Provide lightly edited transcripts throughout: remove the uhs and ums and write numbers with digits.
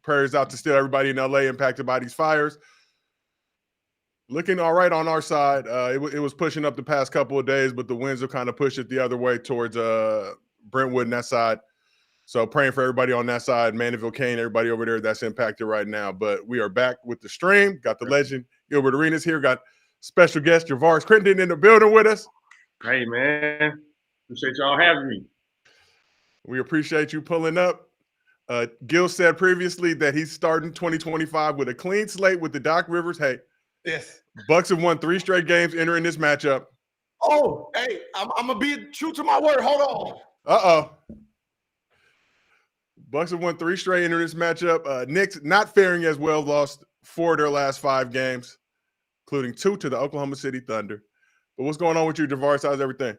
prayers out to still everybody in LA impacted by these fires. Looking all right on our side. It was pushing up the past couple of days, but the winds will kind of push it the other way towards Brentwood and that side. So praying for everybody on that side, Mandeville, Kane, everybody over there that's impacted right now. But we are back with the stream. Got the legend Gilbert Arenas here. Got special guest Javaris Crittenden in the building with us. Hey, man. Appreciate y'all having me. We appreciate you pulling up. Gil said previously that he's starting 2025 with a clean slate with the Doc Rivers. Hey, yes. Bucks have won 3 straight games entering this matchup. Oh, hey, I'm going to be true to my word. Hold on. Uh-oh. Bucks have won 3 straight entering this matchup. Knicks not faring as well, lost 4 of their last 5 games, including 2 to the Oklahoma City Thunder. But what's going on with you, Javaris? How's everything?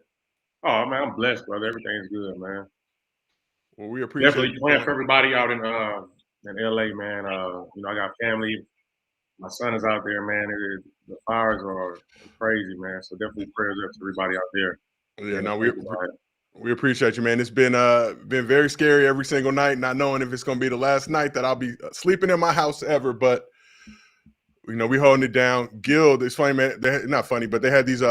Oh, man, I'm blessed, brother. Everything's good, man. Well, we appreciate definitely praying for everybody out in LA, man. I got family. My son is out there, man. The fires are crazy, man. So definitely prayers up to everybody out there. Yeah, no, we appreciate you, man. It's been very scary every single night, not knowing if it's going to be the last night that I'll be sleeping in my house ever. But we holding it down. Gil, it's funny, man. Not funny, but they had these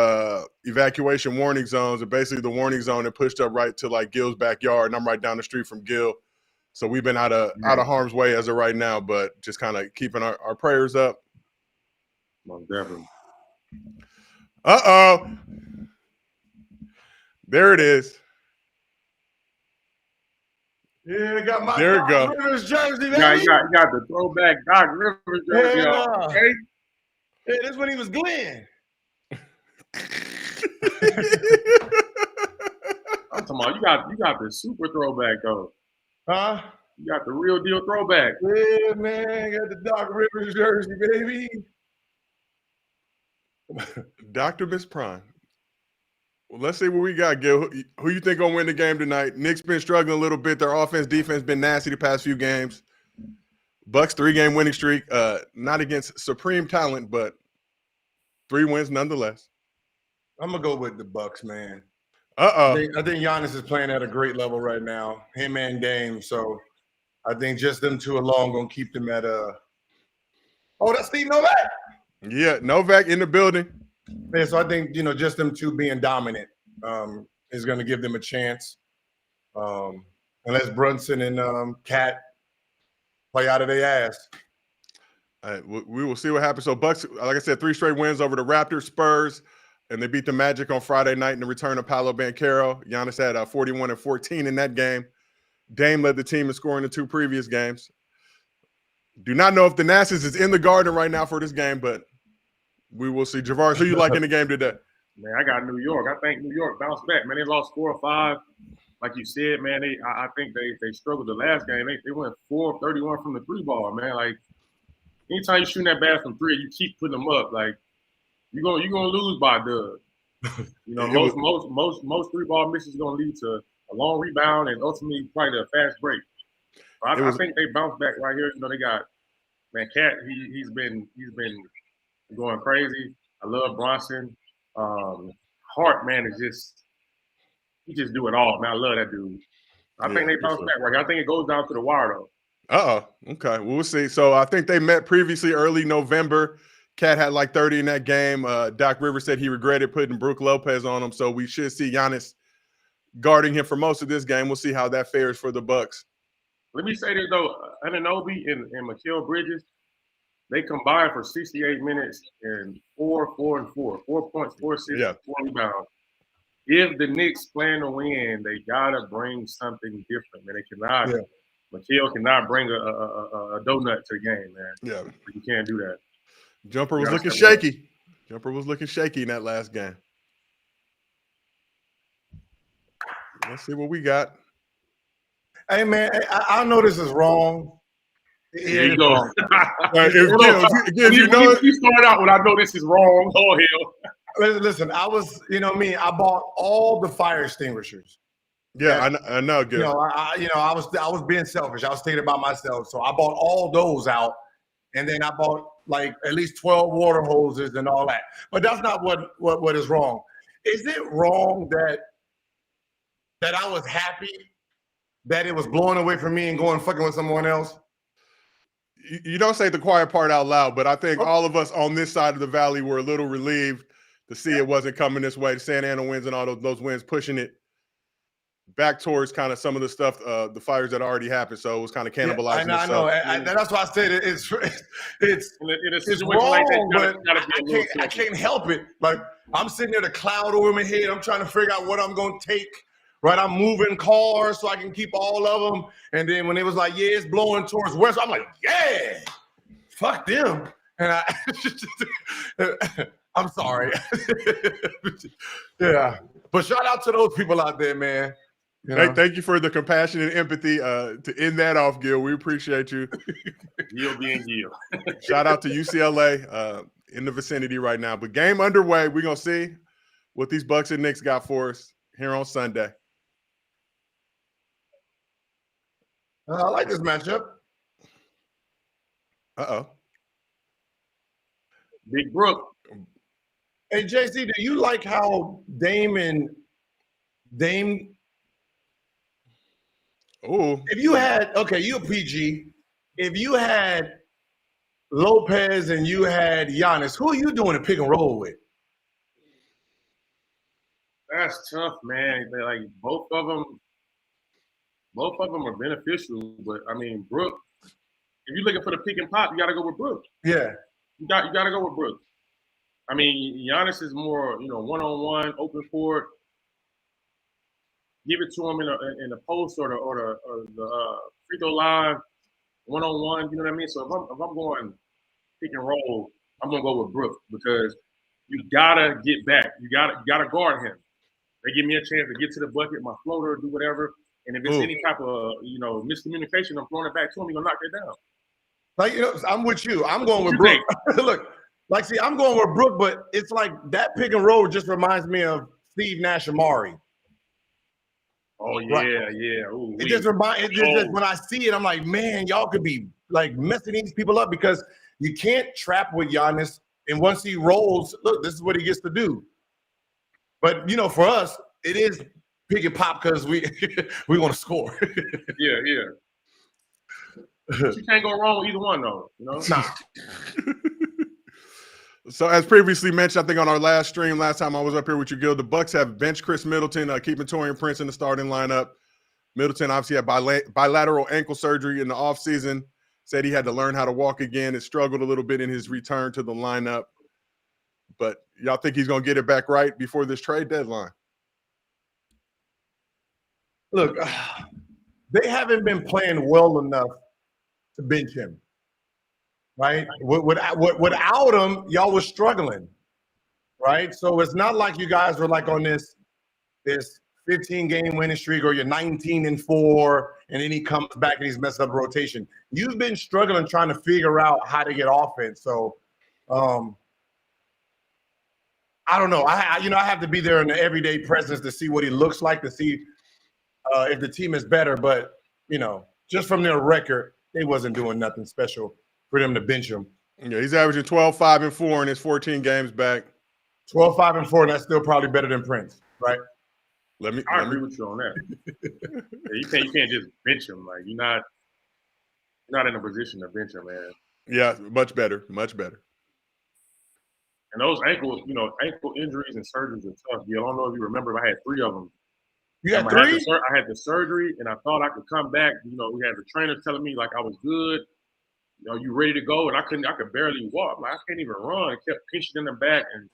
evacuation warning zones, and basically the warning zone that pushed up right to like Gil's backyard, and I'm right down the street from Gil. So we've been out of harm's way as of right now, but just kind of keeping our prayers up. Most definitely. Uh-oh. There it is. Yeah, I got my Doc Rivers jersey, man. You got the throwback Doc Rivers jersey. Okay? Yeah, this when he was Glenn. I'm talking about you got the super throwback though. Huh? You got the real deal throwback. Yeah, man. Got the Doc Rivers jersey, baby. Dr. Miss Prime. Well, let's see what we got, Gil. Who you think gonna win the game tonight? Knicks been struggling a little bit. Their offense, defense been nasty the past few games. Bucks 3-game winning streak. Not against supreme talent, but 3 wins nonetheless. I'm gonna go with the Bucks, man. Uh-oh. I think Giannis is playing at a great level right now. Him and Dame. So I think just them two alone gonna keep them at a. Oh, that's Steve Novak. Yeah, Novak in the building. Yeah, so I think just them two being dominant is going to give them a chance. Unless Brunson and Katt play out of their ass. All right, we will see what happens. So Bucks, like I said, 3 straight wins over the Raptors, Spurs, and they beat the Magic on Friday night in the return of Paolo Banchero. Giannis had 41 and 14 in that game. Dame led the team in scoring the 2 previous games. Do not know if the Nassus is in the Garden right now for this game, but we will see. Javaris, who you like in the game today? Man, I got New York. I think New York bounced back. Man, they lost 4 or 5. Like you said, man, I think they struggled the last game. They went 4 of 31 from the 3 ball, man. Like, anytime you shoot that bad from 3, you keep putting them up. Like, you're gonna lose by a dub. Most 3 ball misses gonna lead to a long rebound and ultimately probably a fast break. I think they bounced back right here. They got Katt. He's been going crazy. I love Brunson. Hart, man, he just do it all, man. I love that dude. I think they bounce back right. I think it goes down to the wire though. Okay. Well, we'll see. So I think they met previously early November. Katt had like 30 in that game. Doc Rivers said he regretted putting Brook Lopez on him. So we should see Giannis guarding him for most of this game. We'll see how that fares for the Bucks. Let me say this though, Anunoby and Mikal Bridges, they combined for 68 minutes and 4 and 4, 4 points, 4 assists, 4 rebounds. If the Knicks plan to win, they gotta bring something different, man. They cannot. Yeah. Mikal cannot bring a donut to the game, man. Yeah, you can't do that. Jumper was looking shaky. Jumper was looking shaky in that last game. Let's see what we got. Hey, man, I know this is wrong. Here you go. You started out when I know this is wrong. Oh, hell. Listen, I was, I bought all the fire extinguishers. Yeah, I know. Good. I was being selfish. I was thinking about myself. So I bought all those out. And then I bought like at least 12 water hoses and all that. But that's not what is wrong. Is it wrong that I was happy that it was blowing away from me and going fucking with someone else? you don't say the quiet part out loud, but I think Oh. all of us on this side of the valley were a little relieved to see it wasn't coming this way. The Santa Ana wins and all those wins pushing it back towards kind of some of the stuff, the fires that already happened. So it was kind of cannibalizing I know. That's why I said it's wrong, but I can't help it. Like, I'm sitting there, the cloud over my head. I'm trying to figure out what I'm going to take. Right, I'm moving cars so I can keep all of them. And then when it was like, yeah, it's blowing towards west, I'm like, yeah, fuck them. And I'm sorry. Yeah, but shout out to those people out there, man. You know? Thank you for the compassion and empathy to end that off, Gil. We appreciate you. Gil being Gil. Shout out to UCLA in the vicinity right now. But game underway. We're going to see what these Bucks and Knicks got for us here on Sunday. I like this matchup. Uh-oh. Big Brook. Hey, JC, do you like how Dame? Oh, If you had, you a PG. If you had Lopez and you had Giannis, who are you doing a pick and roll with? That's tough, man. They're like both of them are beneficial, but I mean, Brook. If you're looking for the pick and pop, you got to go with Brook. Yeah, you got to go with Brook. I mean, Giannis is more, one-on-one, open court. Give it to him in the post or the free throw line, one-on-one. You know what I mean? So if I'm going pick and roll, I'm gonna go with Brook because you gotta get back. You gotta guard him. They give me a chance to get to the bucket, my floater, do whatever. And if it's any type of miscommunication, I'm throwing it back to him. He's gonna knock it down. Like I'm with you. I'm going with Brook. Look, I'm going with Brook, but it's like that pick and roll just reminds me of Steve Nash and Maury. Oh yeah, right. Yeah. Ooh, it just when I see it, I'm like, man, y'all could be like messing these people up because you can't trap with Giannis. And once he rolls, look, this is what he gets to do. But for us, it is pick and pop because we want to score. Yeah. But you can't go wrong with either one, though. Nah. So as previously mentioned, I think on our last stream, last time I was up here with you, Gil, the Bucks have benched Chris Middleton, keeping Taurean Prince in the starting lineup. Middleton obviously had bilateral ankle surgery in the offseason, said he had to learn how to walk again. It struggled a little bit in his return to the lineup. But y'all think he's going to get it back right before this trade deadline? Look, they haven't been playing well enough to bench him. Right? Without him, y'all was struggling, right? So it's not like you guys were like on this 15-game winning streak or you're 19-4, and then he comes back and he's messed up rotation. You've been struggling trying to figure out how to get offense. So, I don't know. I have to be there in the everyday presence to see what he looks like, to see if the team is better. But just from their record, they wasn't doing nothing special for them to bench him. Yeah, he's averaging 12-5-4 in his 14 games back. 12-5-4, and that's still probably better than Prince, right? I agree with you on that. Yeah, you can't just bench him. Like you're not in a position to bench him, man. Yeah, much better. And those ankle injuries and surgeries are tough. I don't know if you remember, but I had 3 of them. You had 3? I had the surgery, and I thought I could come back. We had the trainers telling me like I was good. You ready to go? And I could barely walk. Like I can't even run. I kept pinching in the back, and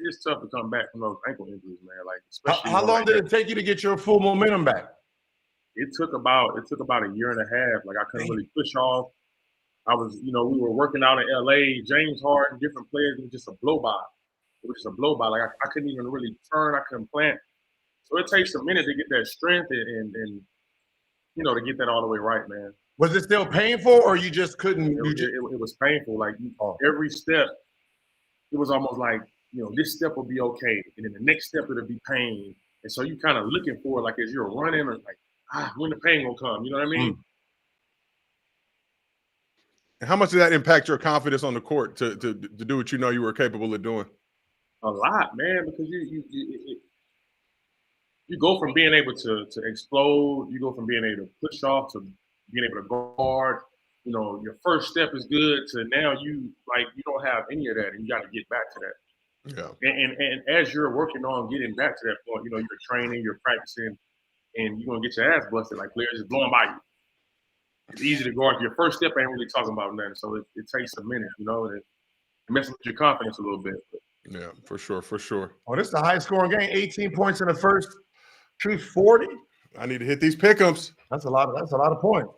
it's tough to come back from those ankle injuries, man. Like especially. How long did it take you to get your full momentum back? It took about a year and a half. Like I couldn't really push off. I was, we were working out in LA, James Harden, different players. It was just a blow by. Like I couldn't even really turn. I couldn't plant. So it takes a minute to get that strength and to get that all the way right, man. Was it still painful, or you just couldn't? It was painful. Like every step, it was almost like this step will be okay, and then the next step it'll be pain. And so you kind of looking for it, like as you're running, or like when the pain will come. You know what I mean? How much did that impact your confidence on the court to do what you were capable of doing? A lot, man, because you go from being able to explode, you go from being able to push off to being able to guard. you know, your first step is good to now you don't have any of that and you got to get back to that. Yeah. And as you're working on getting back to that point, you know, you're training, you're practicing, and you're gonna get your ass busted. Like players just blowing by you. It's easy to go off. Your first step ain't really talking about nothing, so it takes a minute, you know, and it messes with your confidence a little bit. Yeah, for sure, for sure. Oh, this is a high-scoring game. 18 points in the first, 240. I need to hit these pick'ems. That's a lot of points.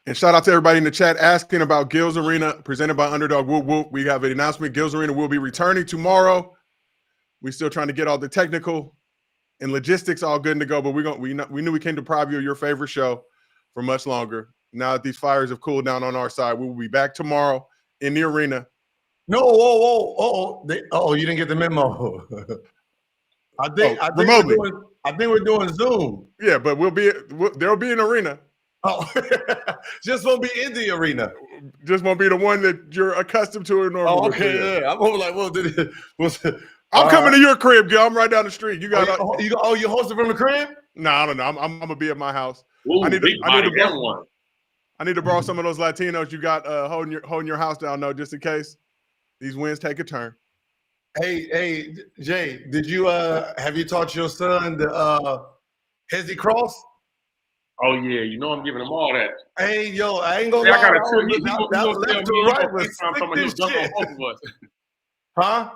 And shout out to everybody in the chat asking about Gil's Arena, presented by Underdog. Whoop, whoop. We have an announcement. Gil's Arena will be returning tomorrow. We're still trying to get all the technical and logistics all good to go, but we knew we can't deprive you of your favorite show for much longer. Now that these fires have cooled down on our side, we will be back tomorrow in the arena. No, whoa. You didn't get the memo. I think we're doing Zoom. Yeah, but there'll be an arena. Oh, just won't be in the arena. Just won't be the one that you're accustomed to normally. Oh, okay, yeah. I'm like, I'm coming to your crib, Gil. I'm right down the street. You got you hosting from the crib? No, I don't know. I'm gonna be at my house. Ooh, I need to borrow some of those Latinos you got holding your house down, though, just in case these winds take a turn. Hey, Jay, did you have you taught your son the Hezzy Cross? Oh yeah, you know I'm giving him all that. Hey, yo, I ain't gonna lie. I got left to right was shit. Both of us. Huh?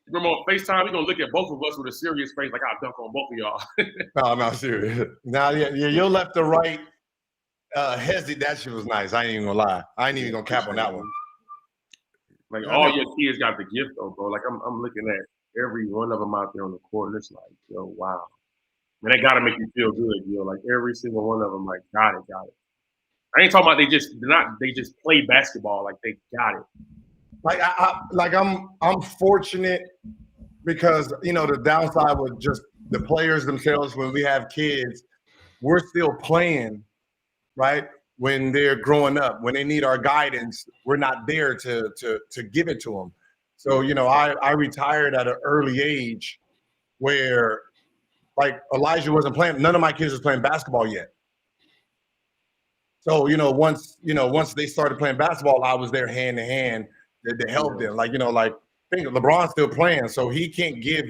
Remember on FaceTime, we're gonna look at both of us with a serious face, like I'll dunk on both of y'all. No, serious. Now, yeah, your left to right, Hezzy, that shit was nice. I ain't even gonna lie. I ain't even gonna cap on that one. Like all your kids got the gift though, bro. Like I'm looking at every one of them out there on the court, and it's like, yo, wow. And they gotta make you feel good, yo. Like every single one of them, like got it. I ain't talking about they just play basketball, like they got it. I'm fortunate because the downside with just the players themselves when we have kids, we're still playing, right? When they're growing up, when they need our guidance, we're not there to give it to them. So I retired at an early age where like Elijah wasn't playing. None of my kids was playing basketball yet. So once they started playing basketball, I was there hand in hand to help them. Like I think LeBron's still playing, so he can't give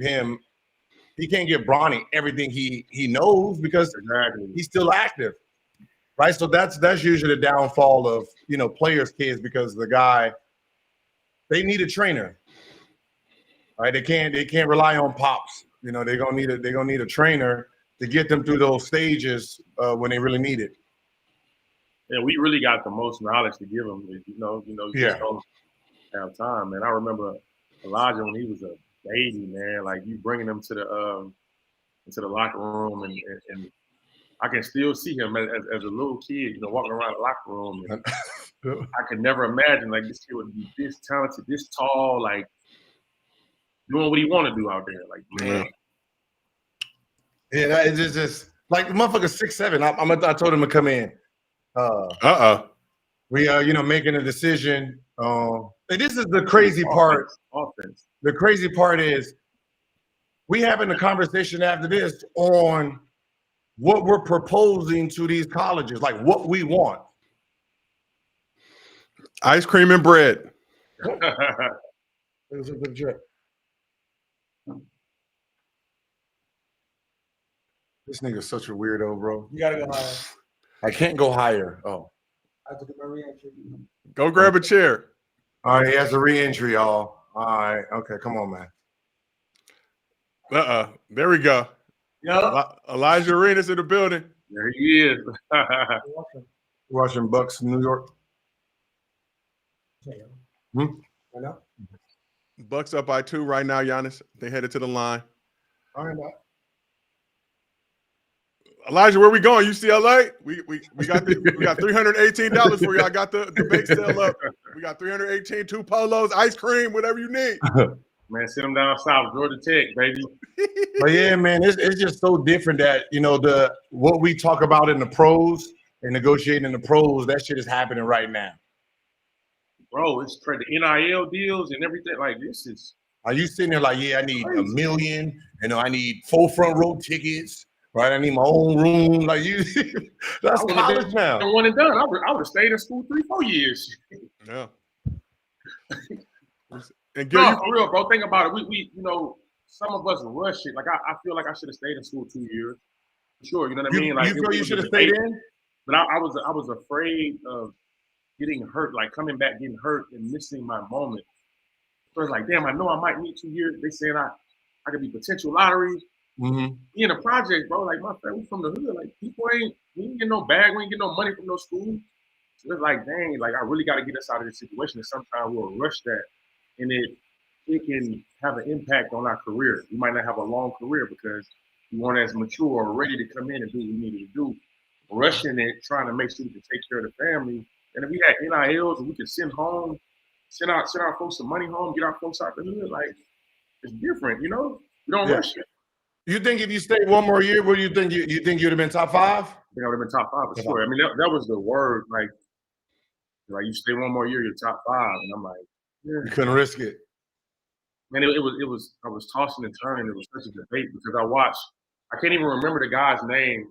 Bronny everything he knows because he's still active, right? So that's usually the downfall of players' kids because they need a trainer, right? They can't rely on pops. They're gonna need a trainer to get them through those stages when they really need it. Yeah, we really got the most knowledge to give them. Yeah. Don't have time, man. I remember Elijah when he was a baby, man. Like you bringing him to the into the locker room, and I can still see him as a little kid, walking around the locker room. And I could never imagine like this kid would be this talented, this tall, like doing what he want to do out there. Like man. Yeah, it's just like the motherfucker 6'7". I told him to come in. We are, making a decision. And this is the crazy part. Offense. The crazy part is we having a conversation after this on what we're proposing to these colleges, like what we want. Ice cream and bread. There's a good joke. This nigga's such a weirdo, bro. You gotta go higher. I can't go higher. Oh. I have to do my re-entry. Go grab a chair. All right, he has a re-entry, y'all. All right, okay, come on, man. There we go. Yep. Elijah Arenas in the building. There he is. Watching Bucks, New York. Right now? Bucks up by 2 right now, Giannis. They headed to the line. All right, Elijah, where we going? UCLA? We got $318 for you. I got the bake sale up. We got 318, 2 polos, ice cream, whatever you need. Man, send them down south, Georgia Tech, baby. But yeah, man, it's just so different that what we talk about in the pros and negotiating in the pros, that shit is happening right now. Bro, it's for the NIL deals and everything. Like this is. Are you sitting there like, yeah, I need $1 million, I need 4 front row tickets. Right, I need my own room. Like you, that's college now. One and done. I would have stayed in school 3-4 years. Yeah. And Gil, no, for real, bro. Think about it. We some of us rush it. Like I feel like I should have stayed in school 2 years. Sure, you know what I mean. Like you feel you should have stayed in, but I was afraid of getting hurt, like coming back, getting hurt, and missing my moment. So it's like, damn, I know I might need 2 years. They said I could be potential lottery. Mm-hmm. In a project, bro. Like my family from the hood. Like people we ain't get no bag, we ain't get no money from no school. So it's like, dang, like I really got to get us out of this situation. And sometimes we'll rush that, and it can have an impact on our career. You might not have a long career because you weren't as mature or ready to come in and do what you needed to do. Rushing it, trying to make sure we can take care of the family. And if we had NILs and we could send our folks some money home, get our folks out the hood, like it's different, you know? You don't rush it. You think if you stayed one more year, what do you think? You think you'd have been top 5? I think I would have been top 5 for sure. I mean, that was the word. Like you stay one more year, you're top 5, and I'm like, yeah. You couldn't risk it. Man, it was. I was tossing and turning. It was such a debate because I watched. I can't even remember the guy's name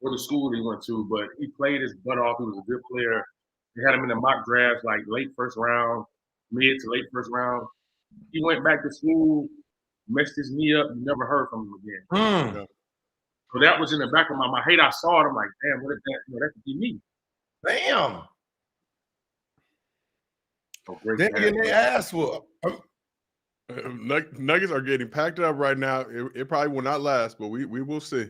or the school he went to, but he played his butt off. He was a good player. They had him in the mock drafts, like late first round, mid to late first round. He went back to school. Messed his knee up. You never heard from him again. So that was in the back of my mind. I saw it. I'm like, damn, what if that could be me? Damn. Oh, great. Then getting their ass whooped. Nuggets are getting packed up right now. It probably will not last, but we will see.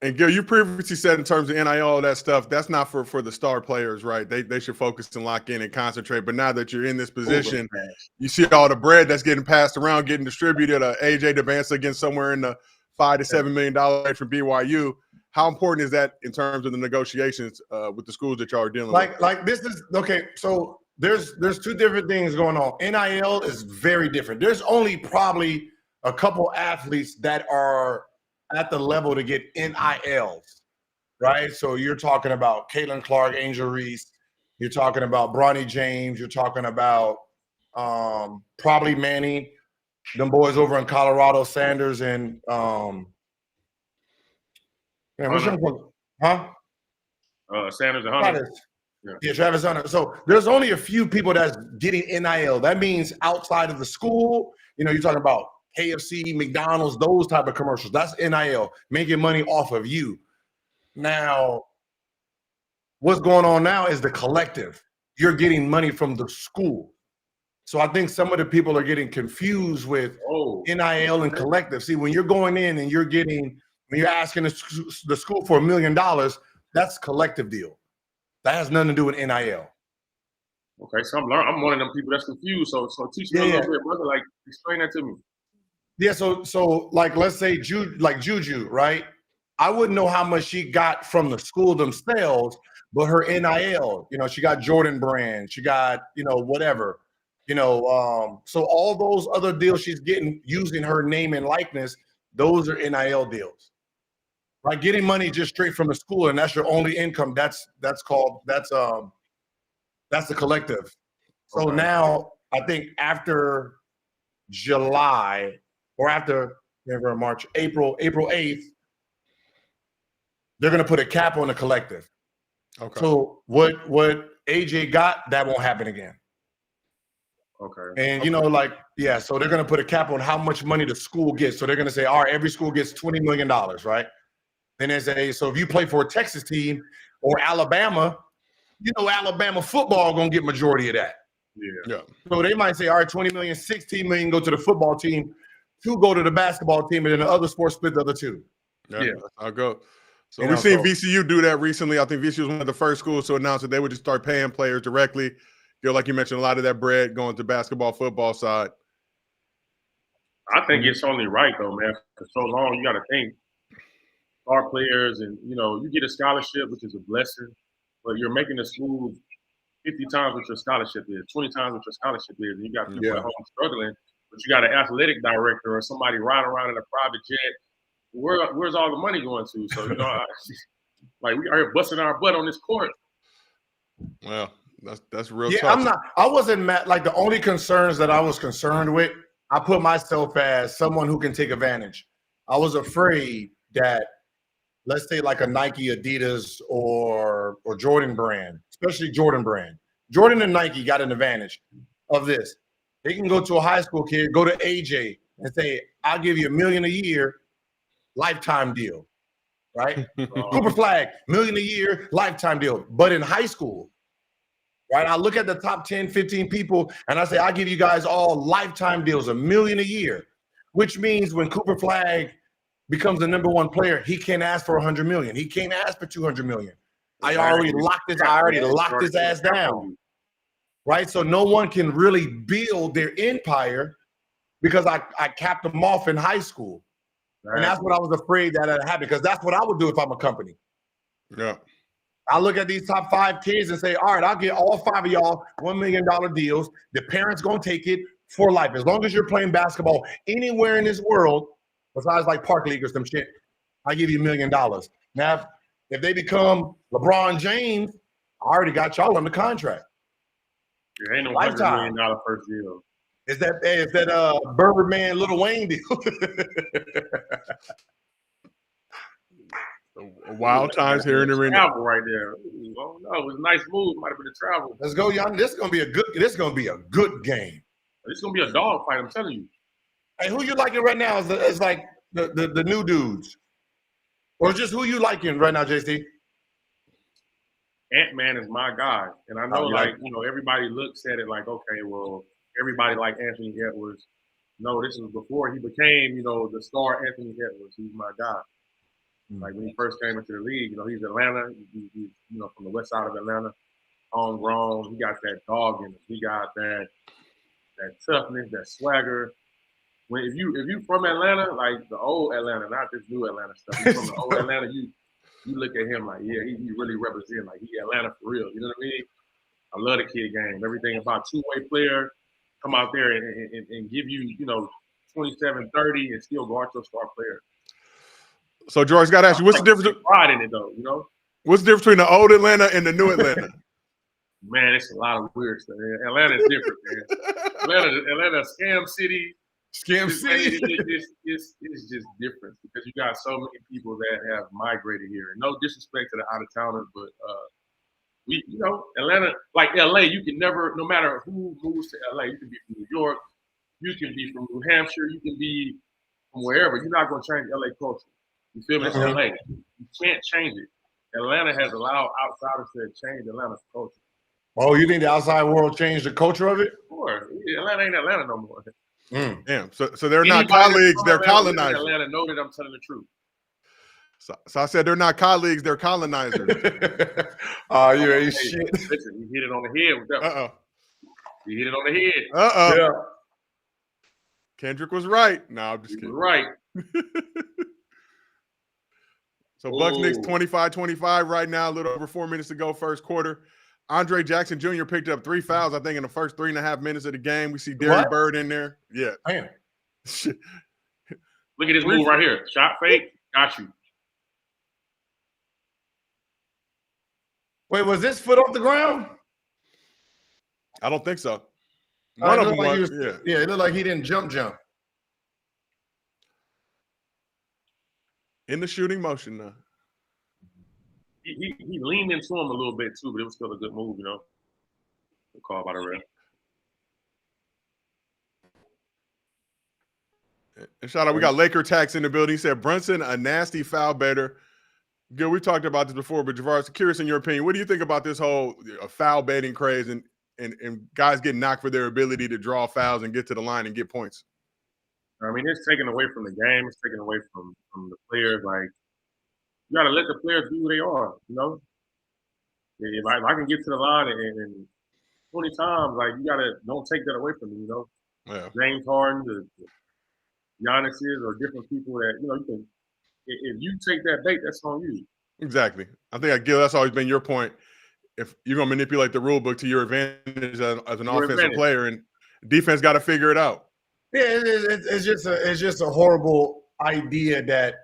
And Gil, you previously said in terms of NIL, all that stuff, that's not for the star players, right? They should focus and lock in and concentrate. But now that you're in this position, you see all the bread that's getting passed around, getting distributed. AJ Devansa against somewhere in the $5 to $7 million range from BYU. How important is that in terms of the negotiations with the schools that y'all are dealing with? Like this is okay. So there's 2 different things going on. NIL is very different. There's only probably a couple athletes that are at the level to get NILs, right? So you're talking about Caitlin Clark, Angel Reese. You're talking about Bronny James. You're talking about probably Manny, them boys over in Colorado, Sanders and what's your name? Huh? Sanders and Hunter. Yeah, Travis Hunter. So there's only a few people that's getting NIL. That means outside of the school, you're talking about KFC, McDonald's, those type of commercials. That's NIL, making money off of you. Now, what's going on now is the collective. You're getting money from the school. So I think some of the people are getting confused with NIL and collective. See, when you're going in and when you're asking the school for $1 million, that's collective deal. That has nothing to do with NIL. Okay, so I'm one of them people that's confused. So teach me a little bit, brother. Like, explain that to me. Yeah, so like let's say Juju, right? I wouldn't know how much she got from the school themselves, but her NIL, she got Jordan brand, she got, whatever, so all those other deals she's getting using her name and likeness, those are NIL deals. Right, getting money just straight from the school and that's your only income. That's the collective. So now I think after July or after March, April 8th, they're going to put a cap on the collective. Okay. So what AJ got, that won't happen again. Okay. And so they're going to put a cap on how much money the school gets. So they're going to say, all right, every school gets $20 million, right? Then they say, so if you play for a Texas team or Alabama, Alabama football going to get majority of that. Yeah. So they might say, all right, 20 million, 16 million go to the football team, 2 go to the basketball team, and then the other sports split the other 2. Yeah. I'll go. So we've seen VCU do that recently. I think VCU was one of the first schools to announce that they would just start paying players directly. Like you mentioned, a lot of that bread going to basketball, football side. I think it's only right, though, man. For so long, you got to think our players and, you get a scholarship, which is a blessing, but you're making the school 50 times what your scholarship is, 20 times what your scholarship is, and you got people at home struggling, but you got an athletic director or somebody riding around in a private jet. Where's all the money going to? So, we are here busting our butt on this court. Well, that's real tough. I wasn't mad. Like the only concerns that I was concerned with, I put myself as someone who can take advantage. I was afraid that, let's say like a Nike, Adidas, or Jordan brand, especially Jordan brand. Jordan and Nike got an advantage of this. They can go to a high school kid, go to AJ and say, I'll give you $1 million a year, lifetime deal, right? Cooper Flag, $1 million a year, lifetime deal. But in high school, right, I look at the top 10, 15 people and I say, I'll give you guys all lifetime deals, $1 million a year, which means when Cooper Flag becomes the #1 player, he can't ask for $100 million. He can't ask for $200 million. I already locked his ass down. Right? So no one can really build their empire because I capped them off in high school. Right. And that's what I was afraid that had happened, because that's what I would do if I'm a company. Yeah. I look at these top 5 kids and say, all right, I'll get all 5 of y'all $1 million deals. The parents going to take it for life. As long as you're playing basketball anywhere in this world, besides like Park League or some shit, I'll give you $1 million. Now, if they become LeBron James, I already got y'all under contract. There ain't no $100 million first deal. Is that Birdman Lil Wayne deal? Wild times here in the arena. Travel right there. Oh no, it was a nice move. Might have been a travel. Let's go, Giannis. This is gonna be a good game. This is gonna be a dog fight. I'm telling you. Hey, who you liking right now? Is like the new dudes, or just who you liking right now, JC? Ant-Man is my guy, and I know, everybody looks at it like, okay, well, everybody like Anthony Edwards. No, this was before he became, the star Anthony Edwards. He's my guy. Like when he first came into the league, he's Atlanta. He's from the west side of Atlanta, homegrown. He got that dog in him. He got that toughness, that swagger. If you from Atlanta, like the old Atlanta, not this new Atlanta stuff. You from the old Atlanta, you look at him like, yeah, he really represents, like, he Atlanta for real. You know what I mean? I love the kid game. Everything about two-way player, come out there and give you, 27, 30 and still guard your star player. So, George, got to ask you, what's the difference? Pride in it, though, What's the difference between the old Atlanta and the new Atlanta? Man, it's a lot of weird stuff. Man. Atlanta's different, man. Atlanta, scam city. Scam city. It's just different because you got so many people that have migrated here. No disrespect to the out-of-towners, but Atlanta, like LA, you can never, no matter who moves to LA, you can be from New York, you can be from New Hampshire, you can be from wherever. You're not going to change LA culture. You feel me? It's LA. You can't change it. Atlanta has allowed outsiders to change Atlanta's culture. Oh, you think the outside world changed the culture of it? Sure. Atlanta ain't Atlanta no more. Damn. So they're not colleagues, they're colonizers. Atlanta know that I'm telling the truth. So I said they're not colleagues, they're colonizers. Oh, you ain't shit. Listen, you hit it on the head with that. Uh-oh. You hit it on the head. Uh-oh. Yeah. Kendrick was right. No, I'm just kidding. Right. So Bucks Knicks 25-25 right now, a little over 4 minutes to go, first quarter. Andre Jackson Jr. picked up 3 fouls, I think, in the first 3.5 minutes of the game. We see Derrick Bird in there. Yeah. Man. Look at this move right here. Shot fake, got you. Wait, was this foot off the ground? I don't think so. One of them was. Yeah, it looked like he didn't jump. In the shooting motion now. He leaned into him a little bit too, but it was still a good move, The call by the ref. And shout out, we got Laker Tax in the building. He said Brunson, a nasty foul baiter. Gil, we talked about this before, but Javard, curious in your opinion, what do you think about this whole foul baiting craze and guys getting knocked for their ability to draw fouls and get to the line and get points? I mean, it's taken away from the game. It's taken away from the players. Like, you got to let the players be who they are, If I can get to the line and 20 times, like, you got to don't take that away from me, Yeah. James Harden, the Giannis's, or different people that, you can – if you take that bait, that's on you. Exactly. I think, Gil, that's always been your point. If you're going to manipulate the rule book to your advantage as an offensive player, and defense got to figure it out. Yeah, it's just a horrible idea that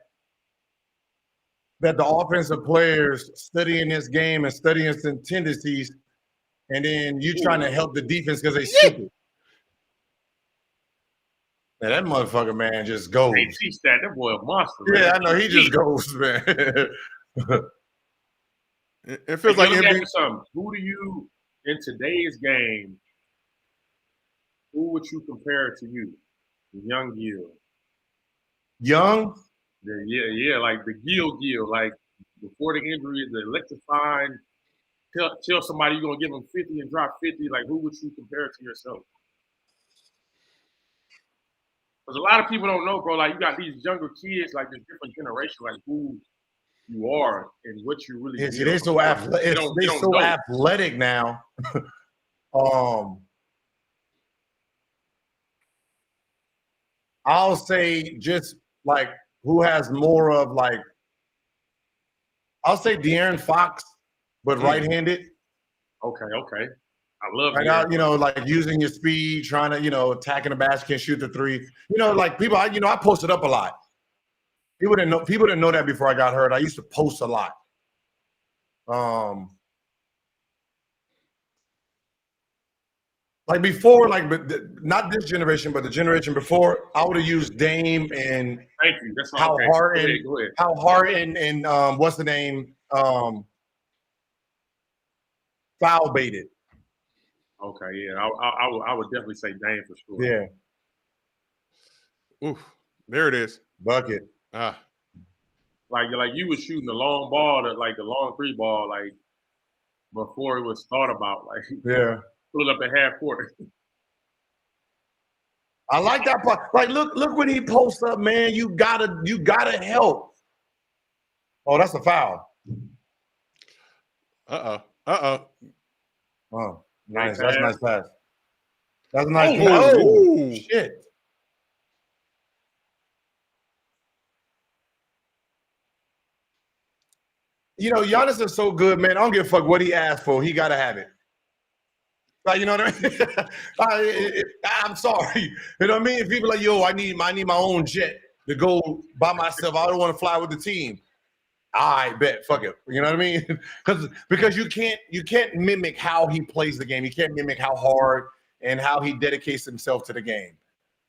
the offensive players studying this game and studying some tendencies, and then you trying to help the defense because they stupid. Man, that motherfucker, man, just goes. They teach that. That boy a monster. Yeah, man. I know. He just goes, man. It feels like let me ask NBA. you something. Who do you, in today's game, who would you compare to you? Young Gil. Young? Yeah, like the Gil, like before the injury, the electrifying. Tell somebody you're gonna give them 50 and drop 50. Like, who would you compare to yourself? Because a lot of people don't know, bro. Like, you got these younger kids, like this different generation, like who you are and what you really. Yeah, they're so athletic. They're so athletic now. I'll say just like who has more of like. I'll say De'Aaron Fox, but right-handed. Okay. I love right now, like using your speed, trying to, attacking the basket and shoot the three. Like people, I posted up a lot. People didn't know that before I got hurt. I used to post a lot. Like before, not this generation, but the generation before, I would have used Dame and thank you. That's how Harden and what's the name? Foul baited. Okay, yeah, I would definitely say Dame for sure. Yeah. Oof, there it is. Bucket. Like you was shooting the long ball, the long three ball, like before it was thought about, like yeah, pull up at half court. I like that part. Like, look when he posts up, man. You gotta help. Oh, that's a foul. Oh, nice. That's a nice pass. That's a nice pass. Oh, shit. Giannis is so good, man. I don't give a fuck what he asked for. He got to have it. Like, you know what I mean? I'm sorry. You know what I mean? If people are like, yo, I need my own jet to go by myself. I don't want to fly with the team. I bet. Fuck it. You know what I mean? Because you can't mimic how he plays the game. You can't mimic how hard and how he dedicates himself to the game.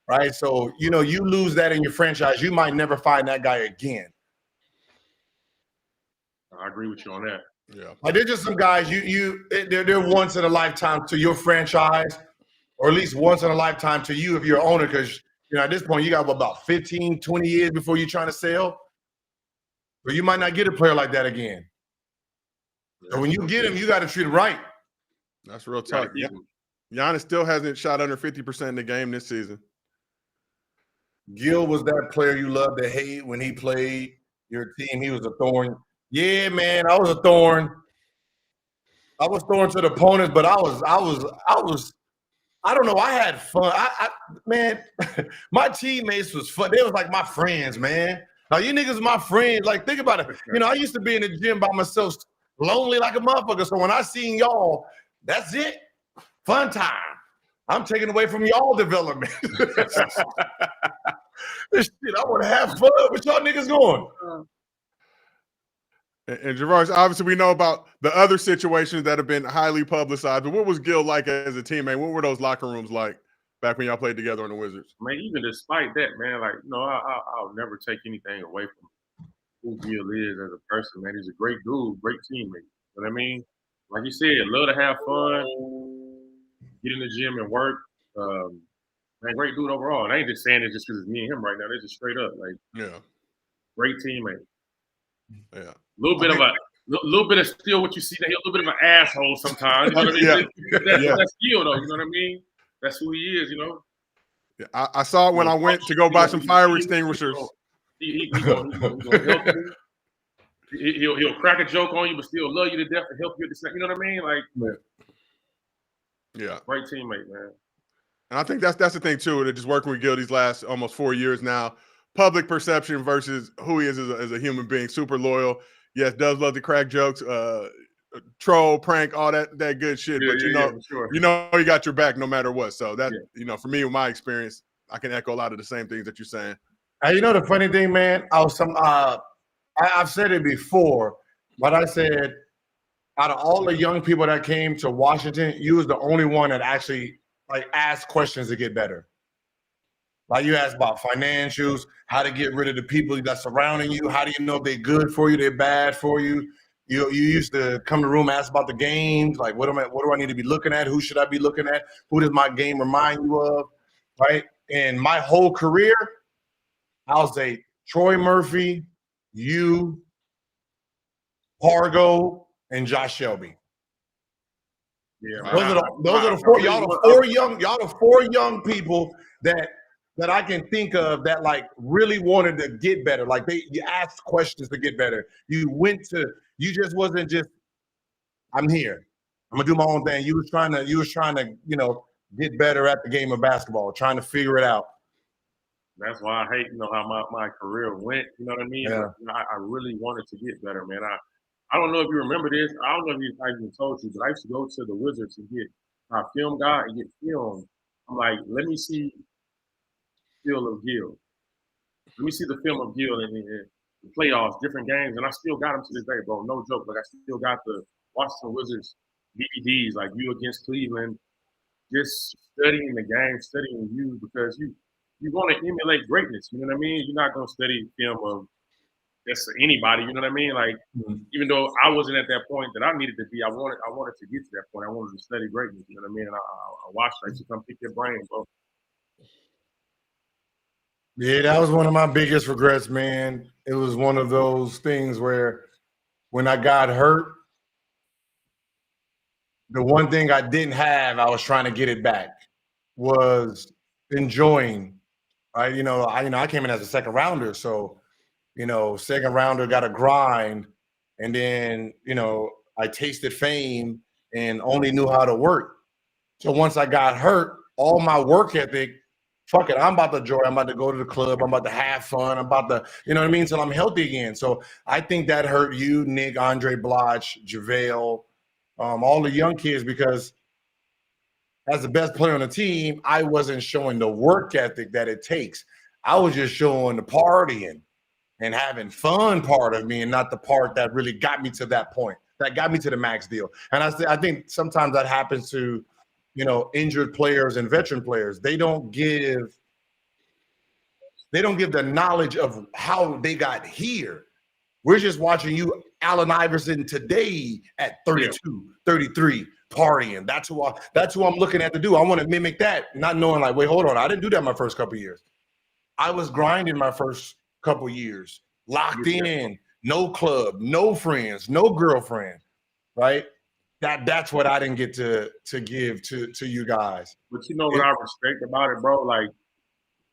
Right? So, you lose that in your franchise, you might never find that guy again. I agree with you on that. Yeah. Like, there's just some guys they're once in a lifetime to your franchise, or at least once in a lifetime to you if you're an owner, because at this point you got about 15, 20 years before you're trying to sell. But you might not get a player like that again. So when you get him, you got to treat him right. That's real tough. Yeah. Giannis still hasn't shot under 50% in the game this season. Gil was that player you loved to hate when he played your team. He was a thorn. Yeah, man, I was a thorn. I was thorn to the opponents, but I don't know. I had fun. Man, my teammates was fun. They was like my friends, man. Now, you niggas my friends. Like, think about it. I used to be in the gym by myself, lonely like a motherfucker. So when I seen y'all, that's it. Fun time. I'm taking away from y'all development. This shit, I want to have fun. What y'all niggas going? And Gervais, obviously we know about the other situations that have been highly publicized, but what was Gil like as a teammate? What were those locker rooms like back when y'all played together on the Wizards? Man, even despite that, man, like, I'll never take anything away from who Gil is as a person, man. He's a great dude, great teammate. You know what I mean? Like you said, love to have fun, get in the gym and work. Man, great dude overall. And I ain't just saying it just because it's me and him right now. They're just straight up, like, great teammate. Yeah. A little bit of still what you see there, a little bit of an asshole sometimes. You know what I mean? That's Gil, though. You know what I mean? That's who he is, Yeah, I saw it when I went to go buy some fire extinguishers. He'll help you. He'll crack a joke on you, but still love you to death and help you at the same. You know what I mean? Like, yeah, great teammate, man. And I think that's the thing too. That just working with Gil these last almost 4 years now. Public perception versus who he is as a human being. Super loyal. Yes, does love to crack jokes, troll, prank, all that good shit. But you got your back no matter what. So that for me, with my experience, I can echo a lot of the same things that you're saying. The funny thing, man, I've said it before, but I said out of all the young people that came to Washington, you was the only one that actually asked questions to get better. Like you asked about financials, how to get rid of the people that's surrounding you. How do you know if they're good for you, they're bad for you? You used to come to the room, ask about the games, like what do I need to be looking at? Who should I be looking at? Who does my game remind you of? Right? And my whole career, I'll say Troy Murphy, you, Pargo, and Josh Shelby. Yeah, Those are the four. Y'all the four young people that I can think of that like really wanted to get better. Like you asked questions to get better. You just wasn't just, I'm here. I'm gonna do my own thing. You was trying to, get better at the game of basketball, trying to figure it out. That's why I hate, how my career went. You know what I mean? Yeah. I really wanted to get better, man. I don't know if you remember this. I don't know if I even told you, but I used to go to the Wizards and get my film guy and get film. I'm like, let me see film of Gil. Let me see the film of Gil in the playoffs, different games, and I still got them to this day, bro. No joke. Like I still got the Washington Wizards DVDs, like you against Cleveland, just studying the game, studying you because you want to emulate greatness. You know what I mean? You're not gonna study film of just anybody. You know what I mean? Like even though I wasn't at that point that I needed to be, I wanted to get to that point. I wanted to study greatness. You know what I mean? And I watched. I used to come pick your brain, bro. Yeah, that was one of my biggest regrets, man. It was one of those things where when I got hurt, the one thing I didn't have, I was trying to get it back, was enjoying. Right? I came in as a second rounder, so second rounder got a grind, and then I tasted fame and only knew how to work. So once I got hurt, all my work ethic, fuck it, I'm about to enjoy. I'm about to go to the club. I'm about to have fun. I'm about to, you know what I mean? Till I'm healthy again. So I think that hurt you, Nick, Andre Bloch, JaVale, all the young kids, because as the best player on the team, I wasn't showing the work ethic that it takes. I was just showing the partying and having fun part of me, and not the part that really got me to that point, that got me to the max deal. And I think sometimes that happens to, injured players and veteran players. They don't give the knowledge of how they got here. We're just watching you, Allen Iverson, today at 32, 33, partying. That's who I'm looking at to do. I want to mimic that, not knowing like, wait, hold on. I didn't do that my first couple of years. I was grinding my first couple years, locked in, no club, no friends, no girlfriend, right? That's what I didn't get to give to you guys. But you know what I respect about it, bro? Like,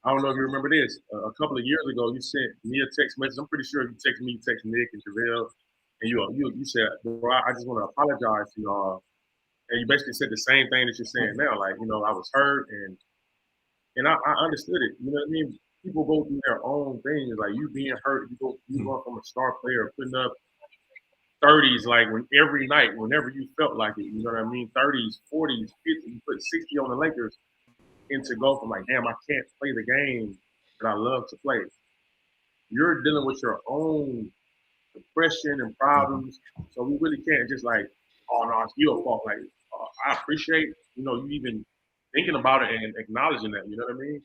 I don't know if you remember this. A couple of years ago, you sent me a text message. I'm pretty sure you texted me, you texted Nick and JaVale, and you said, bro, I just want to apologize to y'all. And you basically said the same thing that you're saying now. Like, I was hurt, and I understood it. You know what I mean? People go through their own things. Like, you being hurt, you going from a star player, putting up 30s like every night, whenever you felt like it. You know what I mean? 30s, 40s, 50s. You put 60 on the Lakers, and to go from like, damn, I can't play the game that I love to play. You're dealing with your own depression and problems, so we really can't just like, oh no, it's your fault. Like, I appreciate you even thinking about it and acknowledging that. You know what I mean?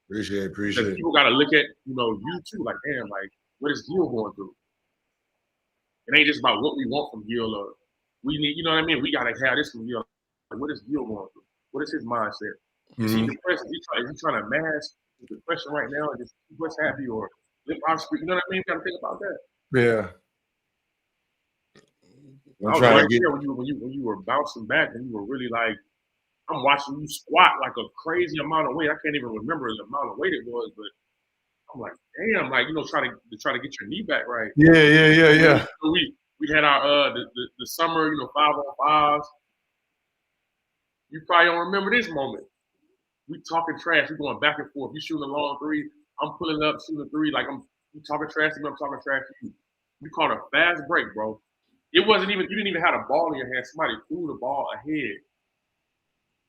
Appreciate Because it. people got to look at you too. Like, damn, like what is Gil going through? It ain't just about what we want from Gil. Or we need, you know what I mean? We got to have this from Gil. Like, what is Gil going through? What is his mindset? Is he depressed? Is he trying to mask his depression right now and just what's happy or live our street? You know what I mean? You got to think about that. Yeah. I was right there when you were bouncing back and you were really like, I'm watching you squat like a crazy amount of weight. I can't even remember the amount of weight it was, but I'm like, damn, like try to get your knee back right. Yeah. We had our the summer, 5-on-5s. You probably don't remember this moment. We talking trash. We going back and forth. You shooting a long three. I'm pulling up, shooting a three. Like you talking trash to me. I'm talking trash to you. You caught a fast break, bro. It wasn't even. You didn't even have a ball in your hand. Somebody threw the ball ahead,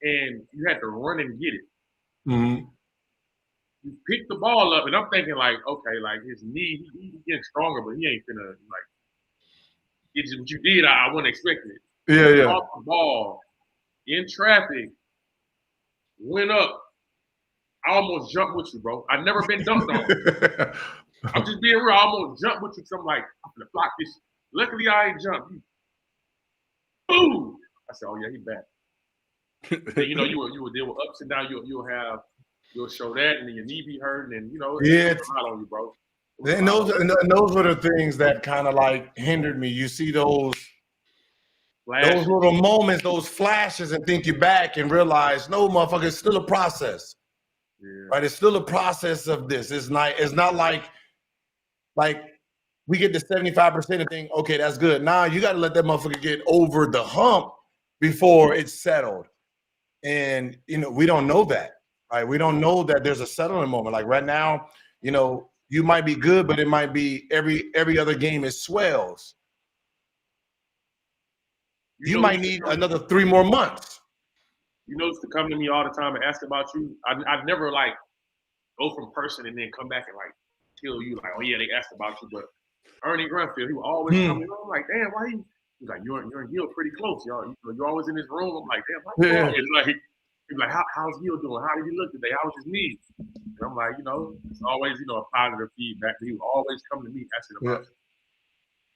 and you had to run and get it. Mm-hmm. You picked the ball up, and I'm thinking like, okay, like his knee, he's getting stronger, but he ain't finna like. It's what you did. I wasn't expecting it. Yeah. Off the ball in traffic, went up. I almost jumped with you, bro. I've never been dunked on. I'm just being real. I almost jumped with you. So I'm like, I'm gonna block this. Luckily, I ain't jumped. Boom! I said, oh yeah, he back. Then, you know, you will deal with ups and downs. You'll show that, and then your knee be hurting, and you know, it's a lot on you, bro. And those were the things that kind of like hindered me. You see those little moments, those flashes, and think you're back and realize, no, motherfucker, it's still a process. Yeah. Right? It's still a process of this. It's not like we get to 75% and think, okay, that's good. Now you got to let that motherfucker get over the hump before it's settled. And, you know, we don't know that, right? We don't know that there's a settling moment. Like right now, you know, you might be good, but it might be every other game is swells. You might need another 3 more months. You know, to come to me all the time and ask about you. I'd never like go from person and then come back and like kill you. Like, oh yeah, they asked about you. But Ernie Grunfield, he would always come in. I'm like, damn, why he? He's like, you're and Gil pretty close, y'all. You're always in this room. I'm like, damn, why? It's like, he's like, how's Gil doing? How did he look today? How was his knee? And I'm like, you know, it's always, you know, a positive feedback. He would always come to me asking about it.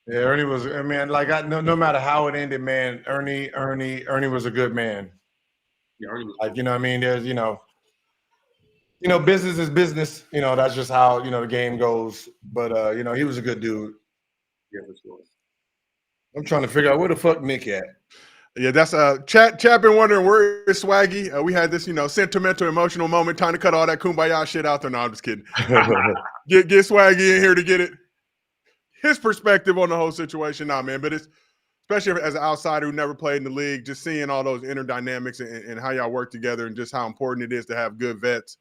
Yeah, Ernie was, I mean, like no matter how it ended, man, Ernie was a good man. Yeah, Ernie was like, you know what I mean? There's, you know, business is business. You know, that's just how, you know, the game goes. But you know, he was a good dude. Yeah, for sure. I'm trying to figure out where the fuck Nick at. Yeah, that's chat been wondering where is Swaggy. We had this, you know, sentimental, emotional moment, trying to cut all that kumbaya shit out there. No, I'm just kidding. get Swaggy in here to get his perspective on the whole situation. Nah, man, but it's especially as an outsider who never played in the league, just seeing all those inner dynamics and how y'all work together and just how important it is to have good vets,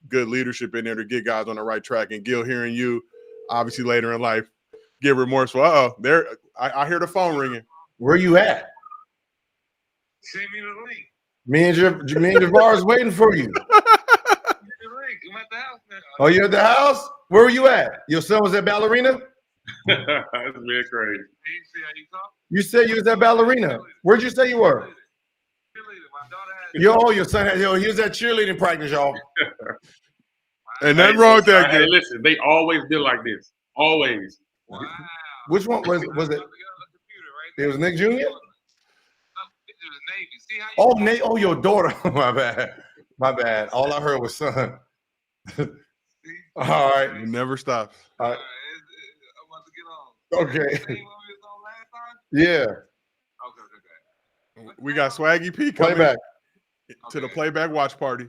good leadership in there to get guys on the right track. And Gil, hearing you, obviously later in life, get remorseful. There, I hear the phone ringing. Where you at? Send me the link. Me and Javar's waiting for you. Send me the link. I'm at the house now. Oh, you at the house? Where were you at? Your son was at Ballerina? That's really crazy. You said you was at Ballerina. Where'd you say you were? My daughter had Your son had, he was at cheerleading practice, y'all. And nothing wrong with that. Hey, listen, they always did like this. Always. Wow. Which one was it? It was Nick Jr.? Oh, Nate. Oh, your daughter. My bad. All I heard was son. All right. It never stops. All right. I'm about to get on. Okay. Yeah. Okay. We got Swaggy P coming Playback. to the playback watch party.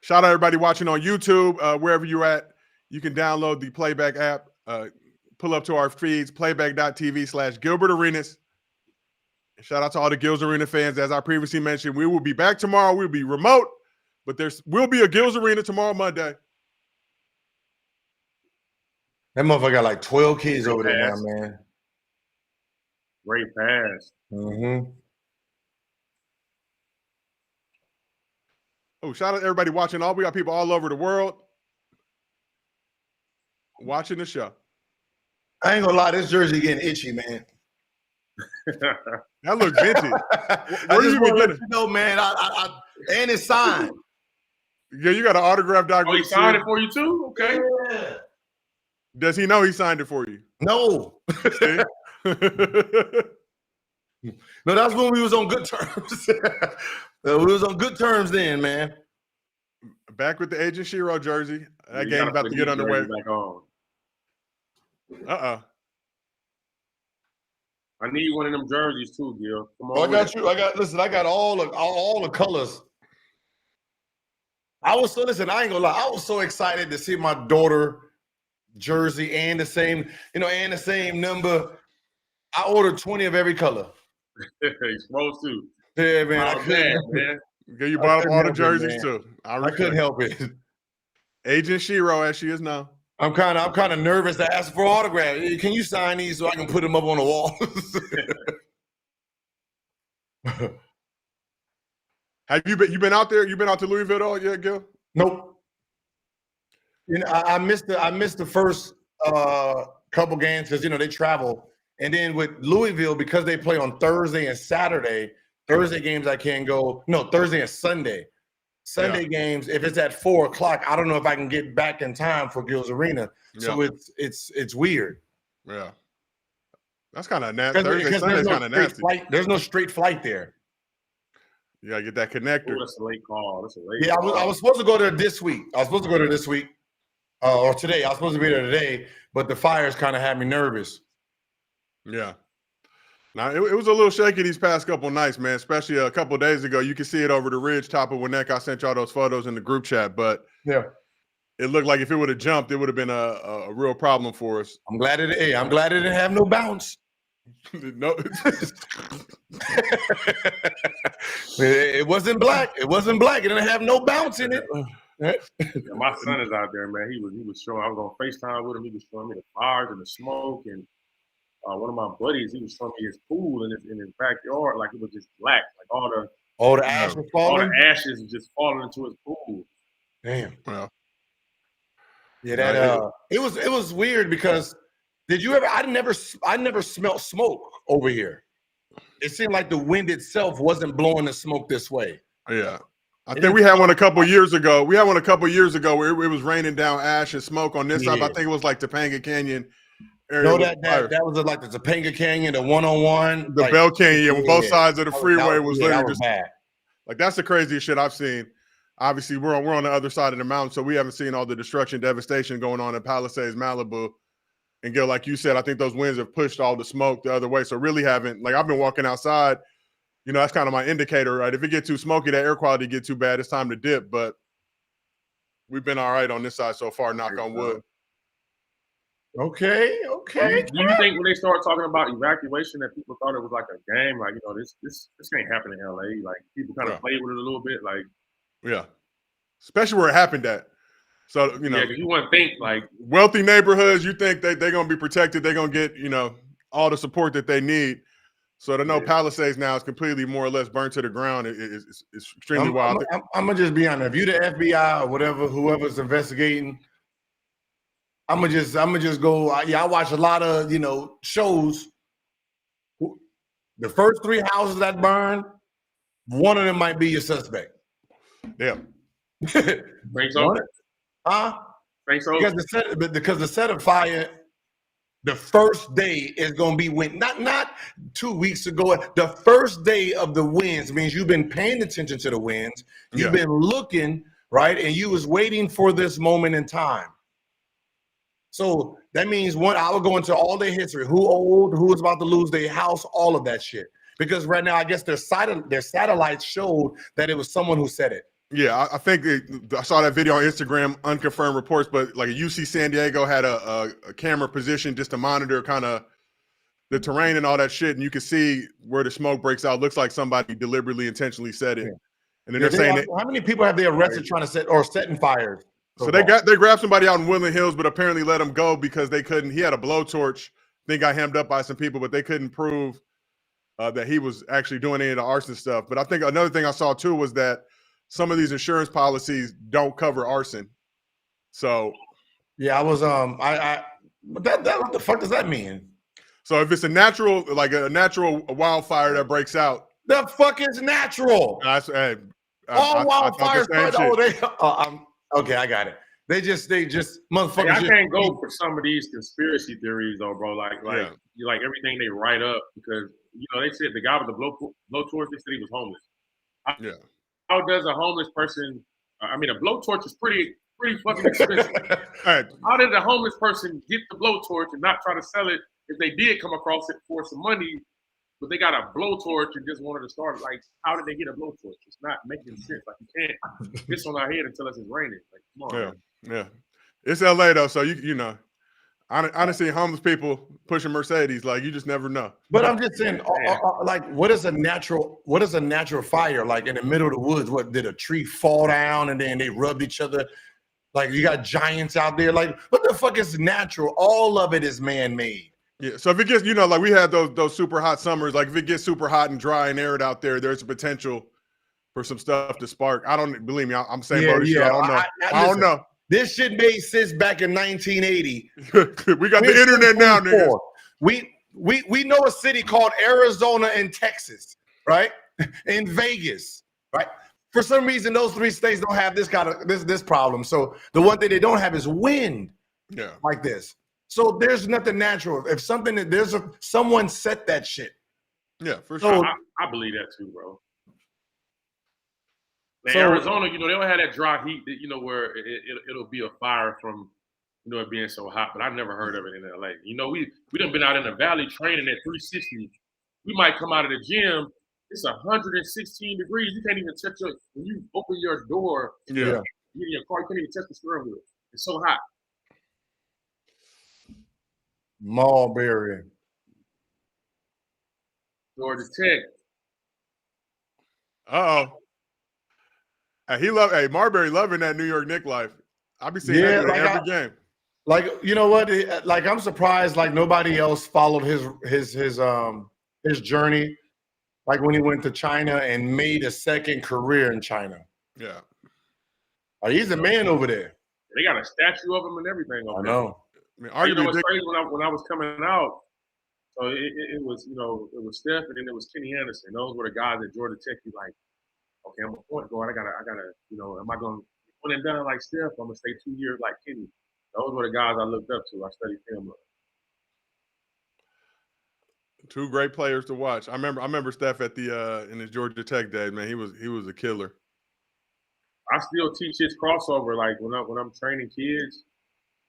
Shout out everybody watching on YouTube, wherever you're at. You can download the playback app, pull up to our feeds, playback.tv/Gilbert Arenas. Shout out to all the Gills Arena fans. As I previously mentioned, we will be back tomorrow. We'll be remote, but there will be a Gills Arena tomorrow, Monday. That motherfucker got like 12 kids over there now, man. Great pass. Mm-hmm. Oh, shout out to everybody watching. We got people all over the world watching the show. I ain't gonna lie, this jersey getting itchy, man. That looks vintage. I just want to let you know, man. And it's signed. Yeah, you got an autograph Oh, document. he signed it for you too? Okay. Yeah. Does he know he signed it for you? No. No, that's when we was on good terms. We was on good terms then, man. Back with the Agent Shiro jersey. That game's about to get underway. I need one of them jerseys too, Gil. Come on. I got you. I got all the colors. I ain't gonna lie. I was so excited to see my daughter jersey and the same number. I ordered 20 of every color. You're supposed to. Yeah, man. I couldn't, man. You bought up all the jerseys too. I couldn't help it. Agent Shiro, as she is now. I'm kind of nervous to ask for an autograph. Can you sign these so I can put them up on the wall? Have you been out there? You been out to Louisville at all yet, Gil? Nope. You know, I missed the first couple games because they travel, and then with Louisville because they play on Thursday and Saturday. Thursday games I can't go. No, Thursday and Sunday. Sunday games, if it's at 4:00, I don't know if I can get back in time for Gilbert Arena. So it's weird. Yeah. That's kind of nasty. Thursday, Sunday's kind of nasty. There's no straight flight there. You gotta get that connector. That's a late call. That's a late Yeah, call. I was supposed to go there this week. Or today. I was supposed to be there today, but the fires kind of had me nervous. Yeah. Now, it was a little shaky these past couple nights, man, especially a couple of days ago. You can see it over the ridge top of Winnetka. I sent y'all those photos in the group chat, but it looked like if it would have jumped, it would have been a real problem for us. I'm glad it didn't have no bounce. No. It wasn't black. It wasn't black. It didn't have no bounce in it. My son is out there, man. He was showing. I was on FaceTime with him. He was showing me the fires and the smoke, and one of my buddies, he was showing me his pool in his backyard, like it was just black, like all the ash was falling. All the ashes just falling into his pool. Damn. Well, yeah, it was weird because did you ever? I never smelled smoke over here. It seemed like the wind itself wasn't blowing the smoke this way. Yeah. I think we had one a couple years ago. Where it was raining down ash and smoke on this side. I think it was like Topanga Canyon area. No, that was like the Topanga Canyon, the 101. The Bell Canyon, when both sides of the freeway was literally was just bad. Like that's the craziest shit I've seen. Obviously, we're on the other side of the mountain, so we haven't seen all the destruction, devastation going on in Palisades, Malibu. And Gil, like you said, I think those winds have pushed all the smoke the other way. So really haven't, like I've been walking outside, that's kind of my indicator, right? If it get too smoky, that air quality get too bad, it's time to dip. But we've been all right on this side so far, knock on wood. Okay. Do you think when they started talking about evacuation that people thought it was like a game? Like, this can't happen in LA. Like people kind of played with it a little bit. Like, yeah. Especially where it happened at. So, you wouldn't think like wealthy neighborhoods, you think they're going to be protected. They're going to get, all the support that they need. So to know Palisades now is completely more or less burnt to the ground is extremely wild. I'm going to just be honest. If you're the FBI or whatever, whoever's investigating, I'm gonna just go. I watch a lot of shows. The first 3 houses that burned, one of them might be your suspect. Yeah. Think so? Huh? Think so? Because the set of fire, the first day is gonna be when not 2 weeks ago. The first day of the winds means you've been paying attention to the winds. You've been looking right, and you was waiting for this moment in time. So that means I would go into all their history, who was about to lose their house, all of that shit. Because right now, I guess their satellites showed that it was someone who said it. Yeah, I think I saw that video on Instagram, unconfirmed reports, but like UC San Diego had a camera position just to monitor kind of the terrain and all that shit, and you can see where the smoke breaks out. Looks like somebody deliberately, intentionally set it. Yeah. And then they're saying how many people have they arrested trying to setting fires? So they grabbed somebody out in Woodland Hills, but apparently let him go because they couldn't. He had a blowtorch. They got hemmed up by some people, but they couldn't prove that he was actually doing any of the arson stuff. But I think another thing I saw too was that some of these insurance policies don't cover arson. So yeah, I was what the fuck does that mean? So if it's a natural wildfire that breaks out, the fuck is natural? All wildfires. Okay, I got it. They just motherfuckers. I can't go for some of these conspiracy theories though, bro. Like everything they write up because they said the guy with the blowtorch. They said he was homeless. How does a homeless person? A blowtorch is pretty fucking expensive. How did a homeless person get the blowtorch and not try to sell it if they did come across it for some money? But they got a blowtorch and just wanted to start. Like, how did they get a blowtorch? It's not making sense. Like, you can't piss on our head and tell us it's raining. Like, come on. Yeah. It's LA though, so I done seen homeless people pushing Mercedes. Like, you just never know. But I'm just saying, like, what is a natural fire? Like in the middle of the woods, what did a tree fall down and then they rubbed each other? Like you got giants out there. Like, what the fuck is natural? All of it is man-made. Yeah, so if it gets, like we had those super hot summers, like if it gets super hot and dry and arid out there, there's a potential for some stuff to spark. I don't believe me. I'm saying, I don't know. This shit made sense back in 1980. We got the internet now, niggas. We know a city called Arizona and Texas, right? In Vegas, right? For some reason, those 3 states don't have this kind of this problem. So the one thing they don't have is wind. Yeah. Like this. So there's nothing natural. If something that someone set that shit. Yeah, for So, sure. I believe that too, bro. Man, So- Arizona, they don't have that dry heat that, where it'll be a fire from, it being so hot. But I've never heard of it in LA. We done been out in the valley training at 360. We might come out of the gym. It's 116 degrees. You can't even touch when you open your door. Yeah. You get in your car, you can't even touch the steering wheel. It's so hot. Marbury. Georgia Tech. Marbury loving that New York Knicks life. I'll be seeing that every game. Like, you know what? Like, I'm surprised like nobody else followed his journey. Like when he went to China and made a second career in China. Yeah. He's a man over there. They got a statue of him and everything. I know. I mean, It's crazy when I was coming out. So it was, it was Steph and then it was Kenny Anderson. Those were the guys at Georgia Tech. You like, okay, I'm a point guard. I gotta, am I gonna when and done like Steph? I'm gonna stay 2 years like Kenny. Those were the guys I looked up to. I studied film. 2 great players to watch. I remember Steph at the in his Georgia Tech days, man. He was a killer. I still teach his crossover. Like when I'm training kids,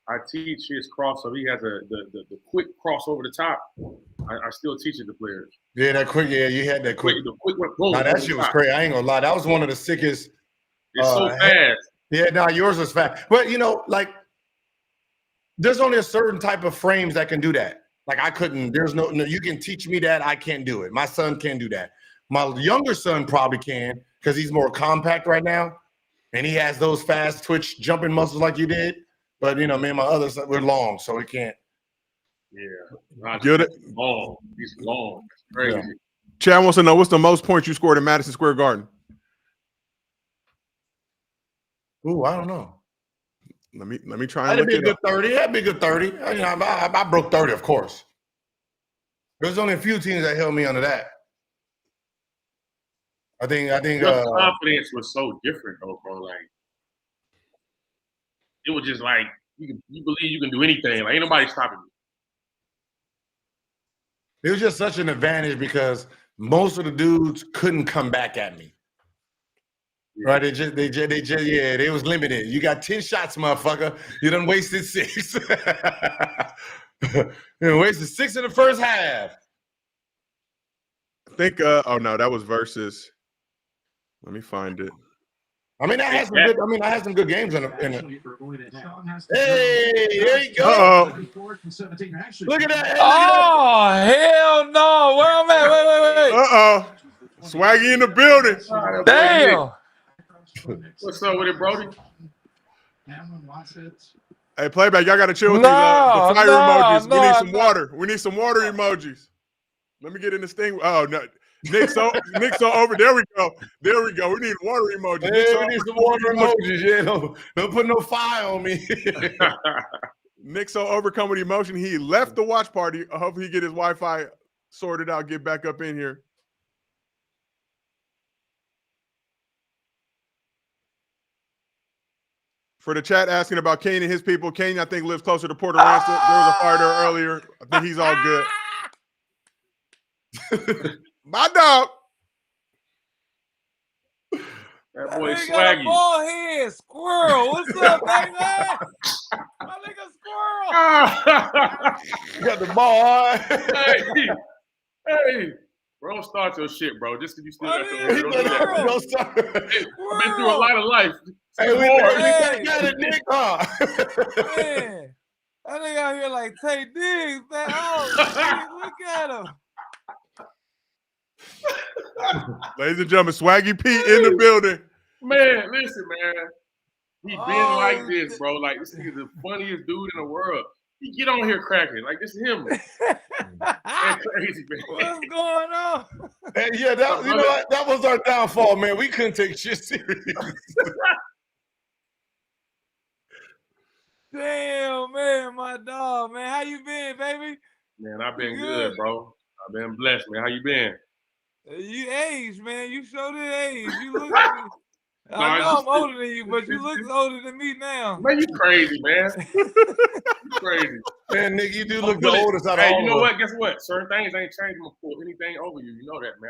I teach his crossover. He has the quick cross over the top. I still teach it to players. Yeah, that quick. Yeah, you had that quick. The quick went boom. Nah, that shit was crazy. I ain't gonna lie. That was one of the sickest. It's so fast. Yeah, yours was fast. But like, there's only a certain type of frames that can do that. Like I couldn't. There's no. You can teach me that. I can't do it. My son can't do that. My younger son probably can because he's more compact right now, and he has those fast twitch jumping muscles like you did. But me and my other son, we're long, so we can't. Yeah. Good. Long. He's long. It's crazy. Yeah. Chad wants to know what's the most points you scored in Madison Square Garden. Ooh, I don't know. Let me try and That'd look be a it good up. 30. That'd be a good 30. I broke 30, of course. There's only a few teams that held me under that. I think. Your confidence was so different, though, bro. Like it was just like you believe you can do anything. Like ain't nobody stopping you. It was just such an advantage because most of the dudes couldn't come back at me. Right? They was limited. You got 10 shots, motherfucker. You done wasted 6. You wasted 6 in the first half. I think. Oh no, that was versus. Let me find it. I mean, I had some good games in it. Hey, there you go. Uh-oh. Look at that. Oh, hell no. Where I'm at? Wait. Uh-oh. Swaggy in the building. Damn. What's up with it, Brody? Hey, playback, y'all got to chill with No, the fire emojis. We no, need some no. water. We need some water emojis. Let me get in this thing. Oh, no. Nick's so over. There we go. We need water emojis. Hey, we need some water emojis. Yeah, don't put no fire on me. Nick's so overcome with emotion. He left the watch party. I hope he get his Wi-Fi sorted out, get back up in here. For the chat asking about Kane and his people, Kane, I think, lives closer to Port Aransas. There was a fire there earlier. I think he's all good. My dog. That boy He got a Swaggy. ball head. Squirrel. What's up, baby? My nigga squirrel. You got the ball. hey. Bro, start your shit, bro. Just because you still got the Don't don't do that. Don't stop. I've been through a lot of life. Hey, we got it, Nick. Man, that nigga out here like Tay Diggs, man. Oh, look at him. Ladies and gentlemen, Swaggy Pete in the building. Man, listen, man. He been Oh, like this, bro. Like, this nigga's the funniest dude in the world. He get on here cracking. Like, this is him. That's crazy, man. What's going on? Hey, yeah, that was our downfall, man. We couldn't take shit serious. Damn, man, my dog, man. How you been, baby? Man, I've been good, bro. I've been blessed, man. How you been? You aged, man. You showed it age. You look I know I'm older than you, but you look older than me now. Man, you crazy, man. You crazy. Man, nigga, you do look the oldest out of Hey, all you know of us. what? Guess what? Certain things ain't changing before anything over you. You know that, man.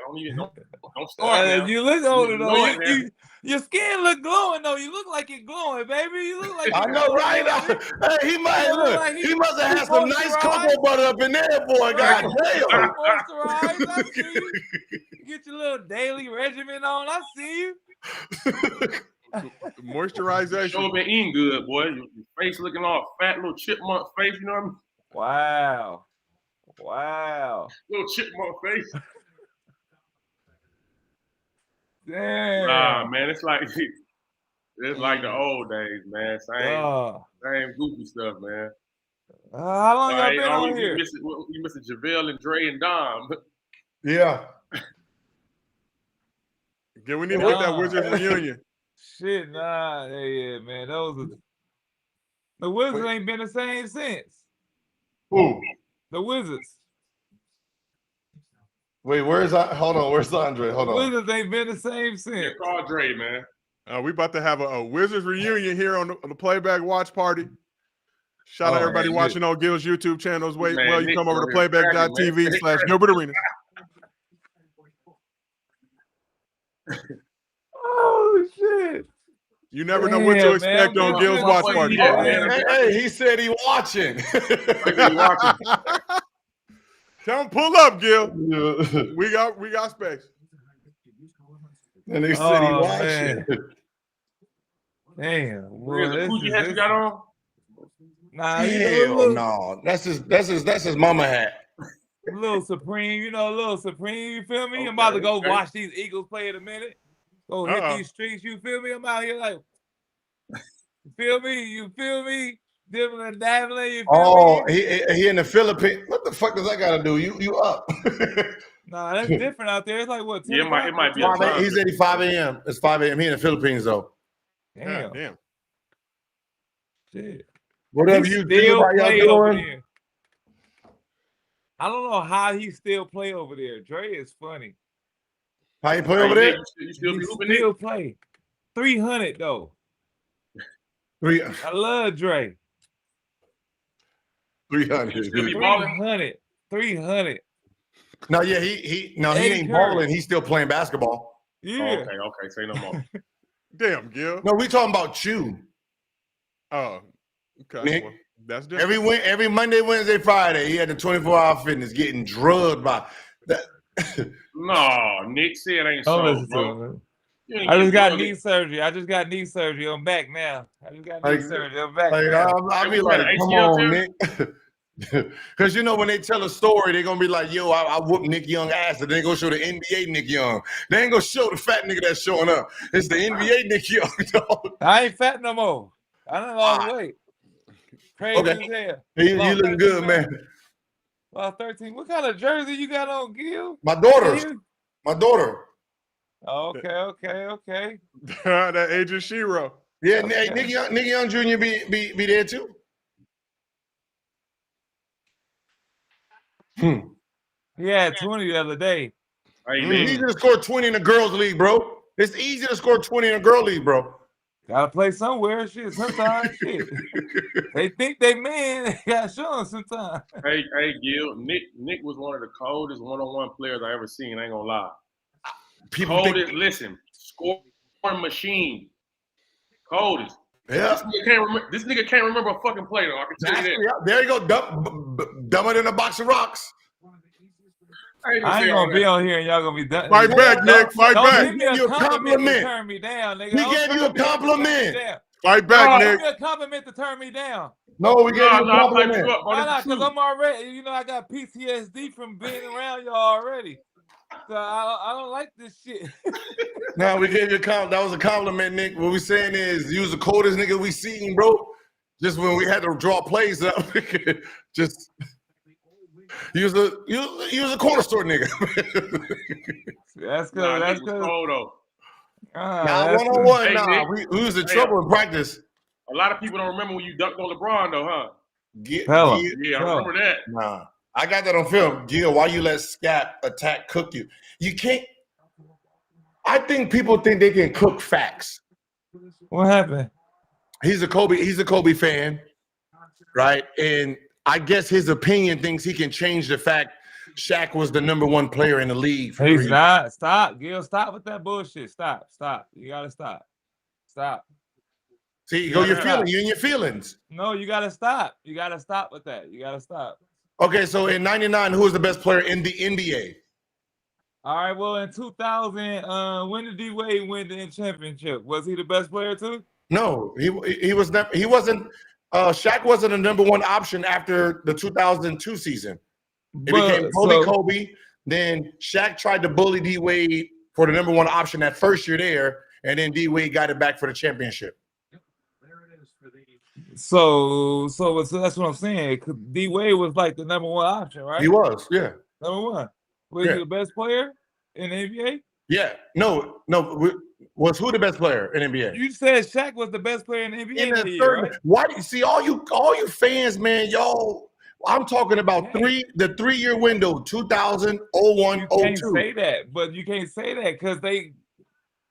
Don't start now. You look older though. know it now. Your skin look glowing though. You look like you're glowing, baby. You look like I know, right? Hey, he must have had some nice cocoa butter up in there, boy. God damn. Moisturize. I see you. You get your little daily regimen on. I see you. Moisturization. Sure been eating good, boy. Your face looking all fat, little chipmunk face. You know what I mean? Wow. Little chipmunk face. Damn. Nah, man, it's like the old days, man. Same goofy stuff, man. How long y'all been on here? You missing JaVale and Dre and Dom. Yeah. Yeah, we need to get that Wizards reunion. Shit, nah. Yeah, man. The Wizards ain't been the same since. Who? The Wizards. Wait, where's Andre? Hold on. Wizards ain't been the same since. Yeah, call Dre, man. We about to have a Wizards reunion here on the Playback Watch Party. Shout out everybody watching on Gil's YouTube channels. You come over to playback.tv/Gilbert Arenas. Oh, shit. You never know what to expect on Gil's Watch Party. Hey, he said he watching. Tell him pull up, Gil. We got space. And they said he watching. Damn. Who you got on? Nah, no. That's his mama hat. Little Supreme, little Supreme, you feel me? I'm about to go watch these Eagles play in a minute. Go hit these streets, you feel me? I'm out here like, you feel me? Dibbling and dabbling, you feel me? He in the Philippines. What the fuck does that got to do? You up. Nah, that's different out there. It's like what? 10 it might be. He's at 5 a.m. It's 5 a.m. He in the Philippines though. Damn. Shit. Whatever you do, how y'all doing? I don't know how he still play over there. Dre is funny. How you play over there? You still be hooping? Still play. 300 though. I love Dre. 300. 300. No, yeah, he ain't balling. He's still playing basketball. Yeah. Okay. Say no more. Damn, Gil. No, we talking about you. Oh, okay. Nick, well, that's different. Every Monday, Wednesday, Friday, he had the 24-hour fitness getting drugged by that. No, Nick said ain't so, bro. I just got knee surgery. I'm back now. I'm back. I'll be like, come on, Nick. Because when they tell a story, they're gonna be like, yo, I whooped Nick Young ass, and they gonna show the NBA Nick Young. They ain't gonna show the fat nigga that's showing up. It's the NBA Nick Young, dog. I ain't fat no more. I done lost weight. Crazy as hell. You looking good, man. Well, 13. What kind of jersey you got on, Gil? My daughter. Okay. That Agent Shiro. Yeah, okay. Nick Young Jr. be there too. He had 20 the other day. It's easy to score 20 in the girls' league, bro. It's easy to score 20 in a girl league, bro. Gotta play somewhere. Shit, sometimes. Shit. They think they man. They gotta show them sometimes. Hey, Gil. Nick was one of the coldest one-on-one players I ever seen. I ain't gonna lie. Listen, scoring machine. Coldest. Yeah. This nigga can't remember a fucking play, though. I can tell you that. There you go. Dumber than a box of rocks. I ain't gonna be on here and y'all gonna be done. Fight back, Nick. Fight back. Give me a compliment to turn me down, nigga. We gave you a compliment. Fight back, Nick. Give me a compliment to turn me down. No, we gave you a compliment. Why not? Because I'm already, I got PTSD from being around y'all already. So I don't like this shit. No, we gave you a compliment. That was a compliment, Nick. What we saying is you was the coldest nigga we seen, bro. Just when we had to draw plays up, just you was a corner store nigga. That's good. That's good. Nah, 1-on-1. We was in trouble in practice. A lot of people don't remember when you dunked on LeBron, though, huh? Yeah, I remember that. Nah, I got that on film. Gil, why you let Scap attack cook you? You can't. I think people think they can cook facts. What happened? He's a Kobe fan, right? And I guess his opinion thinks he can change the fact Shaq was the #1 player in the league. For He's 3 years. not. Stop, Gil. Stop with that bullshit. Stop. You gotta stop. Stop. See, you in your feelings. No, you gotta stop. You gotta stop with that. You gotta stop. Okay, so in '99, who was the best player in the NBA? All right. Well, in 2000, when did D Wade win the championship? Was he the best player too? No, he was not. He wasn't. Shaq wasn't a #1 option after the 2002 season. It became Kobe. Then Shaq tried to bully D Wade for the #1 option that first year there, and then D Wade got it back for the championship. So that's what I'm saying. D Wade was like the #1 option, right? He was, yeah. #1. Was he the best player in the NBA? Yeah. No. Was who the best player in NBA? You said Shaq was the best player in the NBA In the year, third, right? why do you see all you fans, man? Y'all, I'm talking about the 3-year window, 2000, 01, You 02. can't say that, but you can't say that because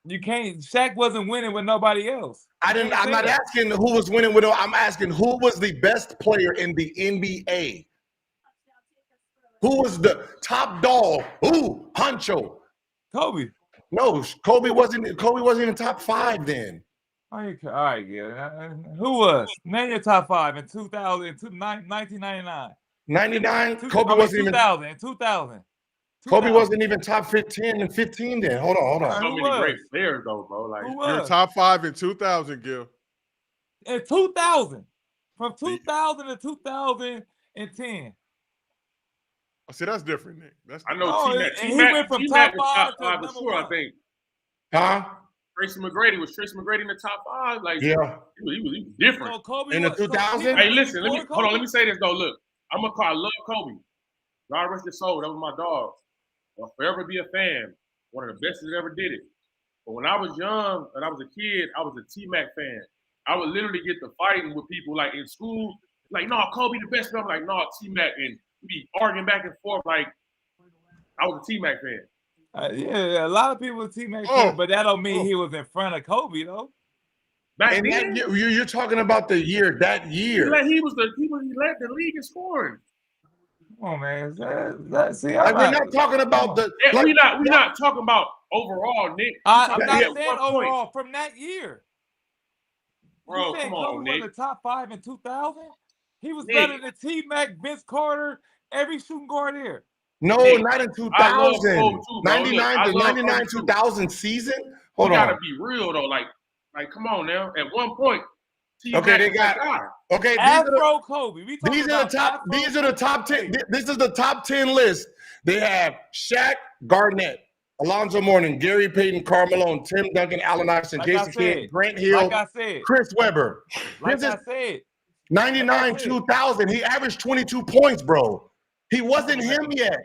you can't. Shaq wasn't winning with nobody else. I'm not asking who was winning with. I'm asking who was the best player in the NBA. Who was the top dog? Ooh, Honcho. Kobe. No, Kobe wasn't in top 5 then. All right, yeah. Who was? Name your top 5 in 2000, 1999. 99. Kobe wasn't even. 2000. Kobe wasn't even top 15 and 15 then. Hold on. So many great players though, bro. Like you're top 5 in 2000, Gil. In 2000, from 2000 to 2010. See, that's different, Nick. I know He T-Mac. went from T-Mac top 5 was top 5 to for sure. I think. Huh? Tracy McGrady was in the top 5. Like, yeah, he was different. So Kobe in the 2000s. Hey, listen, let me say this though. Look, I love Kobe. God rest his soul. That was my dog. I'll forever be a fan. One of the best that ever did it. But when I was young and I was a kid, I was a T-Mac fan. I would literally get to fighting with people like in school, like, no, Kobe the best. I'm like, no, T-Mac, and be arguing back and forth. Like, I was a T-Mac fan. Yeah, a lot of people were T-Mac fans, but that don't mean he was in front of Kobe though. Back then, you're talking about the year. That year, he led the league in scoring. Come on, man. We're not talking about the. We're not talking about overall, Nick. I'm not saying overall from that year. Bro, come on, Kobe Nick. was the top 5 in 2000. He was better than T-Mac, Vince Carter, every shooting guard there. No, Nick, not in 2000. 99 to 2000 season. Hold on. You gotta be real though. Like, come on now. At one point, okay, they got. Okay, Afro Kobe. These are the top 10. This is the top 10 list. They have Shaq, Garnett, Alonzo Mourning, Gary Payton, Karl Malone, Tim Duncan, Allen Iverson, Jason Kidd, Grant Hill, Chris Webber. Like I said, 99 2000. He averaged 22 points, bro. He wasn't him yet.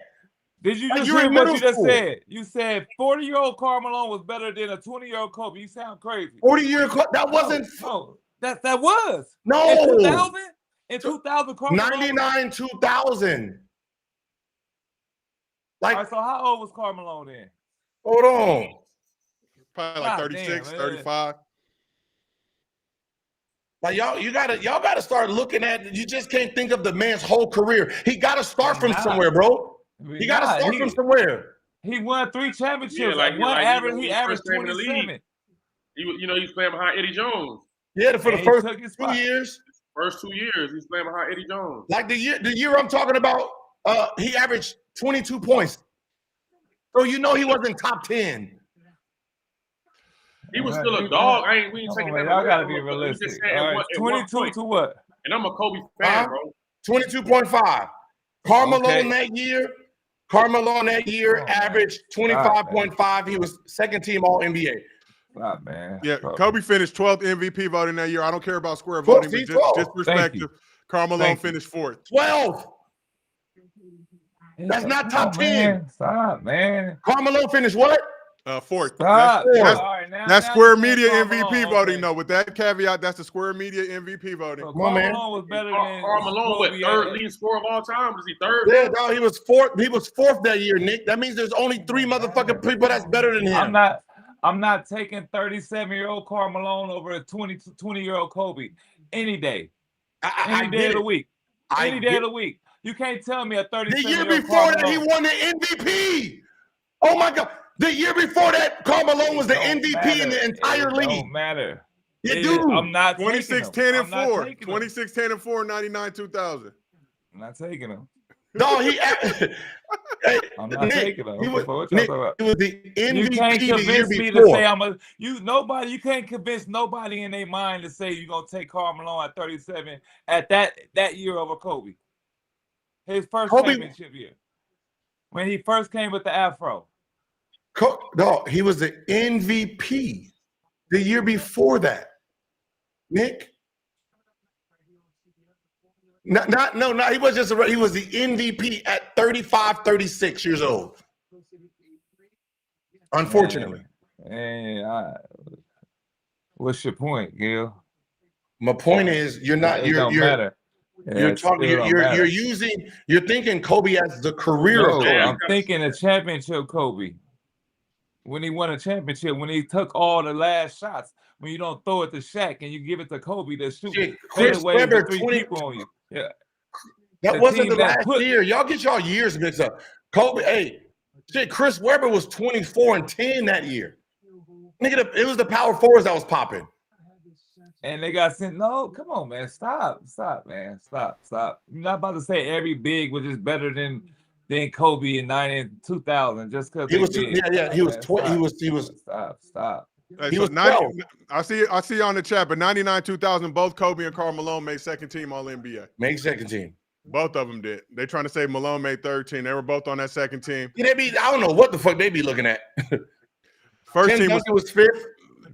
Did you just hear what you just said? You said 40-year-old Karl Malone was better than a 20-year-old Kobe. You sound crazy. 40-year-old that wasn't. No, that was. No. In 2000, Karl Malone. 99 2000. Like, all right, so how old was Karl Malone then? Hold on. Probably like 36, 35. Like y'all gotta start looking at. You just can't think of the man's whole career. He got to start from somewhere, bro. He got to start from somewhere. He won 3 championships. He averaged 27. He was playing behind Eddie Jones. Yeah, for the first 2 years. First 2 years, he's playing behind Eddie Jones. Like the year I'm talking about, he averaged 22 points. So he wasn't top 10. He was still a dog. We ain't taking that. Y'all gotta be realistic. All right, 22 to what? And I'm a Kobe fan, bro. 22.5. Karl Malone that year averaged 25.5. He was second team All NBA. Man. Yeah, Kobe finished 12th MVP voting that year. I don't care about square voting, but just perspective. Karl Malone finished 4th. 12. That's not top 10. Stop, man. Karl Malone finished what? 4th. That's Square Media MVP voting, though. With that caveat, that's the Square Media MVP voting. So Karl Malone was better than Karl Malone, what, third leading scorer of all time? Is he third? Yeah, no, he was 4th. He was 4th that year, Nick. That means there's only 3 motherfucking people that's better than him. I'm not taking 37-year-old Karl Malone over a 20-year-old Kobe any day. Any day of the week. Any day of the week. You can't tell me a 37-year-old The year before that, he won the MVP. Oh my God. The year before that, Karl Malone was the MVP in the entire league. Don't matter. Dude. I'm not 26, 10, and 4. 26, 10, and 4, 99, 2000. I'm not taking him. No, I'm not taking him. He was the MVP you can't convince me to say you can't convince nobody in their mind to say you're gonna take Karl Malone at 37 at that year over Kobe. His first championship year. When he first came with the Afro. No, he was the MVP the year before that. Nick? No, he was he was the MVP at 35, 36 years old. Unfortunately. What's your point, Gil? My point is you're thinking Kobe as the career of Kobe. I'm thinking a championship Kobe. When he won a championship, when he took all the last shots, when you don't throw it to Shaq and you give it to Kobe to shoot Chris Webber, 3 people on you. Yeah. That wasn't the last year. Y'all get y'all years mixed up. Kobe, Chris Webber was 24 and 10 that year. Nigga, it was the power forwards that was popping. And they got sent. No, come on, man. Stop, man. Stop. You're not about to say every big was just better than Kobe in 2000 just because he was Stop. Hey, so 90, I see you on the chat, but 99, 2000, both Kobe and Karl Malone made second team All NBA. Made second team. Both of them did. They trying to say Malone made third team. They were both on that second team. I don't know what the fuck they be looking at. First Tim team Duncan was fifth.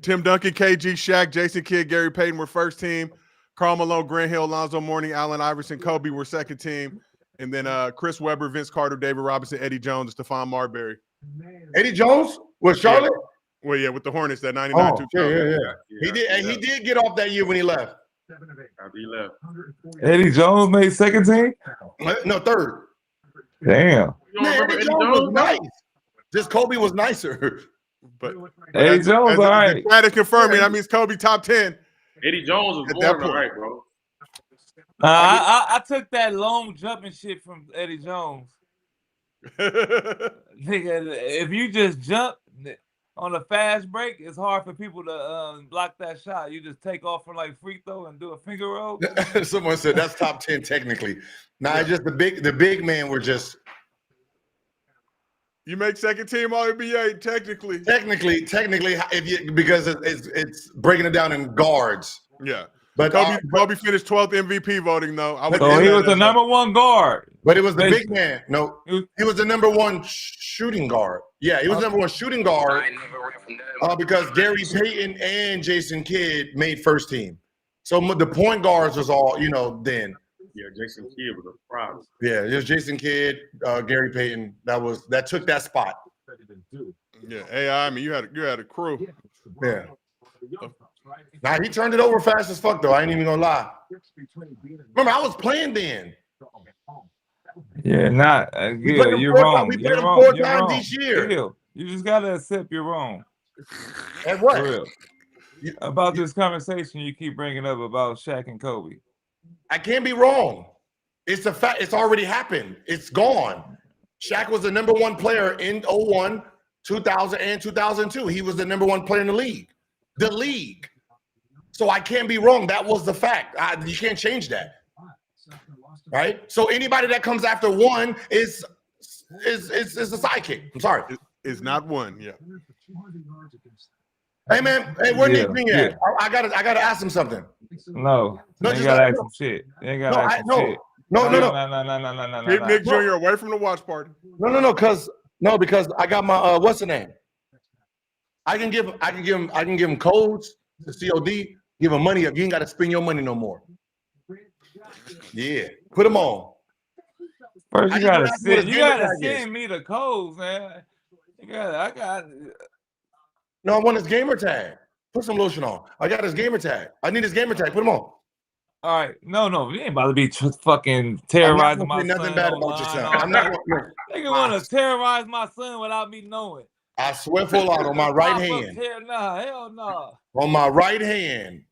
Tim Duncan, KG, Shaq, Jason Kidd, Gary Payton were first team. Karl Malone, Grant Hill, Lonzo Mourning, Allen Iverson, Kobe were second team. And then Chris Webber, Vince Carter, David Robinson, Eddie Jones, Stephon Marbury. Eddie Jones was Charlotte? Yeah. Well, yeah, with the Hornets, that 99 2000. Yeah. He did get off that year when he left. He left. Eddie Jones made second team? No, third. Damn. Man, Eddie Jones was nice. Just Kobe was nicer. But Eddie Jones, all right. Glad to confirm it. That means Kobe top 10. Eddie Jones was born all right, bro. I took that long jumping shit from Eddie Jones. Nigga, if you just jump on a fast break, it's hard for people to block that shot. You just take off from like free throw and do a finger roll. Someone said that's top 10 technically. Nah, just the big men were just. You make second team All NBA technically. Technically, because it's breaking it down in guards. Yeah. But Kobe finished 12th MVP voting though. So he was the number one guard. But it was the big man. No, he was the number one shooting guard. Yeah, he was the number one shooting guard because Gary Payton and Jason Kidd made first team. So the point guards was all, then. Yeah, Jason Kidd was a problem. Yeah, it was Jason Kidd, Gary Payton. That took that spot. Yeah, AI. I mean, you had a crew. Yeah. Nah, he turned it over fast as fuck though. I ain't even gonna lie. Remember, I was playing then. Yeah, not you're wrong. We played them 4 times each year. You just gotta accept you're wrong. And what? For real. About this conversation you keep bringing up about Shaq and Kobe. I can't be wrong. It's a fact. It's already happened. It's gone. Shaq was the number one player in 01, 2000, and 2002. He was the number one player in the league. The league. So I can't be wrong. That was the fact. You can't change that. Right? So anybody that comes after one is a sidekick. I'm sorry. It's not one. Yeah. Hey man, where Nick being at? I gotta ask him something. No, you ain't gotta ask him shit. You ain't gotta ask him shit. No. Keep Nick Jr. away from the watch party. No, because I got my what's the name? I can give him codes to COD, give him money up. You ain't gotta spend your money no more. Yeah, put them on. First, you gotta send me the codes, man. No, I want his gamer tag. Put some lotion on. I got his gamer tag. I need his gamer tag. Put him on. All right, no, you ain't about to be fucking terrorizing my son. Nothing bad about your son. Nigga want to terrorize my son without me knowing. I swear full out on my right Pop-ups hand. here, nah, hell no. On my right hand.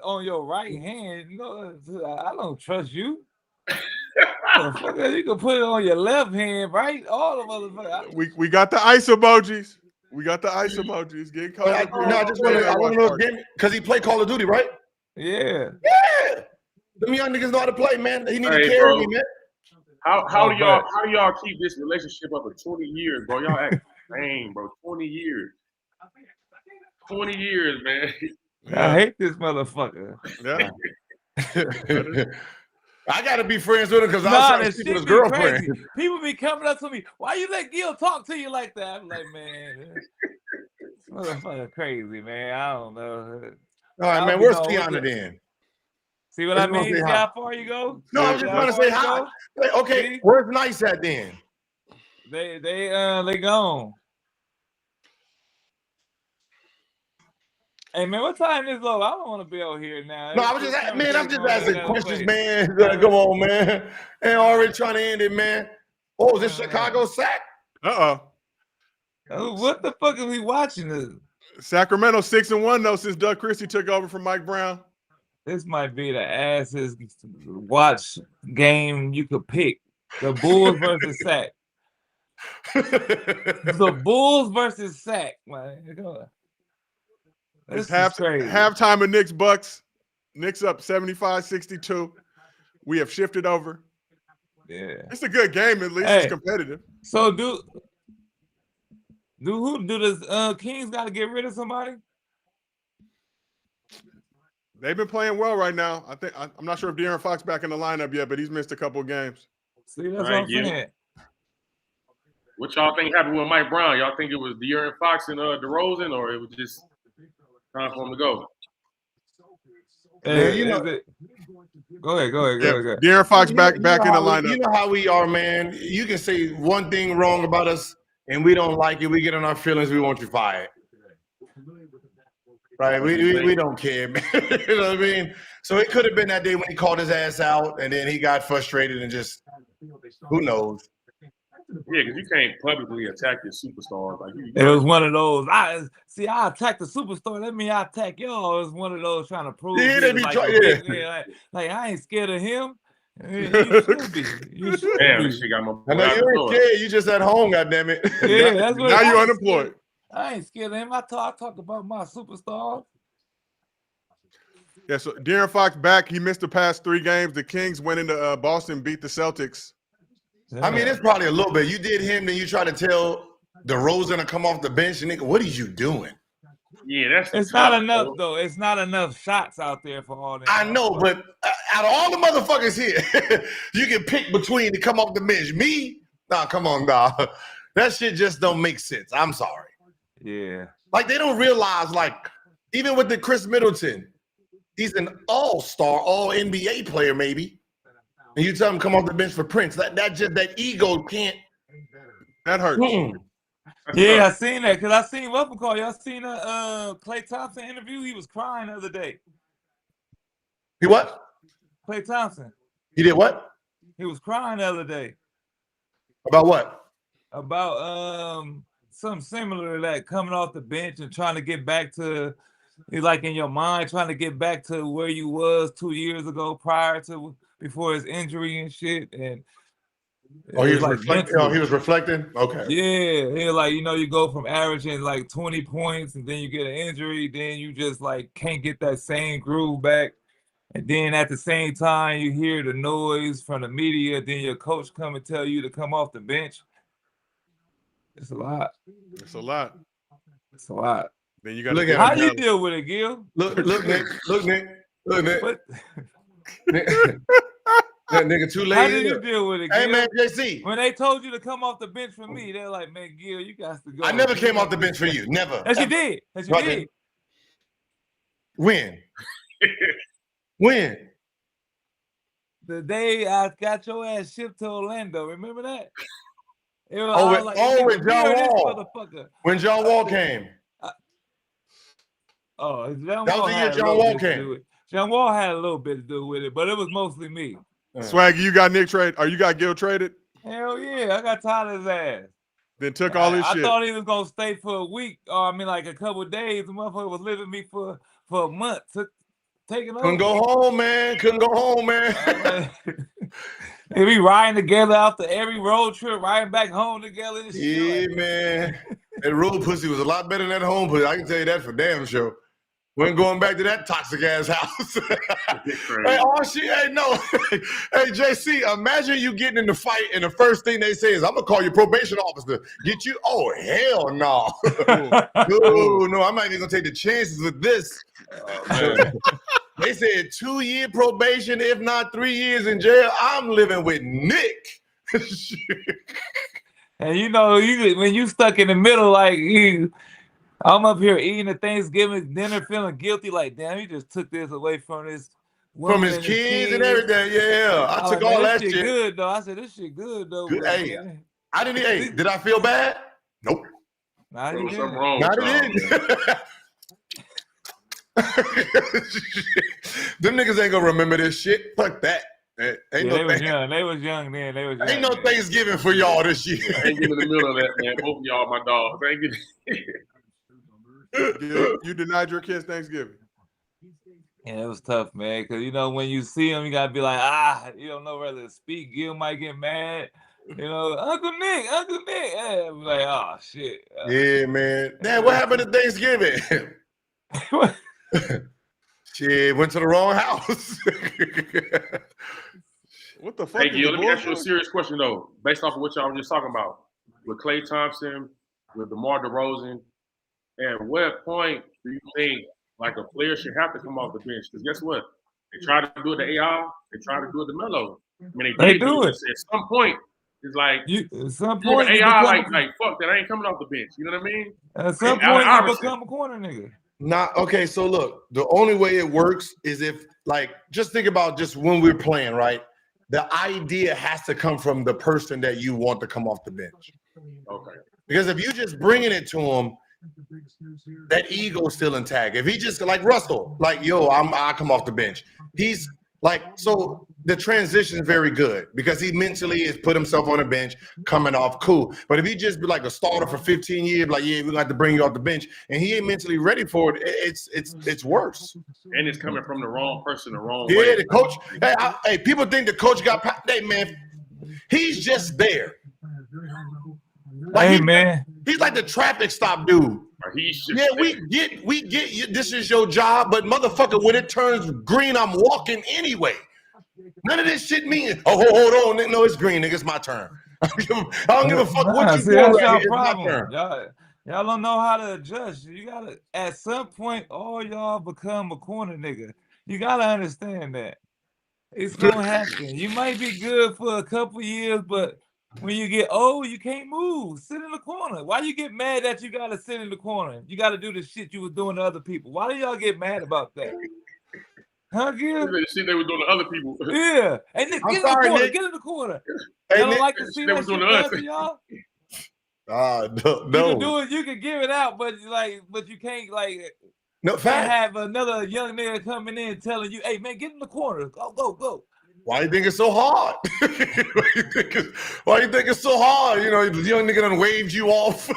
On your right hand, no, I don't trust you. You can put it on your left hand, right? All of us. We got the ice emojis. We got the ice emojis. Getting caught up. I just want to know because he played Call of Duty, right? Yeah. Yeah. Them young niggas know how to play, man. He need to carry me, man. How do y'all keep this relationship up for 20 years, bro? Y'all act insane, bro. 20 years. 20 years, man. I hate this motherfucker. Yeah. I gotta be friends with him because I was trying to sleep with his girlfriend. Crazy. People be coming up to me. Why you let Gil talk to you like that? I'm like, man, this motherfucker crazy, man. I don't know. All right, man. Where's Tiana then? See what I mean? See how far you go? No, I'm just trying to say hi. Okay, see? Where's Nice at then? They gone. Hey man, what time is low? I don't want to be out here now. No, I'm just asking questions, man. Come on, man. Ain't already trying to end it, man. Oh, is this Chicago sack? What the fuck are we watching this? Sacramento 6-1 though since Doug Christie took over from Mike Brown. This might be the assest watch game you could pick. The Bulls versus Sack. The Bulls versus Sack, man. It's halftime of Knicks Bucks. Knicks up 75-62. We have shifted over. Yeah. It's a good game, at least it's competitive. So do the Kings gotta get rid of somebody? They've been playing well right now. I'm not sure if De'Aaron Fox back in the lineup yet, but he's missed a couple of games. See, that's what I'm saying. What y'all think happened with Mike Brown? Y'all think it was De'Aaron Fox and DeRozan, or it was just time for him to go? Hey, go ahead. De'Aaron Fox back in the lineup. You know how we are, man. You can say one thing wrong about us, and we don't like it. We get on our feelings. We want you fired. Right? We don't care, man. You know what I mean? So it could have been that day when he called his ass out, and then he got frustrated and just, who knows? Yeah, because you can't publicly attack your superstars. Like it was one of those. I attacked the superstar. That mean I attack y'all. It was one of those trying to prove. Yeah, they be like I ain't scared of him. You should be. Damn, she got my. I know you ain't scared. You just at home. Goddamn it. Yeah, that's what. Now you unemployed. I ain't scared of him. I talk about my superstars. Yeah, so De'Aaron Fox back. He missed the past 3 games. The Kings went into Boston, beat the Celtics. I mean, it's probably a little bit. You did him, then you try to tell DeRozan to come off the bench, and nigga, what are you doing? Yeah, it's not enough though. It's not enough shots out there for all that. I know, but out of all the motherfuckers here, you can pick between to come off the bench. Me? Nah, come on, dog. That shit just don't make sense. I'm sorry. Yeah. Like they don't realize, like, even with the Chris Middleton, he's an all-star, all-NBA player, maybe. And you tell him come off the bench for Prince. That ego can't. That hurts. Yeah, I seen that because I seen call. Y'all seen a Klay Thompson interview? He was crying the other day. He what? Klay Thompson. He did what? He was crying the other day. About what? About something similar to that, coming off the bench and trying to get back to, like in your mind, trying to get back to where you was 2 years ago before his injury and shit. And he was reflecting. Oh, he was reflecting. Okay. Yeah, he like, you go from averaging like 20 points and then you get an injury, then you just like can't get that same groove back. And then at the same time, you hear the noise from the media. Then your coach come and tell you to come off the bench. It's a lot. It's a lot. It's a lot. Then you got to how do you deal with it, Gil? Look, Nick. That nigga too late. How did you deal with it, Gil? Hey, man, JC. When they told you to come off the bench for me, they're like, man, Gil, you got to go. I never came off the bench for you. Never. Yes, you did. Yes, you did. When? When? The day I got your ass shipped to Orlando. Remember that? When John Wall. When John Wall came. John that was the year John Wall came. John Wall had a little bit to do with it, but it was mostly me. Swaggy, you got Nick trade, or you got Gil traded? Hell yeah, I got tired of his ass. Then took all his I shit. thought he was gonna stay for a week, or I mean, like a couple of days. The motherfucker was living me for a month. Taking over. Couldn't go home, man. They be riding together after every road trip, riding back home together. And shit. Yeah, man. That road pussy was a lot better than that home pussy. I can tell you that for damn sure. We ain't going back to that toxic ass house. Hey, oh shit, hey, no. Hey, JC, imagine you getting in the fight and the first thing they say is, I'm gonna call your probation officer. Get you? Oh, hell no. No, I'm not even gonna take the chances with this. They said 2-year probation, if not 3 years in jail. I'm living with Nick. And you know, when you stuck in the middle, like I'm up here eating a Thanksgiving dinner, feeling guilty, like damn, he just took this away from his kids and everything. Yeah, I took all that shit. Good though. I said this shit good though. Good. Hey, I didn't. Hey, did I feel bad? Nope. Nah, you something wrong. Not it. Them niggas ain't gonna remember this shit. Fuck that. They was young then. Ain't no Thanksgiving for y'all this year. I ain't getting in the middle of that, man. Both of y'all, my dogs. I ain't getting. You denied your kids Thanksgiving. Yeah, it was tough, man. Because you know when you see them, you gotta be like, you don't know whether to speak. Gil might get mad. You know, Uncle Nick. Yeah, I'm like, oh shit. Yeah, man. Damn, what happened to Thanksgiving? Shit, went to the wrong house. What the fuck? Hey, Gil, let me ask you a serious question though, based off of what y'all were just talking about with Klay Thompson, with DeMar DeRozan. At what point do you think like a player should have to come off the bench? Because guess what? They try to do it to AI. They try to do it to Melo. I mean, they do it. At some point, it's like at some point AI like fuck that. I ain't coming off the bench. You know what I mean? At some point, you become a corner nigga. Okay, so look, the only way it works is if, like, just think about just when we're playing, right? The idea has to come from the person that you want to come off the bench. Okay. Because if you just bringing it to him, that ego's still intact. If he just like Russell, like, yo, I come off the bench. He's like, so the transition is very good because he mentally has put himself on the bench, coming off cool. But if he just be like a starter for 15 years, like, yeah, we're gonna have to bring you off the bench, and he ain't mentally ready for it, it's worse. And it's coming from the wrong person, the wrong way. Yeah, the coach. Hey, people think the coach got. Hey, man, he's just there. Like, man, he's like the traffic stop dude. He's just there. we get you. This is your job, but motherfucker, when it turns green, I'm walking anyway. None of this shit means, hold on. No, it's green, nigga. It's my turn. I don't give a fuck what you doing right here. It's my turn. Y'all don't know how to adjust. You gotta, at some point, all y'all become a corner nigga. You gotta understand that. It's gonna happen. You might be good for a couple years, but when you get old, you can't move. Sit in the corner. Why you get mad that you gotta sit in the corner? You gotta do the shit you was doing to other people. Why do y'all get mad about that? Huh, Gil? The shit they were doing to other people. Yeah. Hey, Nick, get in the corner. Hey, y'all don't Nick, like to see that shit done to y'all? No. You can do it. You can give it out, but you can't no fact. Have another young nigga coming in telling you, "Hey, man, get in the corner. Go." Why you think it's so hard? Why you think it's so hard? You know, the young nigga done waved you off.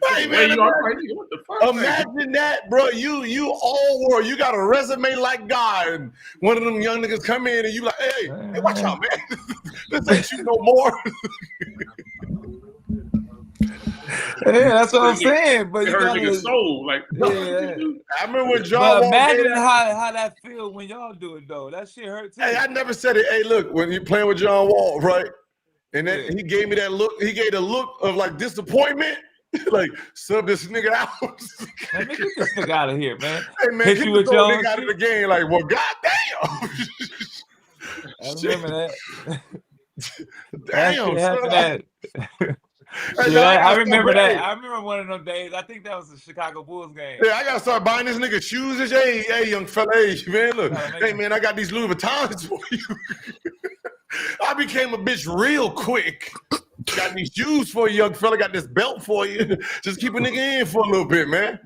Hey man, imagine that, bro. You all world. You got a resume like God, and one of them young niggas come in and you like, hey, watch out, man. This ain't you no more. Yeah, that's what I'm saying. But it hurt niggas' soul. Like, yeah. I remember when John. But imagine how that feel when y'all do it though. That shit hurt too. Hey, I never said it. Hey, look, when you playing with John Wall, right? And then he gave me that look. He gave the look of like disappointment. Like, sub this nigga out. Man, get this nigga out of here, man. Hey man, get this nigga out of the game. Like, well, goddamn. I remember that. Damn, I remember that. I remember one of them days. I think that was the Chicago Bulls game. Yeah, I gotta start buying this nigga shoes. And hey, young fella, hey, man, look, hey, man, I got these Louis Vuittons for you. I became a bitch real quick. Got these shoes for you, young fella. Got this belt for you. Just keep a nigga in for a little bit, man.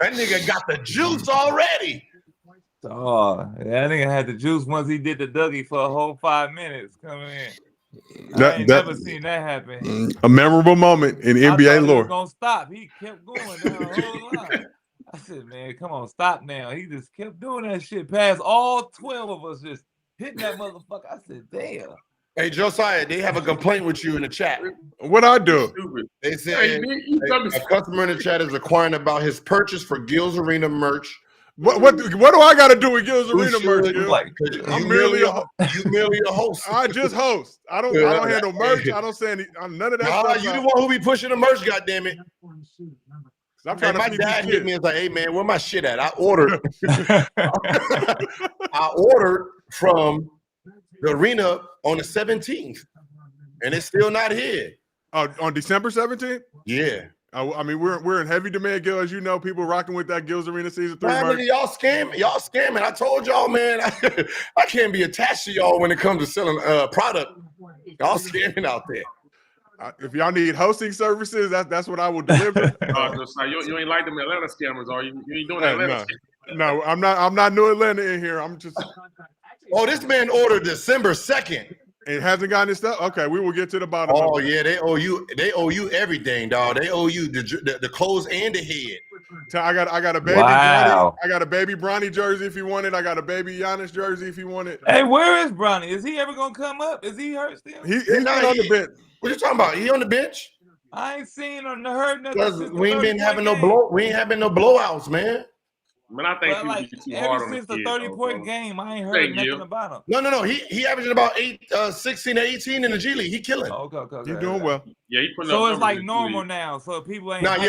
That nigga got the juice already. Oh, that nigga had the juice once he did the Dougie for a whole 5 minutes coming in. I ain't never seen that happen. A memorable moment in I NBA thought he lore. was gonna stop. He kept going down the whole line. I said, man, come on, stop now. He just kept doing that shit past all 12 of us just hitting that motherfucker. I said, damn. Hey, Josiah, they have a complaint with you in the chat. What I do? Stupid. They said a customer in the chat is inquiring about his purchase for Gil's Arena merch. What do I got to do with Gil's Arena merch? Gil? Like, I'm merely a host. I just host. I don't handle merch. I don't say none of that stuff. You the one who be pushing the merch, goddammit. I'm trying my dad hit me and was like, hey man, where my shit at? I ordered from the arena on the 17th, and it's still not here. On December 17th? Yeah. I mean, we're in heavy demand, Gil, as you know. People rocking with that Gil's Arena Season 3 man, merch. Y'all scamming. I told y'all, man, I can't be attached to y'all when it comes to selling product. Y'all scamming out there. If y'all need hosting services, that's what I will deliver. You ain't like them Atlanta scammers, are you? You ain't doing Atlanta shit. No, I'm not New Atlanta in here. I'm just. Oh, this man ordered December 2nd. It hasn't gotten his stuff. Okay, we will get to the bottom. Oh yeah, they owe you everything, dog. They owe you the clothes and the head. I got a baby. Wow. Bronny, I got a baby Bronny jersey if you want it. I got a baby Giannis jersey if you want it. Hey, where is Bronny? Is he ever gonna come up? Is he hurt still? He's not on the bench. What you talking about? He on the bench? I ain't seen or heard nothing. We ain't been having no blowouts, man. Man, I think like, too ever hard since on the the 30-point game, I ain't heard nothing about him. No. He averaging about 16 to 18 in the G League. He killing. Okay. You doing well. Yeah, he putting so up it's like normal now. So people ain't about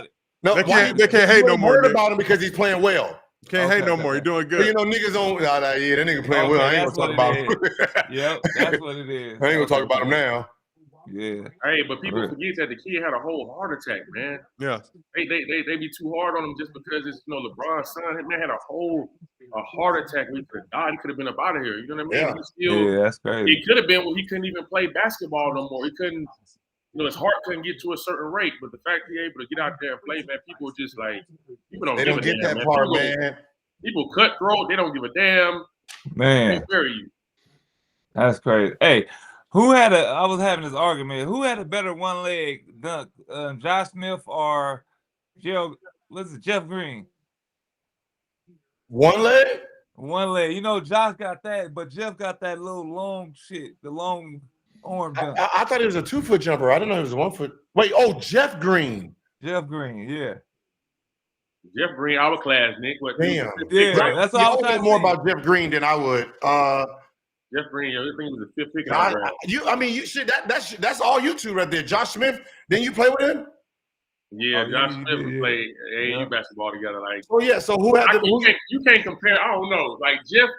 it. No, they can't hate no more. Heard about him because he's playing well. Can't hate no more. He's doing good. But, niggas don't. Yeah, that nigga playing well. I ain't gonna talk about him. Yep, that's what it is. I ain't gonna talk about him now. Yeah. Hey, but people forget that the kid had a whole heart attack, man. Yeah. They be too hard on him just because it's LeBron's son. That man had a heart attack. He could have died. He could have been up out of here. You know what I mean? Yeah, that's crazy. It could have been when he couldn't even play basketball no more. He couldn't. His heart couldn't get to a certain rate. But the fact he able to get out there and play, man, people just like people don't. They don't get that part, man. People cutthroat. They don't give a damn. Man, they bury you. That's crazy. Hey. I was having this argument. Who had a better one leg dunk? Josh Smith or Jeff Green? One leg? One leg. Josh got that, but Jeff got that little long shit, the long arm dunk. I thought it was a 2-foot jumper. I didn't know it was a 1 foot. Wait, Jeff Green. Jeff Green, yeah. Jeff Green, our class, Nick. Damn. Yeah, that's all I was more about Jeff Green than I would. Jeff Green, I think he was a 5th pick. You should that's all you two right there. Josh Smith, didn't you play with him? Yeah, Josh Smith played AAU basketball together. So who had you can't compare. I don't know. Like Jeff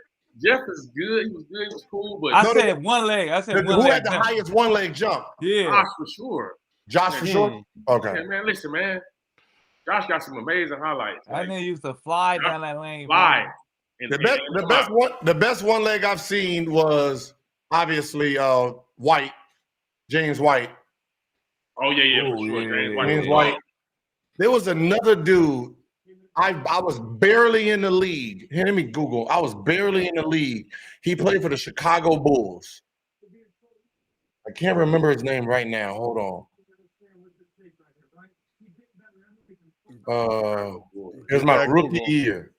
is good. He was good. He was cool. But I said one leg. Who had the highest one leg jump? Yeah, Josh for sure. Josh for sure. Okay. Yeah, man, listen, man. Josh got some amazing highlights. I didn't used to fly down that lane. Fly. The best one leg I've seen was obviously James White. Oh yeah, for sure. James White. There was another dude. I was barely in the league. Here, let me Google. I was barely in the league. He played for the Chicago Bulls. I can't remember his name right now. Hold on. It was my rookie year.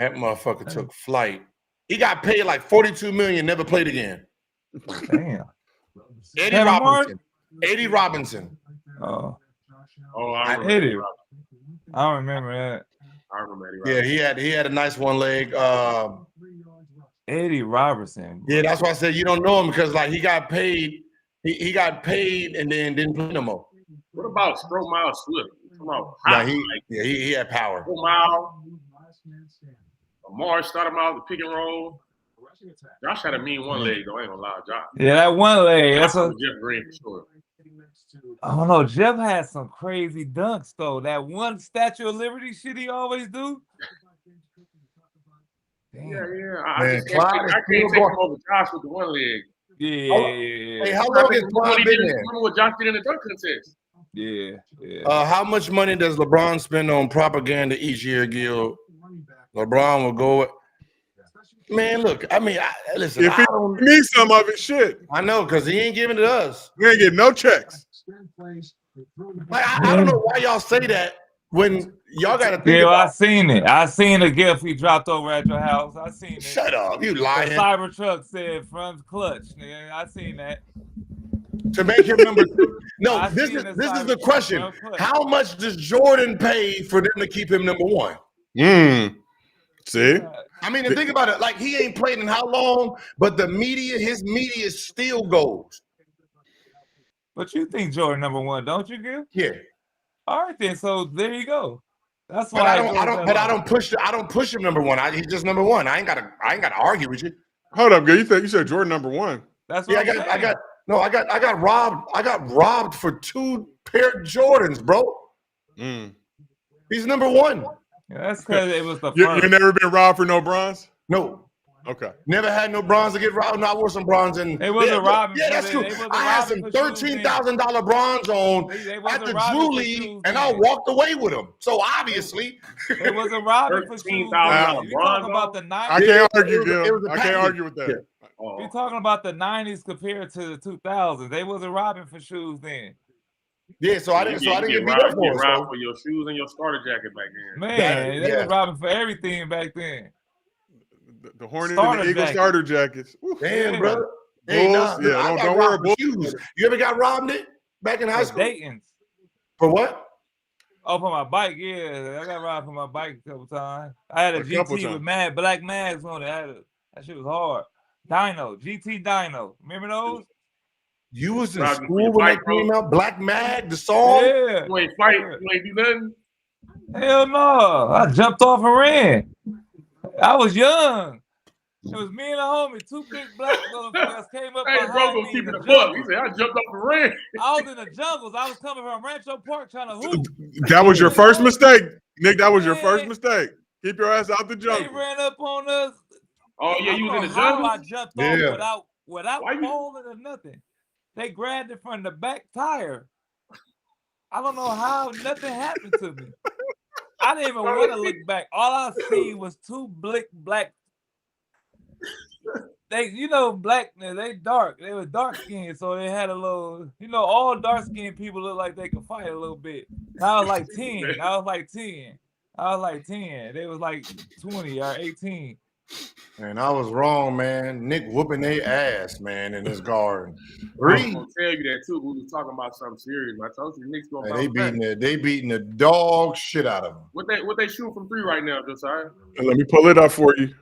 That motherfucker took flight. He got paid like $42 million, never played again. Damn. Eddie Robinson. Eddie. I don't remember that. I remember Eddie Robinson. Yeah, he had a nice one leg. Eddie Robertson. Yeah, that's why I said you don't know him because like he got paid. He got paid and then didn't play no more. What about Stromile Swift? He had power. Stromile. Amar started him out the pick and roll. Josh had a mean one leg though. I ain't gonna lie, Josh. Yeah, that one leg. That's Jeff Green for sure. I don't know. Jeff had some crazy dunks though. That one Statue of Liberty shit he always do. Damn. Yeah. I can't take him over Josh with the one leg. Yeah. Hey, how long has Clyde been there? Remember what Josh did in the dunk contest? Yeah. How much money does LeBron spend on propaganda each year, Gil? LeBron will go. Man, look, I mean, listen. If he needs some of it, shit. I know, because he ain't giving it to us. We ain't getting no checks. Like, I don't know why y'all say that when y'all got to think Yeah, about I seen it. I seen the gift he dropped over at your house. I seen it. Shut up, you The lying. Cybertruck said from clutch, nigga. I seen that. To make him number 2. No, I this seen is the the Cybertruck question. from clutch. How much does Jordan pay for them to keep him number 1? See? I mean, and think about it. Like, he ain't played in how long, but his media still goes. But you think Jordan number 1, don't you, Gil? Yeah. All right then. So there you go. That's But why I don't push him number 1. He's just number 1. I ain't gotta argue with you. Hold up, girl. You said Jordan number 1. That's what I got robbed. I got robbed for 2 pair of Jordans, bro. He's number 1. Yeah, that's because it was the You first. never been robbed for no bronze? No. Okay. Never had no bronze to get robbed. No, I wore some bronze and They wasn't robbing. Yeah, that's true. I had some $13,000 bronze on at the Julie, and I walked away with them. So obviously, it wasn't robbing for shoes. You talking about the 90s? I can't argue, Gil. I can't argue with that. Yeah. You're talking about the 90s compared to the 2000s. They wasn't robbing for shoes then. Yeah, so I didn't get beat up for your shoes and your starter jacket back then. Man, they was robbing for everything back then. The Hornets and the Eagle starter jackets. Damn, brother. Hey, don't worry about shoes. You ever got robbed it back in high school? Dayton's. For what? Oh, for my bike, yeah. I got robbed for my bike a couple times. I had a GT with black mags on it. That shit was hard. GT Dino. Remember those? You was in school when that came out? Black Mag, the song? Yeah. You ain't fight. You ain't do nothing? Hell no. I jumped off and ran. I was young. It was me and a homie, 2 big black motherfuckers came up behind bro, me. keep it a buck. He said, I jumped off and ran. I was in the jungles. I was coming from Rancho Park trying to hoop. That was your first mistake, Nick. That was your first mistake. Keep your ass out the jungle. They ran up on us. Oh, yeah, you was in the jungle? jungle? I jumped off without falling or nothing. They grabbed it from the back tire. I don't know how nothing happened to me. I didn't even want to look back. All I see was 2 black. Black. They dark. They were dark skinned, so they had a little. All dark skinned people look like they could fight a little bit. I was like 10. I was like 10. They was like 20 or 18. Man, I was wrong, man. Nick whooping their ass, man, in this garden. 3. I'm gonna tell you that too. We was talking about something serious. I told you Knicks gonna they beating the dog shit out of them. What they shoot from 3 right now, Josiah? Let me pull it up for you.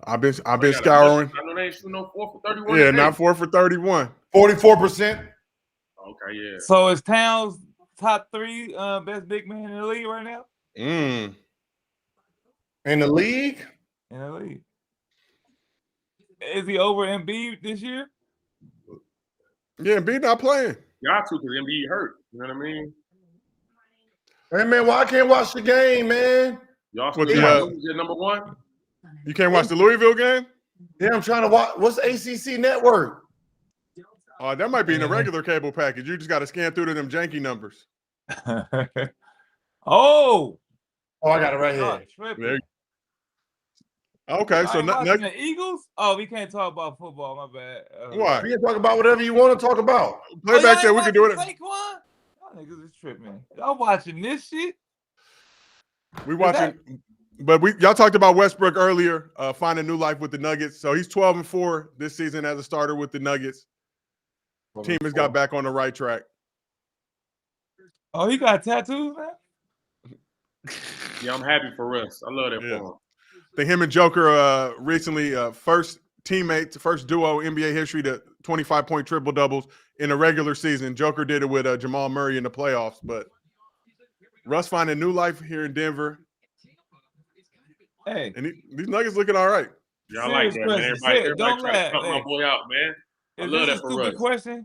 I've been scouring. I know they ain't shooting no 4 for 31. Yeah, not 4 for 31. 44%. Okay, yeah. So is Towns top 3 best big man in the league right now? In the league? In the league. Is he over Embiid this year? Yeah, Embiid not playing. Y'all too, because Embiid hurt. You know what I mean? Hey, man, why I can't watch the game, man? Y'all still your number 1? You can't watch the Louisville game? Yeah, I'm trying to watch. What's ACC Network? That might be in the regular cable package. You just got to scan through to them janky numbers. Oh, I got it right here. Okay, so next the Eagles. Oh, we can't talk about football. My bad. Why? We can talk about whatever you want to talk about. Playback said we can do it. Saquon? Y'all niggas is tripping. Y'all watching this shit? We watching, but y'all talked about Westbrook earlier, finding new life with the Nuggets. So he's 12-4 this season as a starter with the Nuggets. Team has got back on the right track. Oh, he got tattoos, man? Yeah, I'm happy for Russ. I love that for him. I think him and Joker recently first teammates, first duo NBA history to 25-point triple doubles in a regular season. Joker did it with Jamal Murray in the playoffs, but Russ finding new life here in Denver. Hey, and these Nuggets looking all right. Yeah, I like that, man. Everybody don't try to cut my boy out, man. I love that for Russ. Question: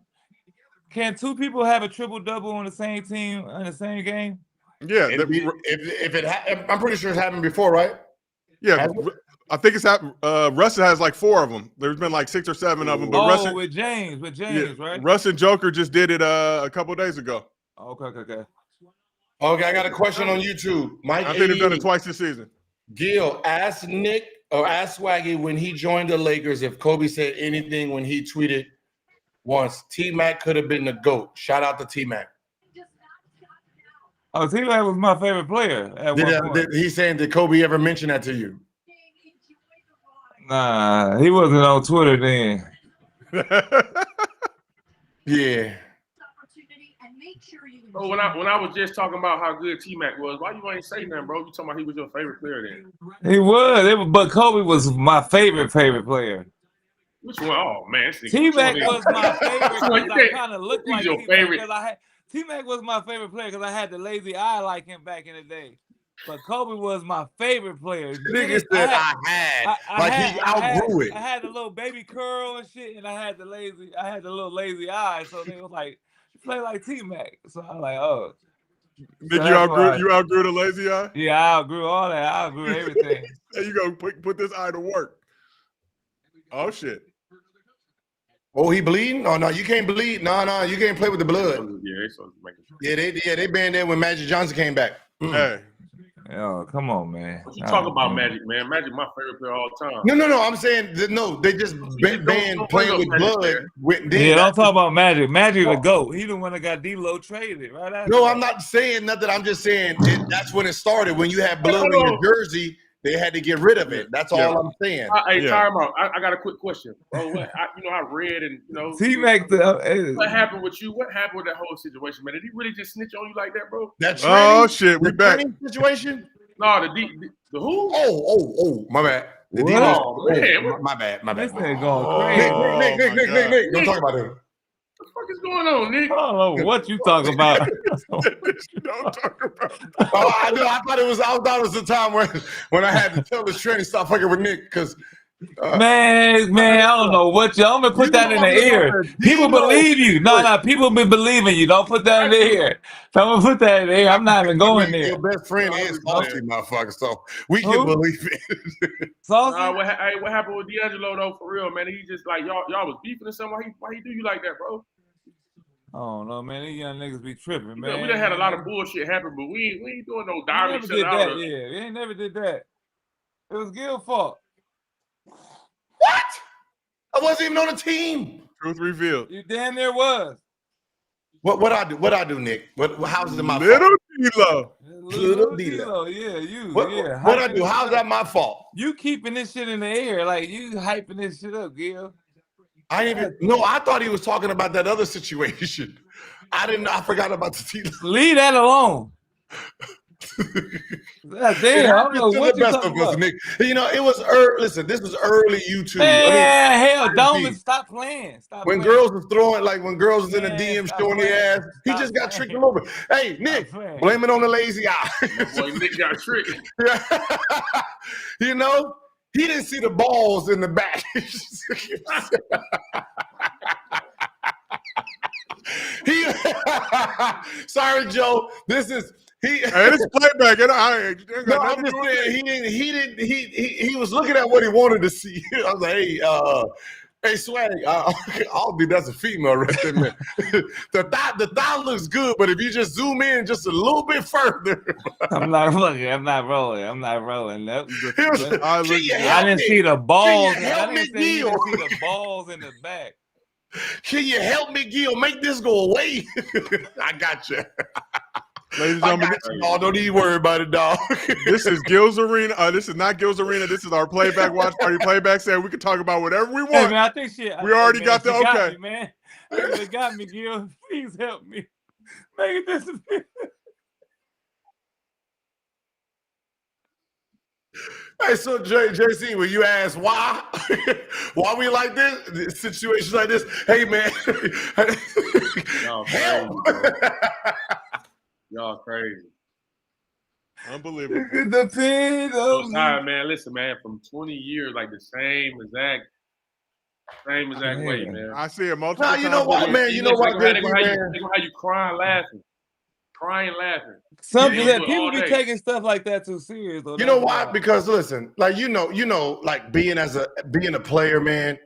can 2 people have a triple double on the same team in the same game? Yeah, I'm pretty sure it's happened before, right? Yeah, I think it's happened. Russ has like 4 of them. There's been like 6 or 7 of them. But Russ with James, right? Russ and Joker just did it a couple of days ago. Okay. Okay, I got a question on YouTube. Mike, I think they've done it twice this season. Gil, ask Nick or ask Swaggy when he joined the Lakers if Kobe said anything when he tweeted once. T-Mac could have been the GOAT. Shout out to T-Mac. Oh, T-Mac was my favorite player at one point. He's saying, did Kobe ever mention that to you? Nah, he wasn't on Twitter then. Yeah. Oh, when I was just talking about how good T-Mac was, why you ain't say nothing, bro? You talking about he was your favorite player then? He was, but Kobe was my favorite player. Which one? Oh man, T-Mac was my favorite because I kind of looked like your T-Mac favorite. because I had T-Mac was my favorite player because I had the lazy eye like him back in the day. But Kobe was my favorite player. Nigga said he outgrew it. I had the little baby curl and shit, and I had the little lazy eye. So they was like, you play like T-Mac. So I'm like, oh. Did you outgrew the lazy eye? Yeah, I outgrew all that. I outgrew everything. You go put this eye to work. Oh shit. Oh, he bleeding? Oh no, you can't bleed. No, you can't play with the blood. Yeah, they banned that when Magic Johnson came back. Hey. Yo, come on, man. What you talking about, Magic, man? Magic, my favorite player all the time. No. I'm saying no. They just banned playing with blood. Don't talk about Magic. Magic the GOAT. He the one that got D-Lo traded right after. No, I'm not saying nothing. I'm just saying that's when it started. When you had blood in your jersey, they had to get rid of it. That's all I'm saying. Hey, time out. I got a quick question, bro. I read and T-Mac. What happened with you? What happened with that whole situation, man? Did he really just snitch on you like that, bro? Oh shit, we back. Situation? No, the who? Oh, my bad. My bad. This nigga going crazy. Nick, don't talk about it. What the fuck is going on, Nick? I don't know what you talking about. Don't talk about it. I thought it was the time when I had to tell the trainer stop fucking with Nick because man, I don't know what I'm gonna put that in the ear. People believe you. No, people be believing you. Don't put that in the ear. Don't put that in the ear. I'm not even going there. Your best friend is Saucy, motherfucker, so we can believe it. Saucy? What happened with D'Angelo though? For real, man. He just like y'all was beefing or something. Why he do you like that, bro? I don't know, man. These young niggas be tripping, man. We done had a lot of bullshit happen, but we ain't doing no diamond shit. Yeah, we ain't never did that. It was Gil's fault. What? I wasn't even on the team. Truth revealed. You damn near was. What I do, Nick? How's it my fault? Little D-Lo. Yeah, you. What I do? How's that my fault? You keeping this shit in the air, like you hyping this shit up, Gil. I thought he was talking about that other situation. I forgot about the T-Lo. Leave that alone. Damn, I don't know what you're talking about. Nick. It was early. Listen, this was early YouTube. Hell, don't stop playing. When girls was throwing, when girls was in the DM showing their ass, he just got tricked a little bit. Hey, Nick, blame it on the lazy eye. Boy, Nick got tricked. He didn't see the balls in the back. Sorry, Joe. This is it's playback. I'm just saying he was looking at what he wanted to see. I was like, hey, Swag, I'll be that's a female right there, man. The thigh looks good, but if you just zoom in just a little bit further. I'm not rolling. Nope. I didn't see the balls. I didn't see the balls in the back. Can you help me, Gil? Make this go away. I got you. Ladies and gentlemen, don't even worry about it, dog. This is Gil's Arena. This is not Gil's Arena. This is our playback watch party. Playback said we can talk about whatever we want. Hey, man, I think we already got the okay. Got me, man. They got me, Gil. Please help me. Make it disappear. Hey, so JC, when you ask why we like this situations like this, hey man, y'all crazy. Unbelievable. The pin of sorry, man. Listen, man, from 20 years, like the same exact way, man. I see it multiple times. You know what, man? You know what, how you crying, laughing. Something that people be taking stuff like that too serious. Though. You know why? Because listen, like like being a player, man,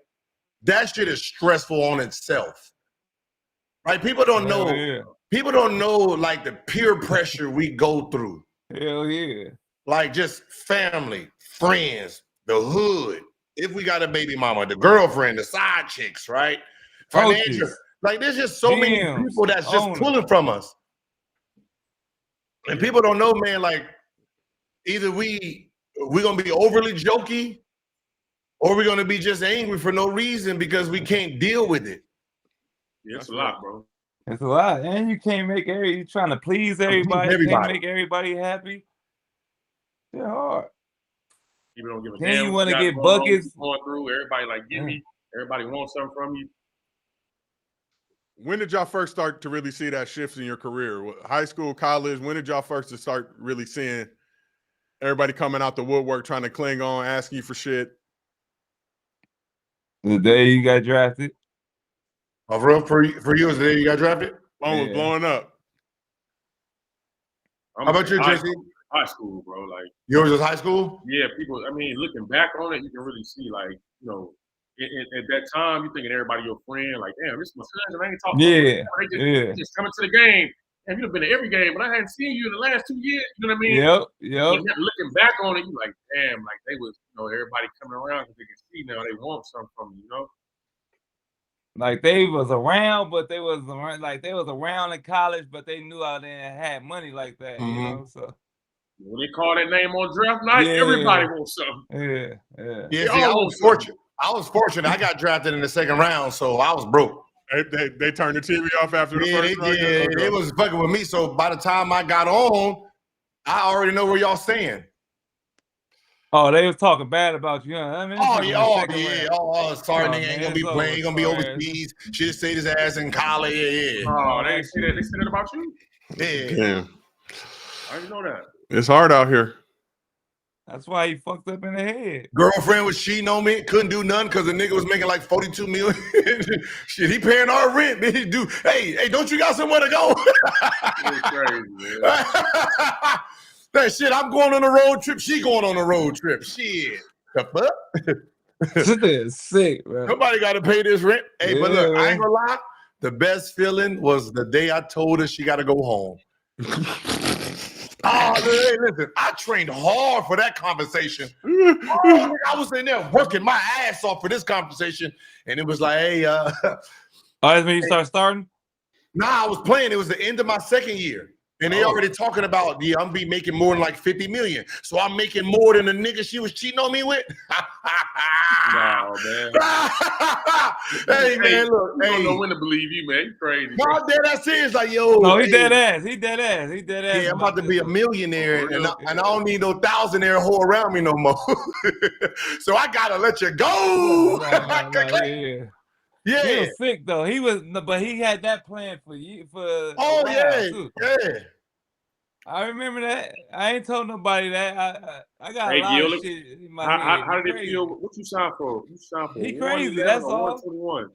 that shit is stressful on itself. Right? People don't know. Yeah. People don't know like the peer pressure we go through. Hell yeah. like just family, friends, the hood. If we got a baby mama, the girlfriend, the side chicks, right? Financial. Coaches. Like there's just so many GMs, people that's just owners. pulling from us. And people don't know, man, like either we're gonna be overly jokey or we're gonna be just angry for no reason because we can't deal with it. Yeah, it's a lot, bro. It's a lot. And you can't make you trying to please everybody. Can't make everybody happy. It's hard. People don't give a Then damn. you want to what get going on, buckets. going through. Everybody like, give me. Everybody wants something from you. When did y'all first start to really see that shift in your career? High school, college? When did y'all first start really seeing everybody coming out the woodwork trying to cling on, asking you for shit? The day you got drafted. Oh, for you, is the day you got drafted? Phone was blowing up. How about you, JC? High school, bro. Like yours was high school? Yeah, people. I mean, looking back on it, you can really see, like, you know, at that time, you thinking everybody your friend. Like, damn, this is my son, and I ain't talking. Yeah, they just coming to the game. And you've been to every game, but I hadn't seen you in the last 2 years. You know what I mean? Yep. And looking back on it, you like, damn, like they was, you know, everybody coming around because they can see now they want something from you, you know? Like they was around, but they was around in college, but they knew I didn't have money like that, you know. So when they call that name on draft night, everybody wants something. Yeah. See, I was fortunate. I got drafted in the second round, so I was broke. They turned the TV off after the first round? Yeah, they was fucking with me. So by the time I got on, I already know where y'all staying. Oh, they was talking bad about you. I mean, sorry, nigga ain't gonna be playing, he gonna be overseas. Should have stayed his ass in college. Yeah. Oh, they said that. They said that about you. Yeah. Damn. I didn't know that. It's hard out here. That's why he fucked up in the head. Girlfriend was cheating on me, couldn't do nothing because the nigga was making like 42 million. Shit, he paying our rent. Then he do, hey, don't you got somewhere to go? Crazy, man. That shit, I'm going on a road trip. She going on a road trip. Shit. The fuck? This is sick, bro. Nobody got to pay this rent. Hey, but look, I ain't gonna lie. The best feeling was the day I told her she got to go home. Hey, listen, I trained hard for that conversation. I was in there working my ass off for this conversation, and it was like, hey, oh, that's when you start starting? Nah, I was playing. It was the end of my second year. And they already talking about, I'm be making more than like 50 million. So I'm making more than the nigga she was cheating on me with. No, man. Hey, man, look. You don't know when to believe you, man. You crazy. No, I'm dead ass serious. Like, yo. No, he dead ass. He dead ass. Yeah, I'm about to be a millionaire, and I don't need no thousandaire whore around me no more. So I gotta let you go. Yeah. He was sick though. But he had that plan for you yeah. I remember that. I ain't told nobody that. I got a lot of shit in my head. How did it feel? What you signed for? You signed for? He crazy. That's all. 121.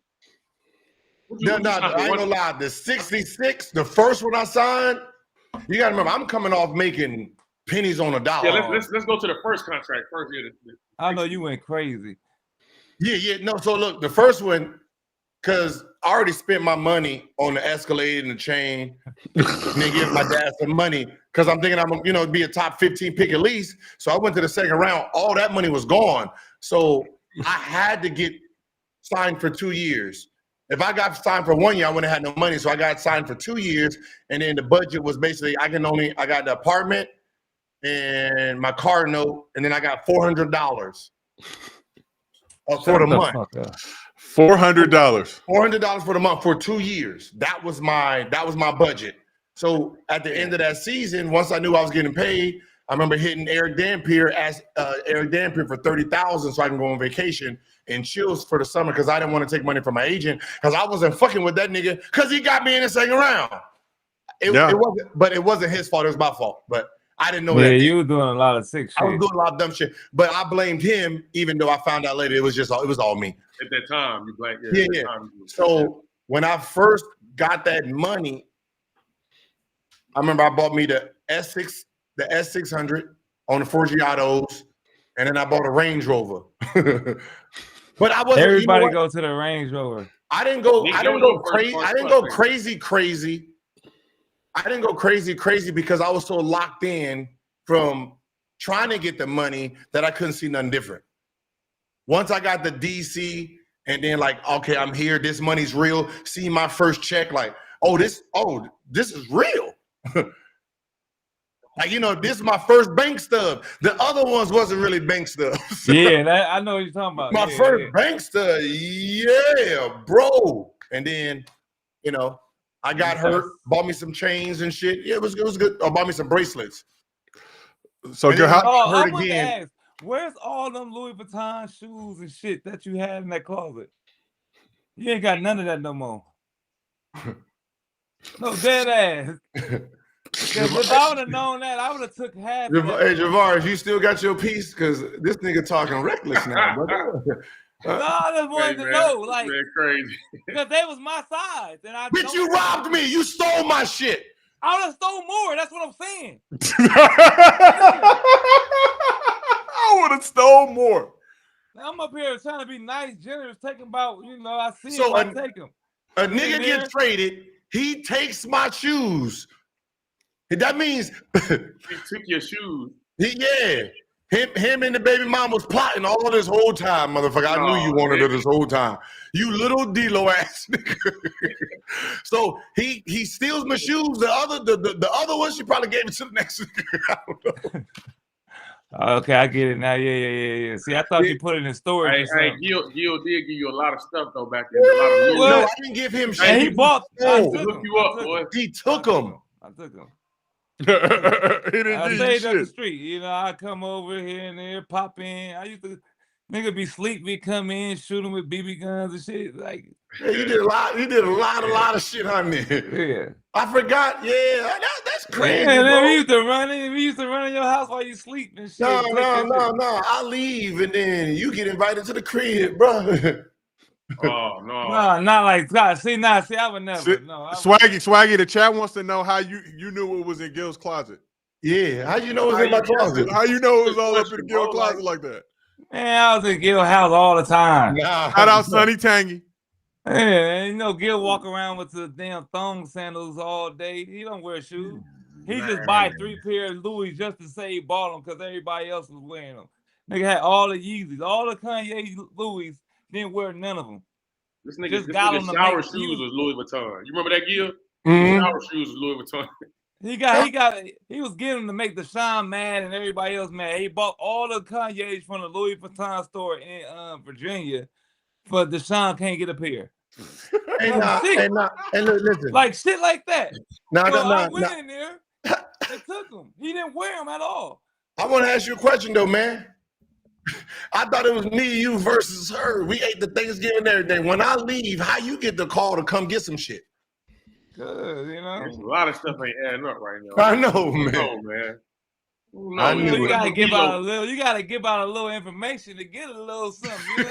No, I ain't gonna lie. The 66, the first one I signed. You gotta remember, I'm coming off making pennies on a dollar. Yeah, let's go to the first contract first. I know you went crazy. Yeah. No, so look, the first one. Because I already spent my money on the Escalade and the chain. And then give my dad some money because I'm thinking I'm going to be a top 15 pick at least. So I went to the second round. All that money was gone. So I had to get signed for 2 years. If I got signed for 1 year, I wouldn't have had no money. So I got signed for 2 years. And then the budget was basically, I got the apartment and my car note. And then I got $400 for the month. $400. $400 for the month for 2 years. That was my budget. So at the end of that season, once I knew I was getting paid, I remember hitting Eric Dampier for $30,000 so I can go on vacation and chill for the summer because I didn't want to take money from my agent because I wasn't fucking with that nigga because he got me in the second round. It wasn't his fault. It was my fault. But I didn't know that. Yeah, you were doing a lot of sick shit. I was doing a lot of dumb shit, but I blamed him, even though I found out later it was all me. At that time, you blamed. Yeah. So when I first got that money, I remember I bought me the S600 on the Forgiatos, and then I bought a Range Rover. But I wasn't. Everybody go to the Range Rover. I didn't go crazy. I didn't go crazy because I was so locked in from trying to get the money that I couldn't see nothing different. Once I got the DC and then like, okay, I'm here, this money's real. See my first check, like, this is real. Like, this is my first bank stub. The other ones wasn't really bank stubs. Yeah, I know what you're talking about. My first bank stub, yeah, bro. And then, I got hurt, bought me some chains and shit. Yeah, it was good. Or bought me some bracelets. So And then how I hurt I wanted again. to ask, where's all them Louis Vuitton shoes and shit that you had in that closet? You ain't got none of that no more. No, dead ass. If I would have known that, I would have took half of that. Hey, Javaris, you still got your piece? Because this nigga talking reckless now, brother. No, I just wanted to know, like, crazy. because they was my size. And Bitch, you robbed me. You stole my shit. I would have stole more. That's what I'm saying. I would have stole more. Now, I'm up here trying to be nice, generous, taking about, I see So I take them. A nigga gets traded. He takes my shoes. That means He took your shoes. Him and the baby mom was plotting all this whole time, motherfucker. I knew you wanted her this whole time. You little D-Lo ass nigga. So he steals my shoes. The other one, she probably gave it to the next nigga. I don't know. Okay, I get it now. Yeah. See, I thought you put it in storage. Hey, Gil did give you a lot of stuff though back then. A lot of loot. No, I didn't give him shit. And he bought. Look you up, boy. He took them. I took them. He didn't I give stayed you up the shit. street. I come over here and there, pop in. I used to, nigga be sleep, we come in, shoot him with BB guns and shit. Like, Yeah, you did a lot of shit on there. yeah. I forgot. Yeah, that's crazy. Yeah, and then bro. we used to run in your house while you sleep and shit. No. I leave and then you get invited to the crib, bro. Oh no. No, not like that. See, I would never. See, No, Swaggy, the chat wants to know how you knew what was in Gil's closet. Yeah, how you know it's in my closet? How you know it was all up in the Gil closet like that? Man, I was in Gil house all the time. Nah. Shout out Sonny Tangy. Yeah, Gil walk around with the damn thong sandals all day. He don't wear shoes. He just buy 3 pair of Louis just to say he bought them because everybody else was wearing them. Nigga had all the Yeezys, all the Kanye Louis, didn't wear none of them. This nigga shower shoes was Louis Vuitton. You remember that, Gil? Shower shoes was Louis Vuitton. He was getting them to make Deshaun mad and everybody else mad. He bought all the Kanye's from the Louis Vuitton store in Virginia, but Deshaun can't get a pair. And listen, like shit like that. I went no. in there and took them. He didn't wear them at all. I want to ask you a question though, man. I thought it was me, you versus her. We ate the Thanksgiving and everything. When I leave, how you get the call to come get some shit? Good, There's a lot of stuff ain't adding up right now. I know, man. No, man. No, I knew you it. gotta give out a little. You gotta give out a little information to get a little something.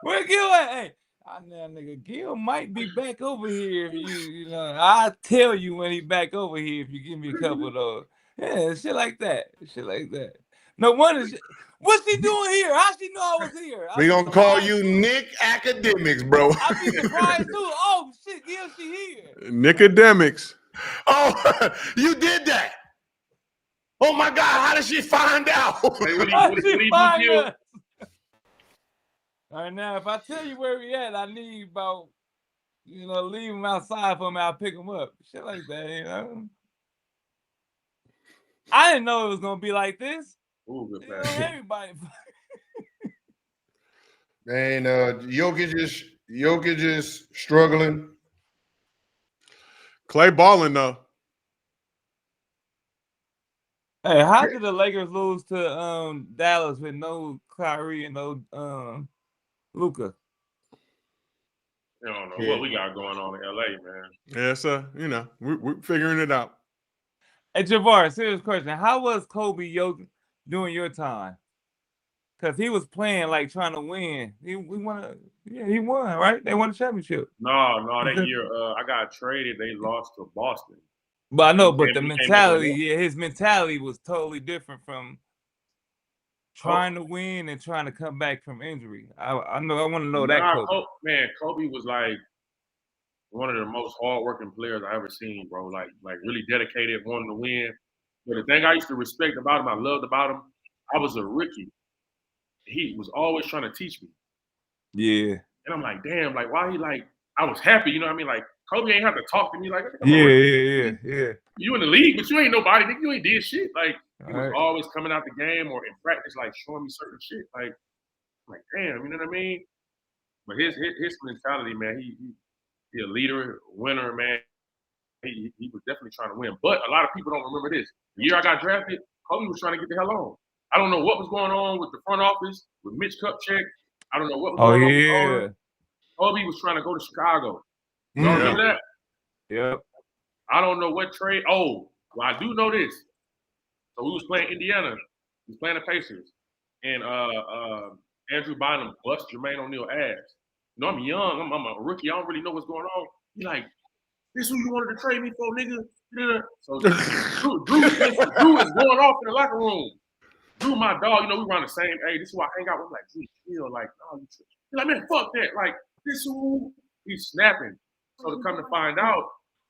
Where Gil at? Hey, nigga, Gil might be back over here if you I'll tell you when he back over here if you give me a couple of those. Yeah, shit like that. No wonder. What's he doing here? How she know I was here? We gonna call you Nick Academics, bro. I'd be surprised too. Oh shit, Gil, she here. Nicodemics. Oh, you did that. Oh my God, how did she find out? How did she find us? All right, now if I tell you where we at, I need about leave him outside for me. I'll pick him up. Shit like that, I didn't know it was gonna be like this. Ooh, good Everybody. Man, Jokic is struggling. Clay balling though. Hey, how did the Lakers lose to Dallas with no Kyrie and no Luka? I don't know what we got going on in LA, man. Yeah, so we're figuring it out. Hey, Javar, serious question. How was Kobe during your time? Because he was playing like trying to win. He won, right? They won the championship. No, that year I got traded. They lost to Boston. But I know, the mentality, his mentality was totally different from trying to win and trying to come back from injury. I know. I want to know that. Kobe was like one of the most hardworking players I ever seen, bro. Like really dedicated, wanting to win. But the thing I used to respect about him, I loved about him, I was a rookie. He was always trying to teach me. Yeah. And I'm like, damn, like, why he like, I was happy, you know what I mean? Like, Kobe ain't have to talk to me. Like, Yeah. You in the league, but you ain't nobody, nigga. You ain't did shit. Like, he was Right. always coming out the game or in practice, like, showing me certain shit. Like, damn, you know what I mean? But his mentality, man, he a leader, winner, man. He was definitely trying to win. But a lot of people don't remember this. The year I got drafted, Kobe was trying to get the hell on. I don't know what was going on with the front office, with Mitch Kupchak. I don't know what was going on with Owen. Kobe was trying to go to Chicago. You remember that? Yep. I don't know what trade. Oh, well, I do know this. So we was playing Indiana. We was playing the Pacers. And Andrew Bynum bust Jermaine O'Neal ass. You know, I'm young. I'm a rookie. I don't really know what's going on. He like, this who you wanted to trade me for, nigga? So Drew is going off in the locker room. Drew, my dog, you know, we run the same. Hey, this is who I hang out with. I'm like, Drew, chill. Like, no, he's like, man, fuck that. Like, this who he's snapping. So to come to find out,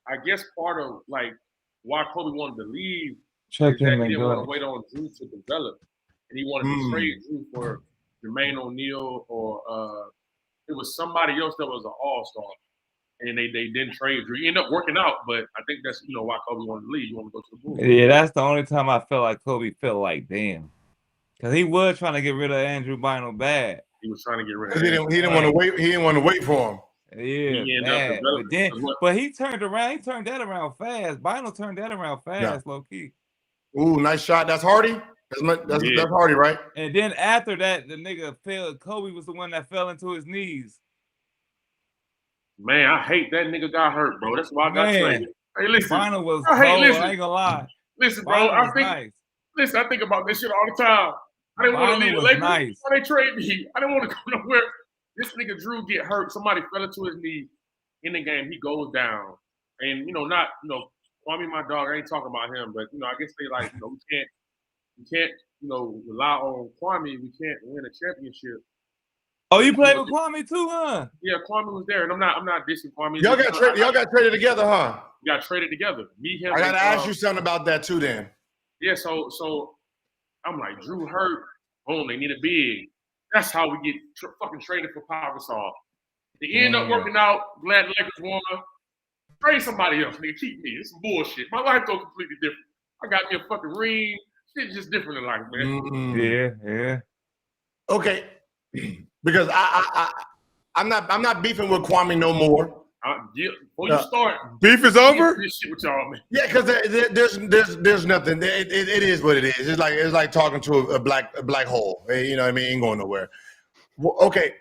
I guess part of like why Kobe wanted to leave is that he didn't want to wait on Drew to develop, and he wanted to trade Drew for Jermaine O'Neal or it was somebody else that was an all-star, and they didn't trade Drew. He ended up working out, but I think that's why Kobe wanted to leave. You want to go to the Bulls. Yeah, that's the only time I felt like Kobe felt like damn, because he was trying to get rid of Andrew Bynum bad. He was trying to get rid of him. He didn't want to wait. He didn't want to wait for him. Yeah, but he turned around. He turned that around fast. Bynum turned that around fast, low key. Ooh, nice shot. That's Hardy. That's Hardy, right? And then after that, the nigga fell. Kobe was the one that fell into his knees. Man, I hate that nigga got hurt, bro. That's why I got traded. Hey, listen, Bynum was cold. I ain't gonna lie. Listen, bro. I think about this shit all the time. I didn't want to leave the Lakers. Nice. Why they trade me? I didn't want to go nowhere. This nigga Drew get hurt. Somebody fell into his knee in the game. He goes down. And, Kwami, my dog, I ain't talking about him, but, I guess they like, we can't, rely on Kwami. We can't win a championship. Oh, you played with Kwami too, huh? Yeah, Kwami was there. And I'm not dissing Kwami. Y'all got traded together, huh? We got traded together. Me, him. I got to ask you something about that too, then. Yeah, so I'm like, Drew hurt. Boom, they need a big. That's how we get fucking traded for Pau Gasol. They end up working out. Glad the Lakers won. Trade somebody else, nigga. Keep me. It's some bullshit. My life go completely different. I got me a fucking ring. Shit's just different in life, man. Yeah. Okay, because I'm not beefing with Kwami no more. Before you start, beef is over. This shit with y'all, man. Yeah, because there's nothing. It is what it is. It's like talking to a black hole. You know what I mean? Ain't going nowhere. Well, okay,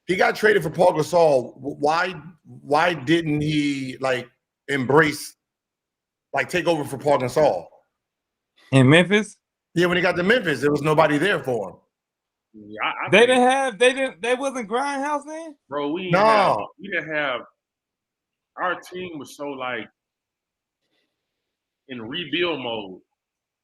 he got traded for Pau Gasol. Why didn't he like embrace, like take over for Pau Gasol in Memphis? Yeah, when he got to Memphis, there was nobody there for him. Yeah, they wasn't Grindhouse then, bro. We didn't have. Our team was so like in rebuild mode.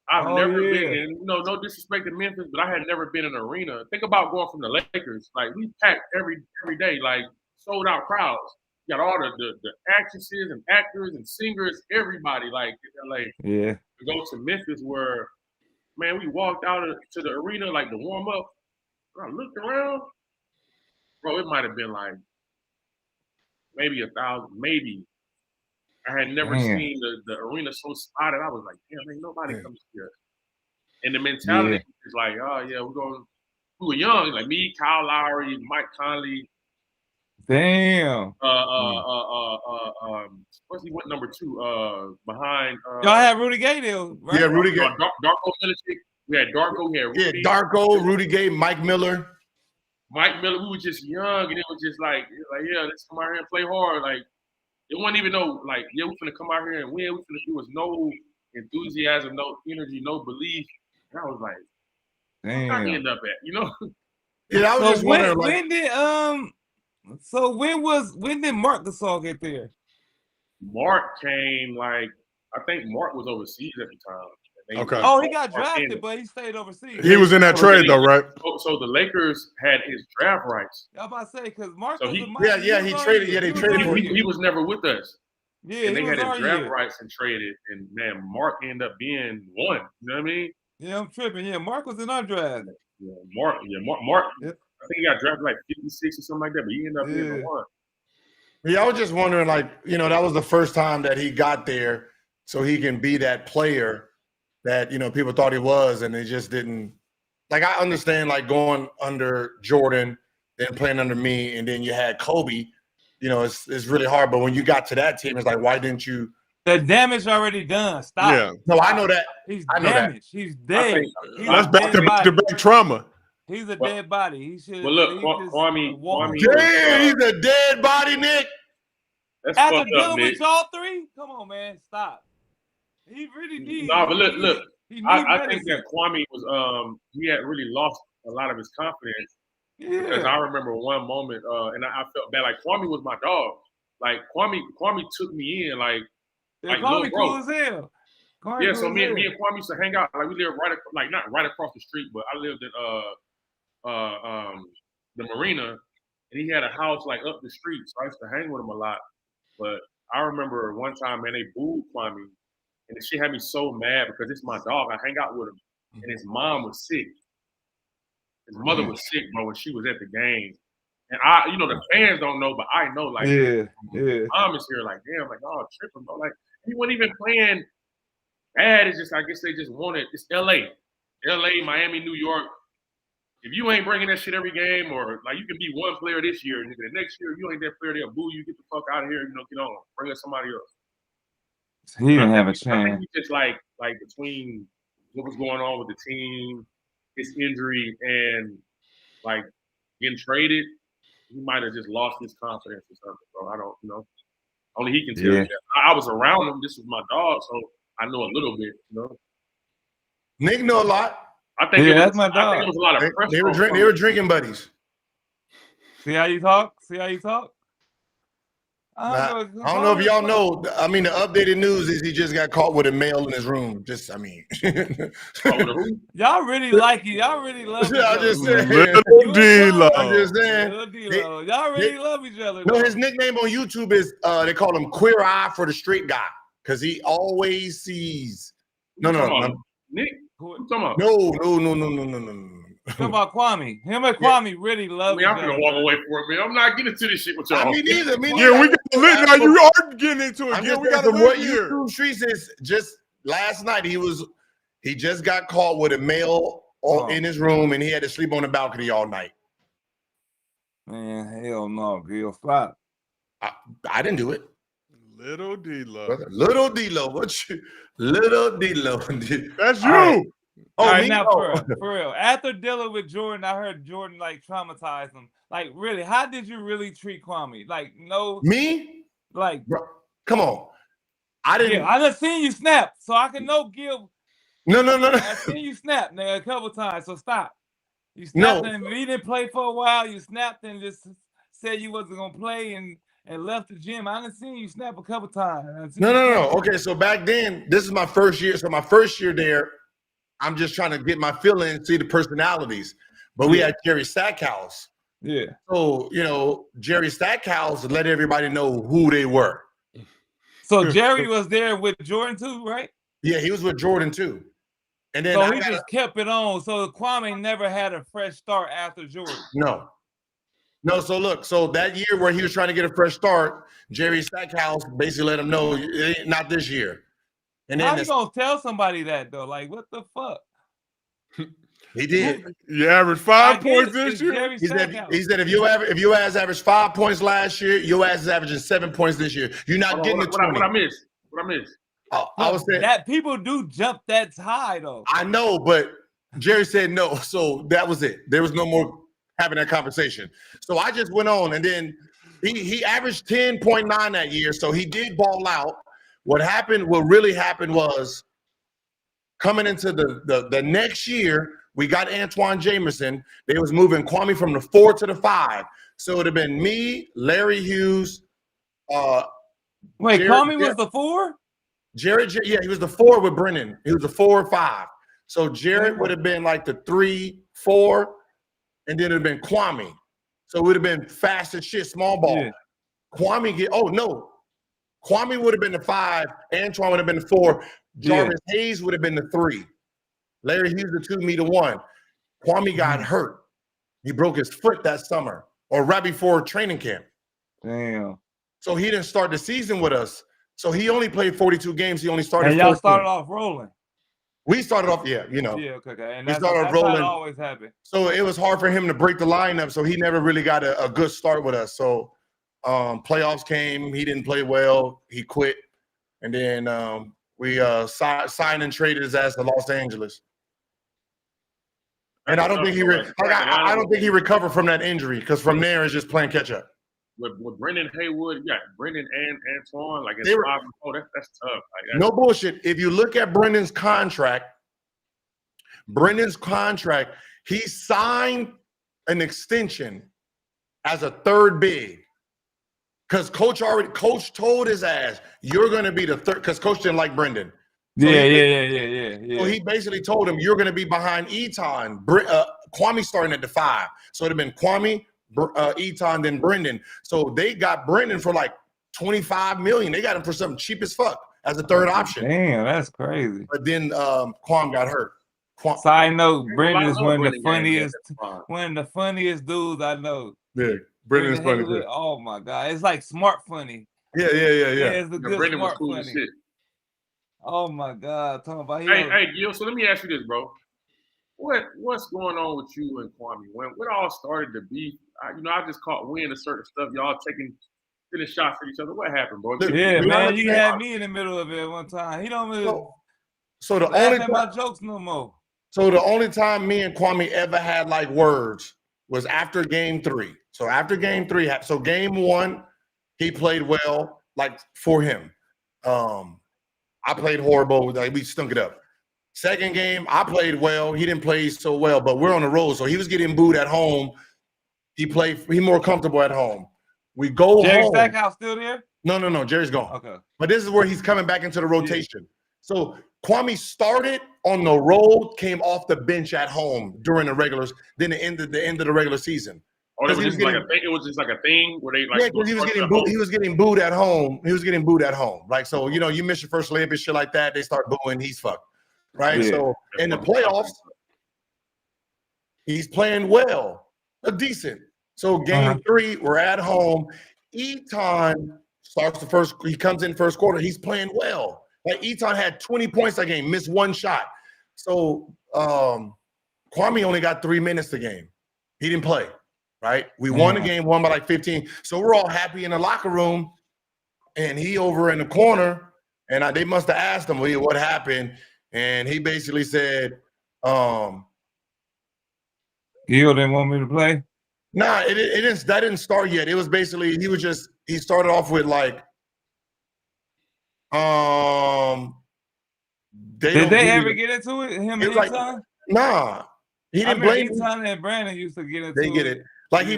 I've never been in, no disrespect to Memphis, but I had never been in an arena. Think about going from the Lakers. Like we packed every day, like sold out crowds. You got all the actresses and actors and singers, everybody like in LA. Yeah. To go to Memphis where, man, we walked out to the arena like to warm up. I looked around, bro, it might have been like maybe 1,000, maybe. I had never seen the arena so spotted. I was like, damn, ain't nobody comes here. And the mentality is like, oh yeah, we were young, like me, Kyle Lowry, Mike Conley. Damn. What's he went number 2? Behind y'all had Rudy Gay there, right? Yeah, Rudy Gay. Darko Milicic. We had Darko, we had Rudy. Yeah, Darko, Rudy Gay, Mike Miller. We were just young, and it was just like, yeah, let's come out here and play hard. Like, it wasn't even no, like, yeah, we're finna come out here and win. There was no enthusiasm, no energy, no belief. And I was like, damn. Where I end up at, Yeah, I was just wondering. When did Marc Gasol get there? Mark came, like, I think Mark was overseas at the time. Okay. Oh, he got drafted, but he stayed overseas. He was in that trade though, right? So the Lakers had his draft rights. I was about to say because Mark. He traded. Yeah, they traded for him. He was never with us. Yeah, and he they had was his our draft year. rights and traded, and man, Mark ended up being one. You know what I mean? Yeah, I'm tripping. Yeah, Mark was in our draft. Yeah, Mark. Yep. I think he got drafted like 56 or something like that, but he ended up being the one. Yeah, I was just wondering, like, you know, that was the first time that he got there, so he can be that player that, you know, people thought he was, and they just didn't. Like, I understand, like, going under Jordan, then playing under me, and then you had Kobe. You know, it's really hard. But when you got to that team, it's like, why didn't you? The damage already done. Stop. Yeah. No, I know that. He's I know that. damaged. He's dead. He's That's a back dead to body. back trauma. He's a dead body. He should. Well, look, Kwame. Damn, he's a dead body, Nick. That's After fucked up, dealing Nick. with y'all three, come on, man, stop. He really needs. No, but look. I think medicine. that Kwame was he had really lost a lot of his confidence because I remember one moment and I felt bad. Like Kwame was my dog. Like Kwame took me in like Kwame little bro. cool as hell. Yeah, so me and Kwame used to hang out. Like we lived not right across the street, but I lived at the marina, and he had a house like up the street, so I used to hang with him a lot. But I remember one time, man, they booed Kwame, and the shit had me so mad because it's my dog. I hang out with him, and his mom was sick. His mother was sick, bro, when she was at the game. And I, you know, the fans don't know, but I know, like, mom is here, like, damn, like, oh, tripping, bro. Like, he wasn't even playing bad. It's just, I guess they just wanted, it's LA, Miami, New York. If you ain't bringing that shit every game, or like you can be one player this year, and the next year, if you ain't that player, they'll boo you, get the fuck out of here, you know, get on, bring us somebody else. He didn't have a I think chance. he just like between what was going on with the team, his injury, and like getting traded, he might have just lost his confidence or something, bro. I don't, you know. Only he can tell you that. I was around him. This was my dog, so I know a little bit, you know. Nick know a lot. I think that's my dog. I think it was a lot of pressure. They were drinking buddies. See how you talk? I don't know if y'all know. I mean, the updated news is he just got caught with a male in his room. Just, I mean, y'all really like it. Y'all really love each I other. just saying. Little D-Lo. I'm just saying. Little D-Lo. Y'all really love each other. No, his nickname on YouTube is they call him Queer Eye for the Straight Guy because he always sees. No. Nick, what you talking about? No. Talking about Kwame. Him and Kwame really love each I'm gonna other. walk away from it, man. I'm not getting into this shit with y'all. Me neither. Yeah, we got to live now. You are getting into it. Yeah, we got to live what here. YouTube streets is just last night. He just got caught with a male in his room, and he had to sleep on the balcony all night. Man, hell no, Gil. Stop. I didn't do it. Little D-Lo. Little D-Lo. What you? Little D-Lo. That's you. Right. All right, now for real. After dealing with Jordan, I heard Jordan like traumatize him. Like, really, how did you really treat Kwame? Like, no. Me? Like, bro, come on. I didn't. Yeah, I just seen you snap, so I can know Gil. No. I seen you snap, nigga, a couple times. So stop. You snapped and we didn't play for a while. You snapped and just said you wasn't gonna play and left the gym. I done seen you snap a couple times. No. Okay, so back then, this is my first year. So my first year there, I'm just trying to get my feelings, see the personalities. But we had Jerry Stackhouse. Yeah. So, you know, Jerry Stackhouse let everybody know who they were. So Jerry was there with Jordan too, right? Yeah, he was with Jordan too. And then so he just kept it on. So Kwame never had a fresh start after Jordan. No. So look, so that year where he was trying to get a fresh start, Jerry Stackhouse basically let him know it ain't not this year. And then how you gonna tell somebody that though? Like, what the fuck? He did. You averaged 5 points this year. He said if your ass averaged 5 points last year, your ass is averaging 7 points this year. You're not getting the 20. What I missed? I was saying that people do jump that high though. I know, but Jerry said no, so that was it. There was no more having that conversation. So I just went on, and then he averaged 10.9 that year, so he did ball out. What really happened was coming into the next year, we got Antoine Jameson. They was moving Kwame from the 4 to the 5. So it would have been me, Larry Hughes. Wait, Kwame was the 4? Jared, yeah, he was the 4 with Brennan. He was the 4 or 5. So Jared would have been like the 3, 4, and then it would have been Kwame. So it would have been fast as shit, small ball. Yeah. Kwame would have been the 5. Antoine would have been the 4. Jarvis Hayes would have been the 3. Larry Hughes the 2, me the 1. Kwame got hurt. He broke his foot that summer or right before training camp. Damn. So he didn't start the season with us. So he only played 42 games. He only started. And y'all 14. started off rolling. We started off, yeah, you know. Yeah, okay. And we that's started how rolling. it always happened. So it was hard for him to break the lineup. So he never really got a good start with us. So playoffs came. He didn't play well. He quit. And then we signed and traded his ass to Los Angeles. And I don't think I don't think he recovered from that injury because from there it's just playing catch up. With Brendan Haywood, you got Brendan and Antoine, like it's 5-4. That's tough. Like, no bullshit. If you look at Brendan's contract, he signed an extension as a third big. Because coach told his ass, you're gonna be the third, because coach didn't like Brendan. So Yeah. So he basically told him, you're going to be behind Eton. Kwame starting at the 5. So it'd have been Kwame, Eton, then Brendan. So they got Brendan for like $25 million. They got him for something cheap as fuck as a third option. Damn, that's crazy. But then Kwame got hurt. Side note, Brendan is one of the funniest dudes I know. Yeah, Brendan's funny. Oh my God, it's like smart funny. Yeah. It's a good Brendan was smart cool funny. as shit. Oh my God, talking about Hey, Gil. So let me ask you this, bro. What's going on with you and Kwame? When it all started to be, I just caught wind of certain stuff. Y'all taking shots at each other. What happened, bro? Yeah, man, you had me in the middle of it one time. He don't really so the laugh only at my jokes no more. So the only time me and Kwame ever had like words was after game 3. So after game 3, so game 1, he played well, like for him. I played horrible. Like we stunk it up. Second game, I played well. He didn't play so well, but we're on the road. So he was getting booed at home. He more comfortable at home. We go Jerry home. Stackhouse still there? No. Jerry's gone. Okay. But this is where he's coming back into the rotation. Yeah. So Kwame started on the road, came off the bench at home during the regulars, then the end of the regular season. Oh, it was just like a thing. It was just like a thing where they like. Yeah, because he was getting booed. He was getting booed at home. Like, so you miss your first layup and shit like that. They start booing. He's fucked, right? Yeah. So in the playoffs, he's playing well, decent. So game 3, we're at home. Eton starts the first. He comes in first quarter. He's playing well. Like Eton had 20 points that game, missed 1 shot. So Kwame only got 3 minutes a game. He didn't play. Right, we won the game, won by like 15. So we're all happy in the locker room, and he over in the corner, and they must have asked him, well, what happened? And he basically said, Gil didn't want me to play? Nah, that didn't start yet. It was basically, he started off with like, did they ever get into it? Him and Eton? Nah. He didn't blame Eton and Brandon used to get into it. They get it. Like he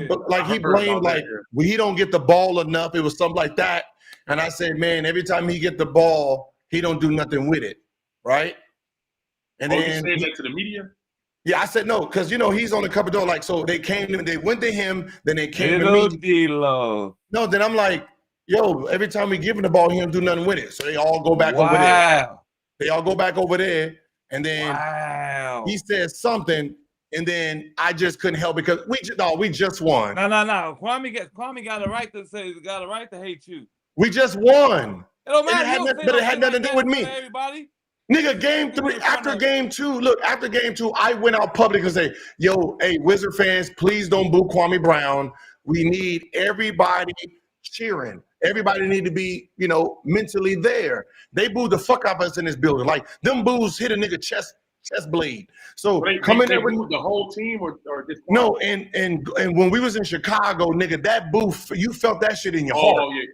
blamed like he don't get the ball enough. It was something like that. And I said, man, every time he get the ball, he don't do nothing with it, right? And then you said that to the media? Yeah, I said no, because he's on the cover door. Like, so they went to him, then they came to me. D-Lo. No, then I'm like, yo, every time we give him the ball, he don't do nothing with it. So they all go back over there. They all go back over there, and then he says something. And then I just couldn't help because we just won. No. Kwame got a right to say, got a right to hate you. We just won. It don't matter. But it had nothing to do with me. Everybody. Nigga, game 3, after game 2, I went out public and say, yo, hey, Wizard fans, please don't boo Kwami Brown. We need everybody cheering. Everybody need to be, mentally there. They booed the fuck out of us in this building. Like, them boos hit a nigga chest blade. So coming there with the whole team or just no, and when we was in Chicago, nigga, that booth, you felt that shit in your heart. Oh yeah.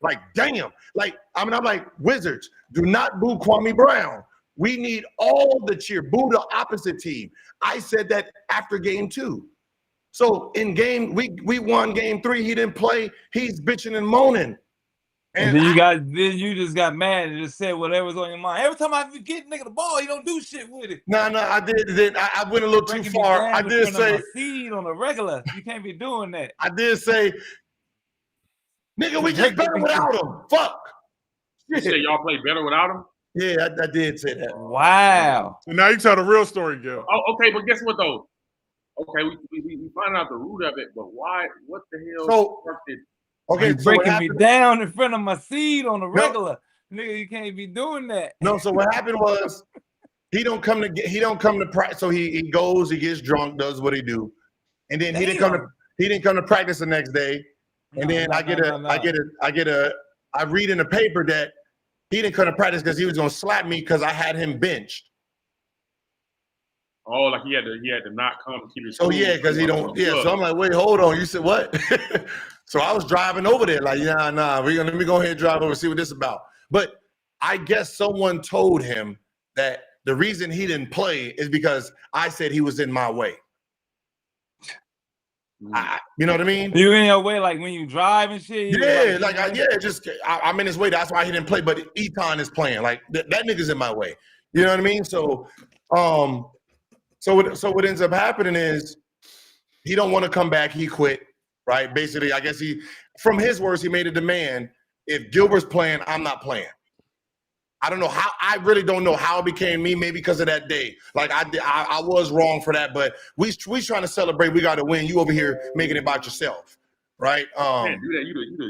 Like, damn. Like, I'm like, Wizards, do not boo Kwami Brown. We need all the cheer. Boo the opposite team. I said that after game 2. So in we won game 3. He didn't play. He's bitching and moaning. And then you just got mad and just said whatever's on your mind. Every time I get nigga the ball, you don't do shit with it. No, I did. I went a little too far. I did say seed on a regular. You can't be doing that. I did say, nigga, we just better without him. Fuck. You said y'all play better without him? Yeah, I did say that. Wow. So now you tell the real story, Gil. Oh, okay, but guess what though? Okay, we find out the root of it, but why? What the hell? So, okay, You so what breaking me happened? down in front of my seed on a regular. Nigga, you can't be doing that. No, so what happened was he don't come to practice. So he goes, he gets drunk, does what he do, and then he didn't come to practice the next day. And then I read in the paper that he didn't come to practice because he was gonna slap me because I had him benched. Oh, like he had to not come to keep his. So yeah, because he don't. Yeah, so I'm like, wait, hold on. You said what? So I was driving over there, like, nah. Let me go ahead and drive over and see what this is about. But I guess someone told him that the reason he didn't play is because I said he was in my way. You know what I mean? You in your way, like when you drive and shit. Yeah, I'm in his way. That's why he didn't play. But Eton is playing. Like that nigga's in my way. You know what I mean? So, so what ends up happening is he don't want to come back. He quit. Right? Basically, I guess from his words, he made a demand. If Gilbert's playing, I'm not playing. I don't know how. I really don't know how it became me. Maybe because of that day. Like I was wrong for that. But we trying to celebrate. We got to win. You over here making it about yourself, right? Man, do that.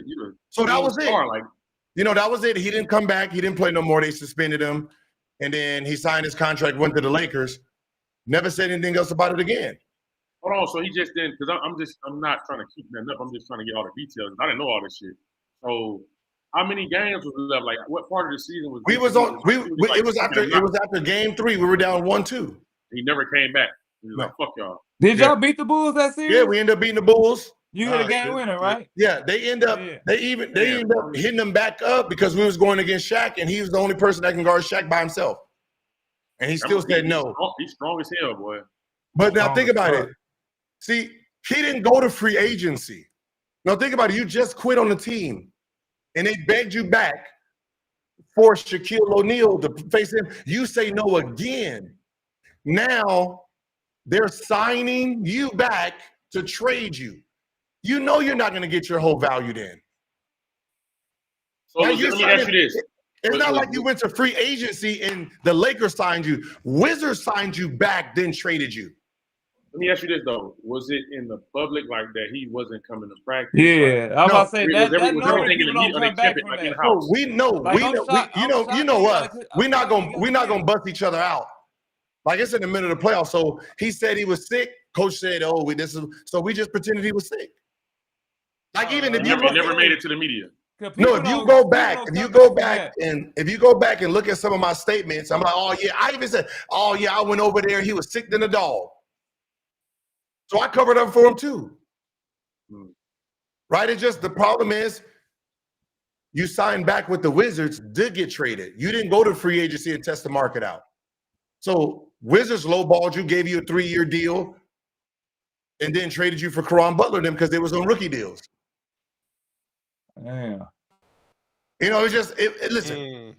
You so that was it. Like, that was it. He didn't come back. He didn't play no more. They suspended him, and then he signed his contract. Went to the Lakers. Never said anything else about it again. Hold on. So he just didn't. Because I'm not trying to keep that up. I'm just trying to get all the details. I didn't know all this shit. So. How many games was left? Like, what part of the season was? It was after game 3. We were down 1-2. He never came back. He was like, "Fuck y'all." Did y'all beat the Bulls that series? Yeah, we ended up beating the Bulls. You hit a game winner, right? Yeah, they end up hitting them back up because we was going against Shaq, and he was the only person that can guard Shaq by himself. And he still said no. He's strong as hell, boy. But now think about it. See, he didn't go to free agency. Now think about it. You just quit on the team. And they begged you back for Shaquille O'Neal to face him. You say no again. Now they're signing you back to trade you. You know you're not going to get your whole value then. So let me ask you this. It's not like you went to free agency and the Lakers signed you. Wizards signed you back, then traded you. Let me ask you this though: was it in the public like that he wasn't coming to practice? Yeah, I was about to say that. We know us. We're not gonna bust each other out. Like it's in the middle of the playoffs. So he said he was sick. Coach said, so we just pretended he was sick. Like even if you never made it to the media. No, if you go back and look at some of my statements, I'm like, oh yeah, I even said, oh yeah, I went over there. He was sick than a dog. So I covered up for him too. Right? It's just the problem is you signed back with the Wizards, did get traded. You didn't go to free agency and test the market out. So Wizards lowballed you, gave you a 3-year deal, and then traded you for Caron Butler them because they was on rookie deals. Yeah. It's just listen,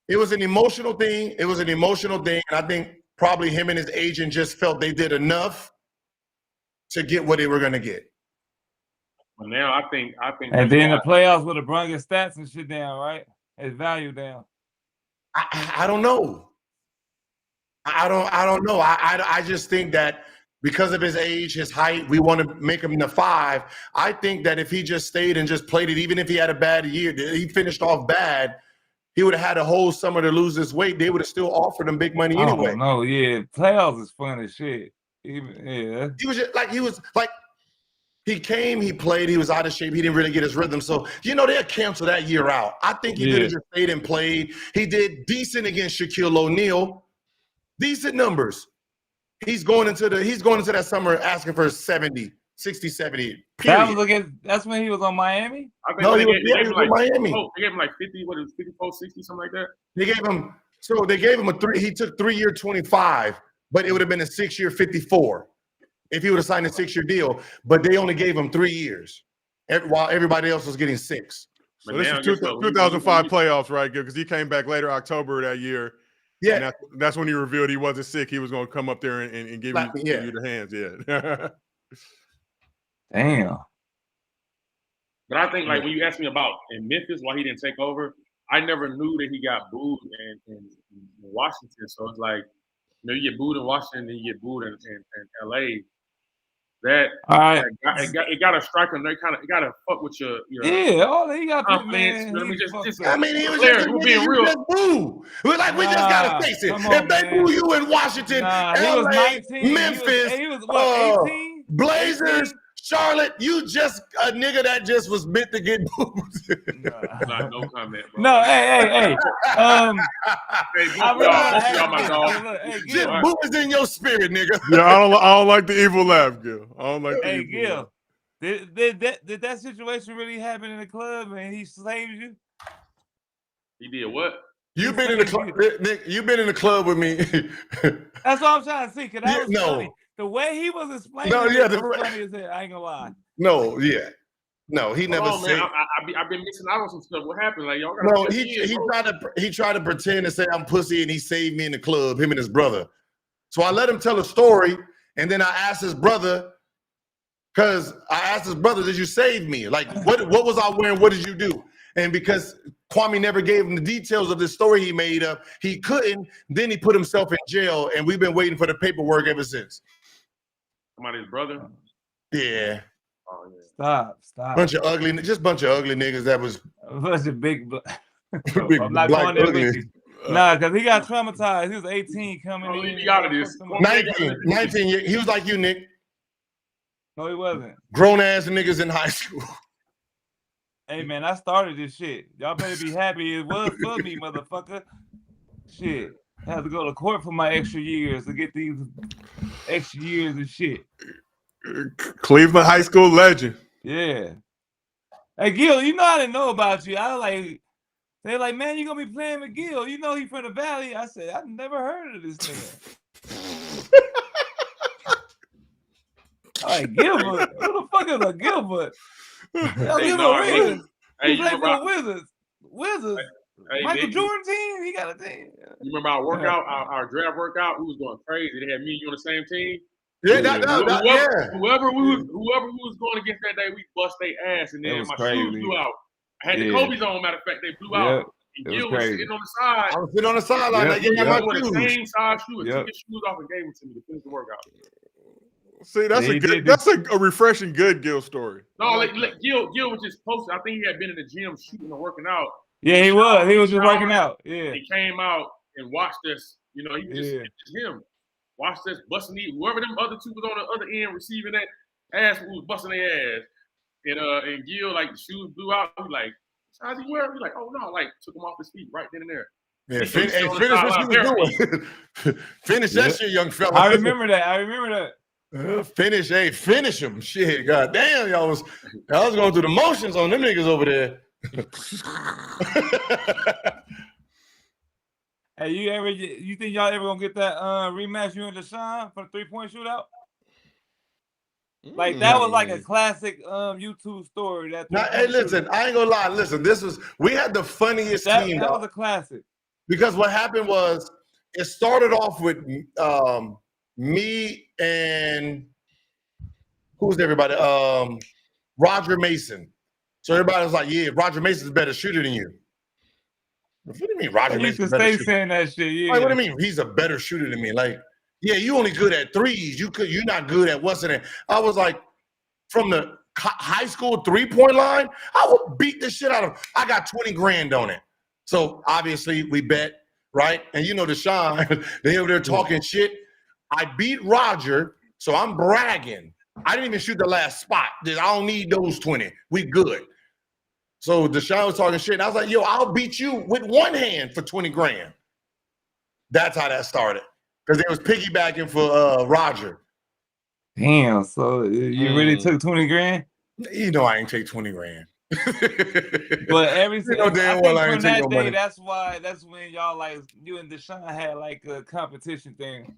it was an emotional thing. It was an emotional thing. And I think probably him and his agent just felt they did enough to get what they were going to get. But now I think. And then the playoffs with LeBron get stats and shit down, right? His value down. I don't know. I don't know. I just think that because of his age, his height, we want to make him the 5. I think that if he just stayed and just played it, even if he had a bad year, he finished off bad, he would have had a whole summer to lose this weight. They would have still offered him big money anyway. No, yeah, playoffs is fun as shit. He was like he came, he played, he was out of shape, he didn't really get his rhythm. So they'll cancel that year out. I think he could have just stayed and played. He did decent against Shaquille O'Neal, decent numbers. He's going into that summer asking for 60, 70. Period. That's when he was on Miami? No, he was on Miami. They gave him like 50, 54, 60, something like that. They gave him a 3. He took 3-year 25. But it would have been a 6-year 54 if he would have signed a 6-year deal. But they only gave him 3 years, while everybody else was getting 6. So this is 2005 playoffs, right? Because he came back later October that year. Yeah, and that's when he revealed he wasn't sick. He was going to come up there and give you the hands. Yeah. Damn. But I think like when you asked me about in Memphis why he didn't take over, I never knew that he got booed in Washington. So it's like, you know, you get booed in Washington, then you get booed in LA. That All right. it got to strike him. It got to fuck with your Yeah, all he got to confidence. man. I mean, just I mean, he was clear, just we're being real. boo. We're like, we just gotta face it. come on, If they man. boo you in Washington, he was LA, 19. Memphis, He was what, 18? Blazers, 18? Charlotte, you just a nigga that just was meant to get booed. No comment, bro. No, hey. Just boo is in your spirit, nigga. Yeah, I don't like the evil laugh, Gil. I don't like the Hey, evil Gil, laugh. did that situation really happen in the club and he saved you? He did what? You've been in the club, Nick. You've been in the club with me. That's what I'm trying to see. Cause that was funny. The way he was explaining it was funny as hell. I ain't gonna lie. No, yeah. No, he never said. I've been missing out on some stuff. What happened? Like y'all got No, he tried to pretend and say I'm pussy and he saved me in the club, him and his brother. So I let him tell a story, and then I asked his brother, did you save me? Like, what was I wearing? What did you do? And because Kwame never gave him the details of the story he made up, he couldn't. Then he put himself in jail, and we've been waiting for the paperwork ever since. Somebody's brother? Yeah. Oh, yeah. Stop. Bunch of ugly niggas that was a bunch of big big I'm not black going there ugly. with you. Nah, because he got traumatized. He was 18 coming in. Leave me out of this. 19. He was like you, Nick. No, he wasn't. Grown ass niggas in high school. Hey, man, I started this shit. Y'all better be happy it was for me, motherfucker. Shit. I had to go to court for my extra years to get these extra years and shit. Cleveland high school legend. Yeah. Hey, Gil, you know I didn't know about you. I was like, they're like, man, you gonna be playing with Gil. You know he from the Valley. I said, I've never heard of this nigga. I'm like, Gilbert? Who the fuck is a Gilbert? Gilbert. He played for the Wizards. Michael Jordan team? He got a team. You remember our workout, our draft workout? We was going crazy. They had me and you on the same team. Yeah, whoever we was going against that day, we bust their ass, and then my shoes blew out. I had the Kobe's on. Matter of fact, they blew out. And Gil was sitting on the side. I was sitting on the sideline. Like, yeah, my shoes. The same size shoes. Took his shoes off and gave them to me to finish the workout. See, that's a refreshing good Gil story. No, like Gil was just posted. I think he had been in the gym shooting or working out. Yeah, he was. He was just working out. Yeah. He came out and watched us. You know, he just him. Watched us busting whoever them other two was on the other end receiving that ass who was busting their ass. And Gil, like, the shoes blew out. He like, how's he wearing? He like, oh no, like took him off his feet right then and there. Yeah, finish what you was doing. Finish that shit, young fella. I remember that. Finish him. Shit, god damn, y'all was going through the motions on them niggas over there. Hey, you think y'all ever gonna get that rematch, you and Deshaun, for the 3-point shootout? Like, that was like a classic YouTube story. Hey, listen, I ain't gonna lie. Listen, we had the funniest team. That was a classic. Because what happened was, it started off with me and who's everybody? Roger Mason. So everybody was like, yeah, Roger Mason's a better shooter than you. What do you mean Roger Mason's better shooter? Saying that shit, yeah. Like, what do you mean he's a better shooter than me? Like, yeah, you only good at threes. You're not good at what's in it. I was like, from the high school 3-point line, I would beat the shit out of him. I got 20 grand on it. So obviously we bet, right? And you know Deshaun, they over there talking shit. I beat Roger, so I'm bragging. I didn't even shoot the last spot. I don't need those 20. We good. So Deshaun was talking shit. And I was like, yo, I'll beat you with one hand for 20 grand. That's how that started. Because they was piggybacking for Roger. Damn, so you really took 20 grand? You know I ain't take 20 grand. But every single damn well I ain't take no money. That's when y'all, like, you and Deshaun had like a competition thing.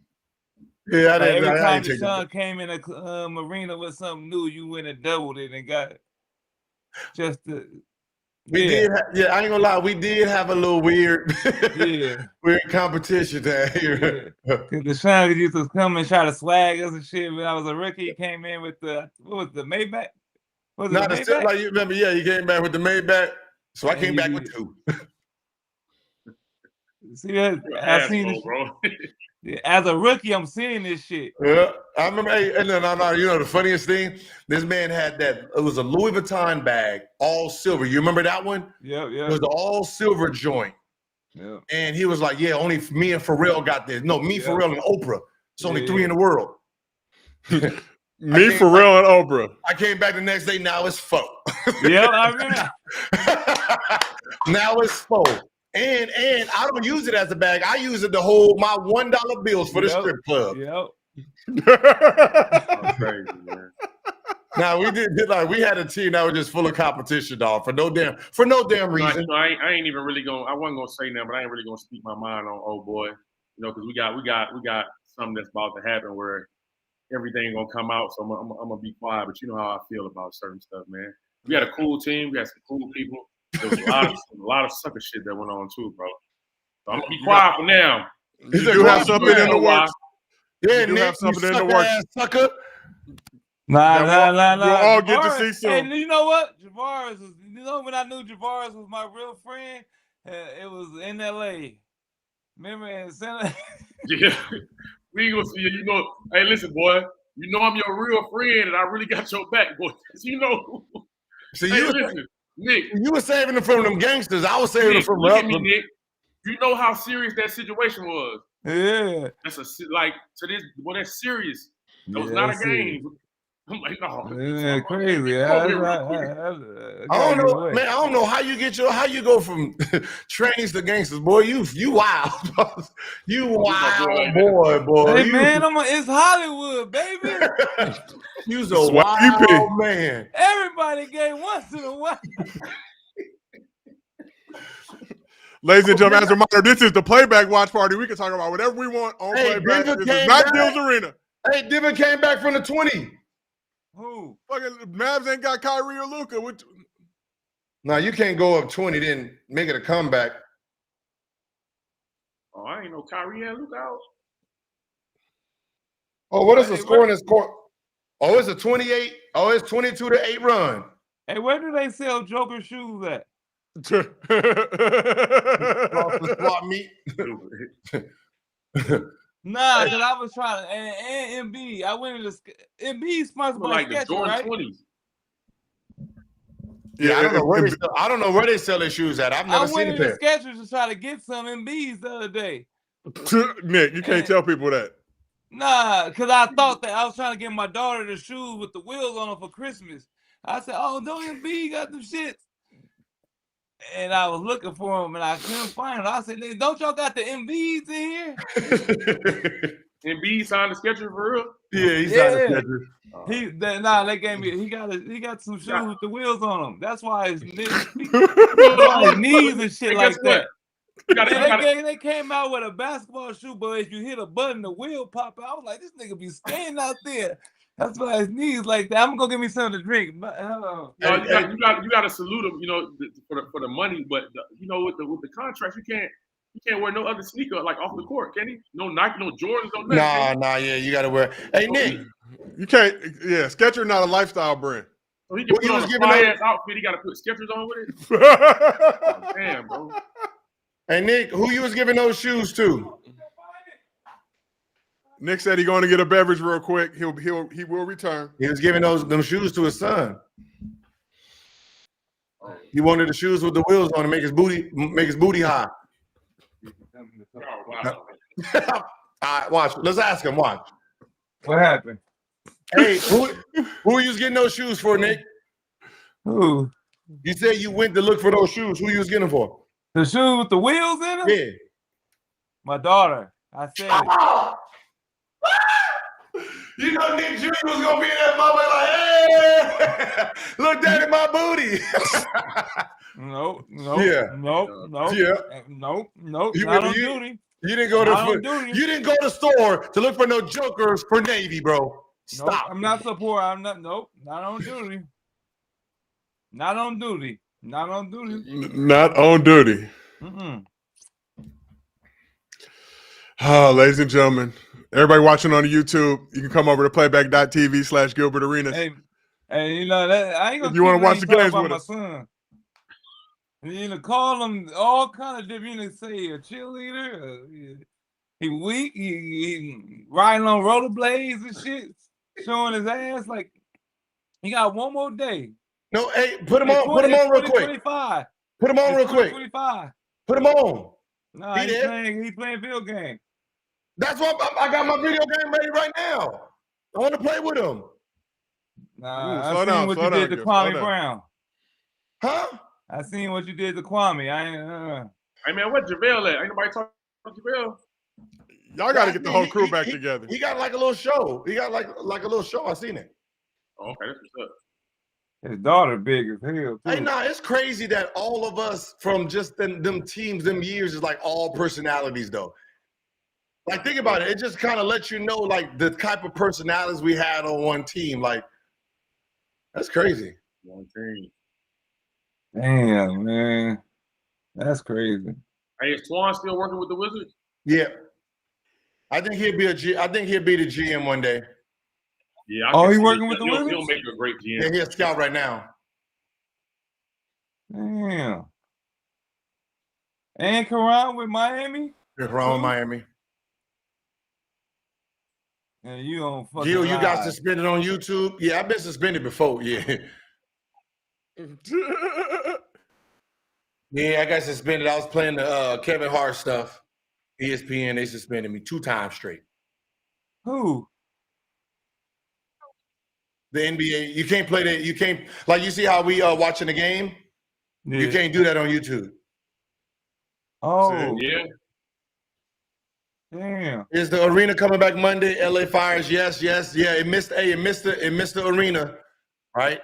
Yeah, every time Deshaun came in a arena with something new, you went and doubled it and got just the. I ain't gonna lie, we did have a little weird, weird competition down here. Because Deshaun used to come and try to swag us and shit. When I was a rookie, he came in with the Maybach? Not the Maybach? Like you remember, he came back with the Maybach. So I came back with 2. See that? You're an I seen asshole, this. bro. As a rookie, I'm seeing this shit. Yeah, I remember. Hey, and then you know the funniest thing? This man had that. It was a Louis Vuitton bag, all silver. You remember that one? Yeah. It was the all silver joint. Yeah. And he was like, "Yeah, only me and Pharrell got this. No, me, Pharrell, and Oprah. It's only 3 in the world." Me, Pharrell, and Oprah. I came back the next day. Now it's 4. Yeah, I remember. Now it's 4. And I don't use it as a bag. I use it to hold my $1 bills for the strip club. That's crazy, man. Now we had a team that was just full of competition, dog, for no damn reason. No, I ain't even really I wasn't gonna say nothing, but I ain't really gonna speak my mind on old boy. You know, because we got something that's about to happen where everything gonna come out. So I'm gonna be quiet. But you know how I feel about certain stuff, man. We had a cool team. We had some cool people. There was a lot of sucker shit that went on too, bro. So I'm gonna be quiet for now. You do have something in the works. Yeah, you do Nick, have something in the sucker works. ass sucker. Nah. We'll all get to see soon. Hey, you know what? Javaris was, when I knew Javaris was my real friend, it was in LA. Remember in Santa? Yeah. We ain't gonna see you. You know, hey, listen, boy. You know I'm your real friend, and I really got your back, boy. You know. See, hey, listen, Nick. You were saving them from them gangsters. I was saving them from look at me, Nick. You know how serious that situation was. Yeah. That's that's serious. That was not a game. I'm like, no. Yeah, crazy. I don't know, man. I don't know how you go from trannies to gangsters, boy. You wild, you wild boy. Hey man, it's Hollywood, baby. You's a wild man. Everybody gay once in a while. Ladies and gentlemen, as a reminder, this is the Playback Watch Party. We can talk about whatever we want on Playback. This is not Gilbert Arenas. Hey, Denver came back from the 20. Who? Fucking Mavs ain't got Kyrie or Luka. Now you can't go up 20, then make it a comeback. Oh, I ain't know Kyrie and Luka out. Oh, what is the score in this court? Oh, it's a 28. Oh, it's 22-8 run. Hey, where do they sell Joker shoes at? Nah, because I was trying to, and MB, I went into MB sponsored by like Skechers, the Jordan right? 20s. Yeah, I don't know where they sell their shoes at. I've never seen it there. I went into Skechers to try to get some MBs the other day. Nick, you can't tell people that. Nah, because I thought that I was trying to get my daughter the shoes with the wheels on them for Christmas. I said, "Oh, don't MB got them shits?" And I was looking for them, and I couldn't find them. I said, "Don't y'all got the MBs in here?" MB signed the Skechers for real? Yeah, he signed the Skechers. They gave me. He got some shoes with the wheels on them. That's why his knees and shit like that. They came out with a basketball shoe, but if you hit a button, the wheel pop out. I was like, this nigga be standing out there. That's why his knees like that. I'm gonna go get me something to drink. You got to salute him, you know, for the money. But you know, with the contracts, you can't wear no other sneaker like off the court, can he? No Nike, no Jordans, no nothing. Nah, yeah, you got to wear. Hey, Nick, you can't. Yeah, Skechers not a lifestyle brand. So he can put on a fly-ass outfit. He got to put Skechers on with it. Oh, damn, bro. Hey, Nick, who you was giving those shoes to? Nick said he's going to get a beverage real quick. He will return. He was giving them shoes to his son. He wanted the shoes with the wheels on to make his booty high. All right, watch. Let's ask him. Watch. What happened? Hey, who you was getting those shoes for, Nick? Who? You said you went to look for those shoes. Who you was getting them for? The shoes with the wheels in them? Yeah. My daughter. I said it. You know Nick Jr. was gonna be in that moment like, hey, look down at my booty. No. Yeah. No. Yeah. No. Not on duty. You didn't go to the store to look for no jokers for Navy, bro. Stop. Nope, I'm not support. I'm not. Nope. Not on duty. Not on duty. Not on duty. Not on duty. Ladies and gentlemen, everybody watching on the YouTube, you can come over to playback.tv/Gilbert Arenas. Hey, you know that I ain't gonna. You want to watch the games with my us? son. You know, call him all kind of different. You know, say a cheerleader. He weak. He riding on rollerblades and shit, showing his ass. Like he got one more day. No, hey, put him on. Put him on real quick. 25. Put him on real quick. 25. Put him on. Nah, he playing field game. That's what I got my video game ready right now. I want to play with him. Nah, I seen what you did to Kwami Brown. Huh? I seen what you did to Kwami. Hey man, what JaVale at? Ain't nobody talking about JaVale? Y'all got to get the whole crew back together. He got like a little show. He got like a little show. I seen it. Oh, okay, that's what's up. His daughter big as hell too. Hey, nah, it's crazy that all of us from just them teams, them years is like all personalities though. Like think about it. It just kind of lets you know like the type of personalities we had on one team. Like that's crazy. One team. Damn, man. That's crazy. Hey, is Twan still working with the Wizards? Yeah. I think he'll be the GM one day. Yeah. He working with the Wizards? He'll make you a great GM. Yeah, he's a scout right now. Damn. And Karan with Miami? Yeah, Karan with Miami. And you on fucking Gil, you got suspended on YouTube? Yeah, I've been suspended before, yeah. Yeah, I got suspended. I was playing the Kevin Hart stuff. ESPN, they suspended me 2 times straight. Who? The NBA, you can't play that. You can't, like you see how we watching the game? Yeah. You can't do that on YouTube. Oh. Yeah. Damn. Is the arena coming back Monday? LA Fires, yes. Yeah, it missed the arena, right?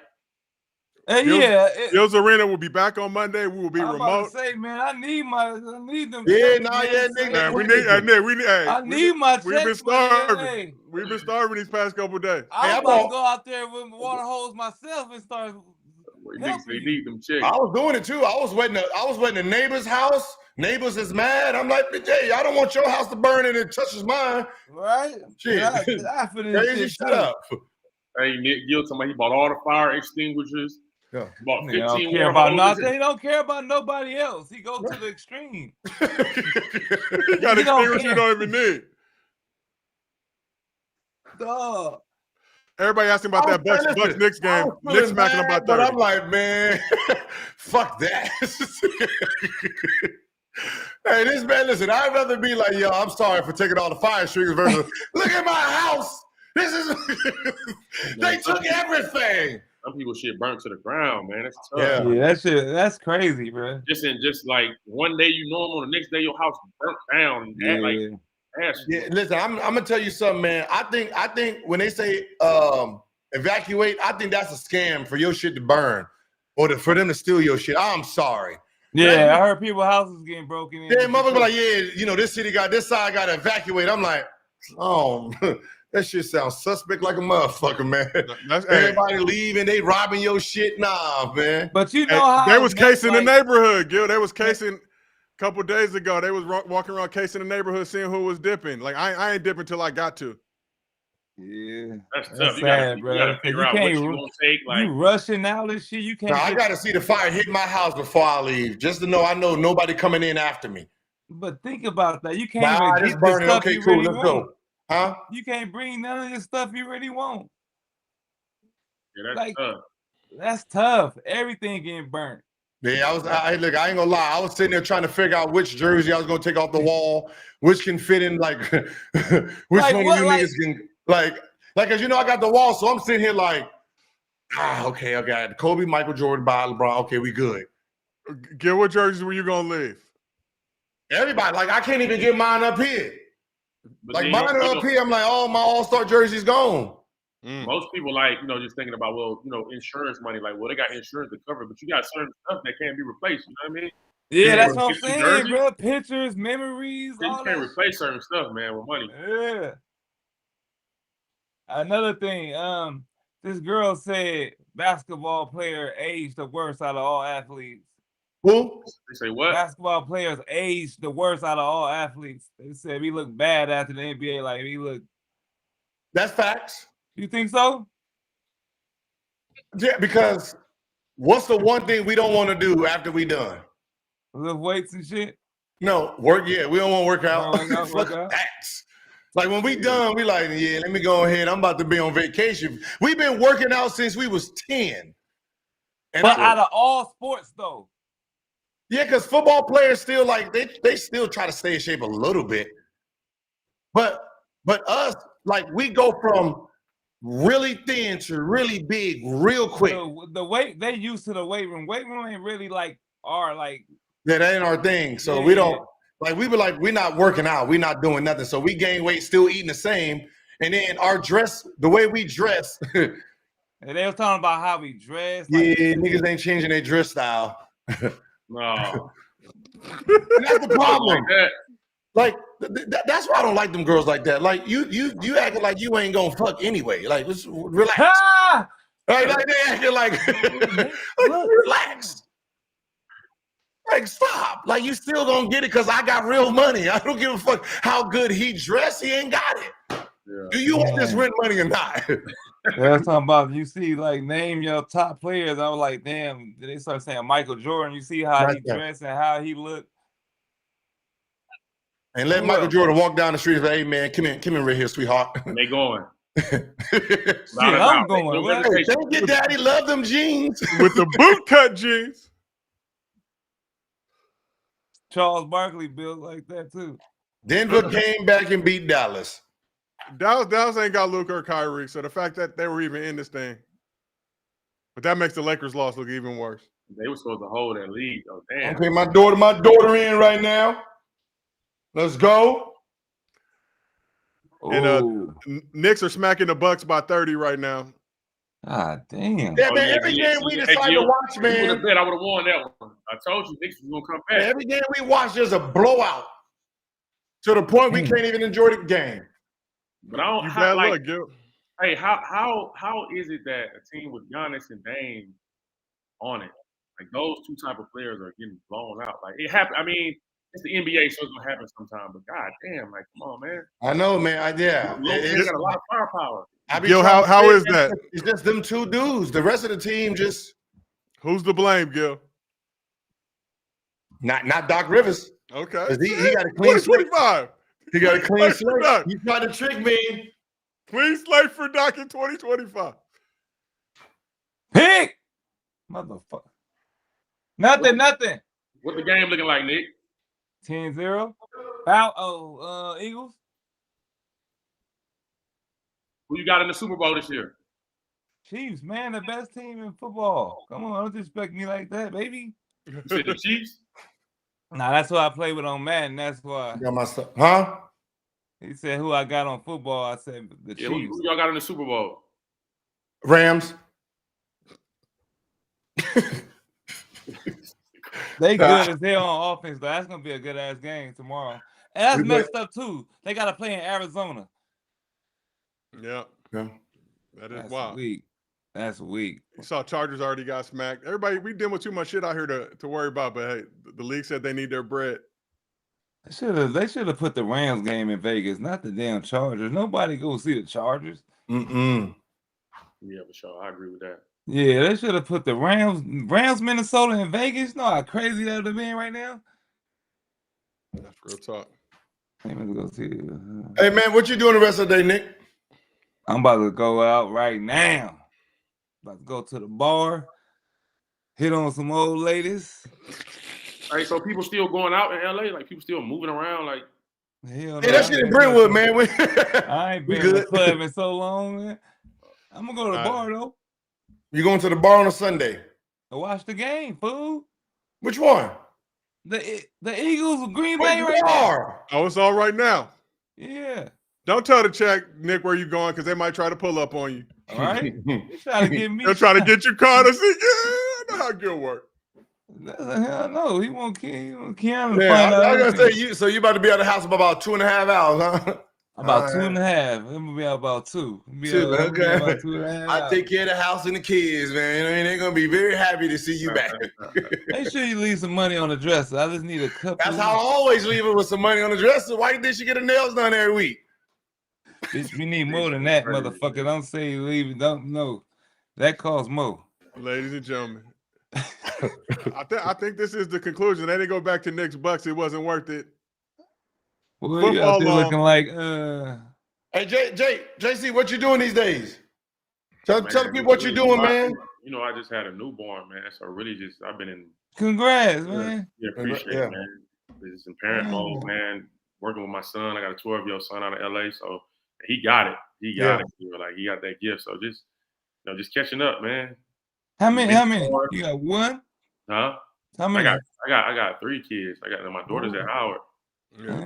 Gil's Arena will be back on Monday. We will be remote. About to say, man, I need them. Yeah, nigga. I need my checks. We've been starving. We've been starving these past couple of days. I'm about to go out there with water hose myself and start. They need them checks. I was doing it too. I was waiting the neighbor's house. Neighbors is mad. I'm like, Jay, I don't want your house to burn and it touches mine. Right? Shit. Crazy shut up. Hey, Nick Gil told me he bought all the fire extinguishers. Yeah. About 15 They don't care about nobody else. He goes to the extreme. You got to extinguish you don't even need. Dog. Everybody asking about that Bucks Knicks game. Knicks smacking them by 30. But I'm like, man, fuck that. Hey, this man, listen, I'd rather be like, yo, I'm sorry for taking all the fire extinguishers versus look at my house. This is they took everything. Some people shit burnt to the ground, man. That's tough. Yeah, that's crazy, bro. Just like one day you normal, the next day your house burnt down. Listen, I'm gonna tell you something, man. I think when they say evacuate, I think that's a scam for your shit to burn or for them to steal your shit. I'm sorry. Yeah, I heard people's houses getting broken in. Yeah, motherfucker, like, this city got this side got to evacuate. I'm like, oh. That shit sounds suspect like a motherfucker, man. Everybody leaving, they robbing your shit. Nah, man. But you know how they was casing the neighborhood, Gil. They was casing a couple days ago. They was walking around casing the neighborhood, seeing who was dipping. Like I ain't dipping till I got to. Yeah, that's tough. You gotta figure out what you gonna take. Like you rushing out this shit. You can't. Nah, I gotta see the fire hit my house before I leave, just to know I know nobody coming in after me. But think about that. You can't even get burning. the stuff Okay, you cool. really Let's want. go. Huh? You can't bring none of your stuff you really want. Yeah, that's tough. That's tough. Everything getting burnt. Yeah, look, I ain't gonna lie. I was sitting there trying to figure out which jersey I was gonna take off the wall, which can fit in, like, which one of you niggas can, like, cause you know I got the wall, so I'm sitting here like, okay, I got Kobe, Michael Jordan, by LeBron. Okay, we good. Gil, what jerseys were you gonna leave? Everybody, like, I can't even get mine up here. But like mine are up here, I'm like, oh, my All-Star jersey's gone. Most people like, just thinking about, insurance money. Like, well, they got insurance to cover, but you got certain stuff that can't be replaced. You know what I mean? Yeah, that's what I'm saying, bro. Pictures, memories. You can't replace certain stuff, man, with money. Yeah. Another thing, this girl said basketball player aged the worst out of all athletes. Who? They say what? Basketball players age the worst out of all athletes. They said we look bad after the NBA, like we look. That's facts. You think so? Yeah, because what's the one thing we don't want to do after we done? Lift weights and shit. No, work. Yeah, we don't want to work out. Work out. Facts. Like when we done, we like, yeah, let me go ahead. I'm about to be on vacation. We've been working out since we was 10. And but out of all sports, though. Yeah, because football players still like they still try to stay in shape a little bit. But us, like we go from really thin to really big real quick. The weight, they used to the weight room. Weight room ain't really like our like. Yeah, that ain't our thing. So we don't like we were like, we're not working out, we're not doing nothing. So we gain weight, still eating the same. And then our dress, the way we dress. And they was talking about how we dress. Like, yeah, niggas ain't changing their dress style. No. That's the problem. Like that's why I don't like them girls like that. Like you acting like you ain't gonna fuck anyway. Like let's relax. Ah! Like they acting like, relax. Like stop. Like you still gonna get it because I got real money. I don't give a fuck how good he dressed. He ain't got it. Yeah. Do you want this rent money or not? That's talking about you see like name your top players. I was like, damn. Did they start saying Michael Jordan? You see how he dressed and how he looked. And let Michael Jordan walk down the street and say, hey, man, come in right here, sweetheart. They going. Shit, I'm going. Hey, don't get daddy love them jeans. With the boot cut jeans. Charles Barkley built like that, too. Denver came back and beat Dallas. Dallas ain't got Luka or Kyrie, so the fact that they were even in this thing. But that makes the Lakers' loss look even worse. They were supposed to hold that lead. Oh, damn. Okay, my daughter in right now. Let's go. And Knicks are smacking the Bucks by 30 right now. Ah, damn. Yeah, man, every game we decide to watch, man. I would have won that one. I told you Knicks was going to come back. Every game we watch, there's a blowout. To the point we can't even enjoy the game. But I don't hey, how is it that a team with Giannis and Dame on it, like those two type of players are getting blown out? Like it happened. I mean, it's the NBA, so it's gonna happen sometime. But god damn, like come on, man. I know, man. They got a lot of firepower. Gil, how is that? It's just them two dudes. The rest of the team just. Who's to blame, Gil? Not Doc Rivers. Okay. He got a clean slate. He got a clean slate. He tried to trick me. Clean slate for Doc in 2025. Pick! Motherfucker. Nothing. What the game looking like, Nick? 10-0. Eagles. Who you got in the Super Bowl this year? Chiefs, man, the best team in football. Come on, don't disrespect me like that, baby. You said the Chiefs? Nah, that's who I play with on Madden. That's why. Got my stuff. Huh? He said who I got on football. I said the Chiefs. Who y'all got in the Super Bowl? Rams. They good as hell on offense, though. That's gonna be a good ass game tomorrow. And that's messed up too. They gotta play in Arizona. Yeah. That's wild. That's weak. You saw Chargers already got smacked. Everybody, we dealing with too much shit out here to worry about. But hey, the league said they need their bread. They should have put the Rams game in Vegas, not the damn Chargers. Nobody go see the Chargers. Yeah, for sure. I agree with that. Yeah, they should have put the Rams, Minnesota in Vegas. You know how crazy that would have been right now? That's real talk. Hey, let's go see. Hey, man, what you doing the rest of the day, Nick? I'm about to go out right now. About to go to the bar, hit on some old ladies. Hey, so people still going out in LA? Like people still moving around? Like, hell no, that shit in Brentwood, man. I ain't been to the club in so long, man. I'm gonna go to the bar though. You going to the bar on a Sunday? To watch the game, fool. Which one? The Eagles of Green Bay right now. Oh, it's all right now. Yeah. Don't tell the check, Nick, where you going, because they might try to pull up on you. All right. They're trying to get me. They're trying to get you caught. I know how good work. Hell no, he won't Keanu. Yeah, I was gonna say you. So you about to be out of the house for about 2.5 hours, huh? About 2.5. I'm gonna be out about 2. Okay. About 2.5 I take care of the house and the kids, man. You know, they're gonna be very happy to see you back. Make sure you leave some money on the dresser. I just need a couple. That's how I always leave it with some money on the dresser. Why did she get her nails done every week? Bitch, we need more than that, motherfucker. Don't say you leave it. Don't know. That costs more. Ladies and gentlemen, I think this is the conclusion. They didn't go back to Knicks Bucks. It wasn't worth it. Well, you out there looking like Hey, JC, what you doing these days? Tell the people what you're doing, man. You know, I just had a newborn, man. So really, I've been in. Congrats, man. Yeah, appreciate it, man. Just in parent mode, man. Working with my son. I got a 12-year-old son out of LA, so he got it. He got it. Like he got that gift. So just catching up, man. How many? You got one? Huh? How many? I got 3 kids. I got my daughter's at Howard. Yeah.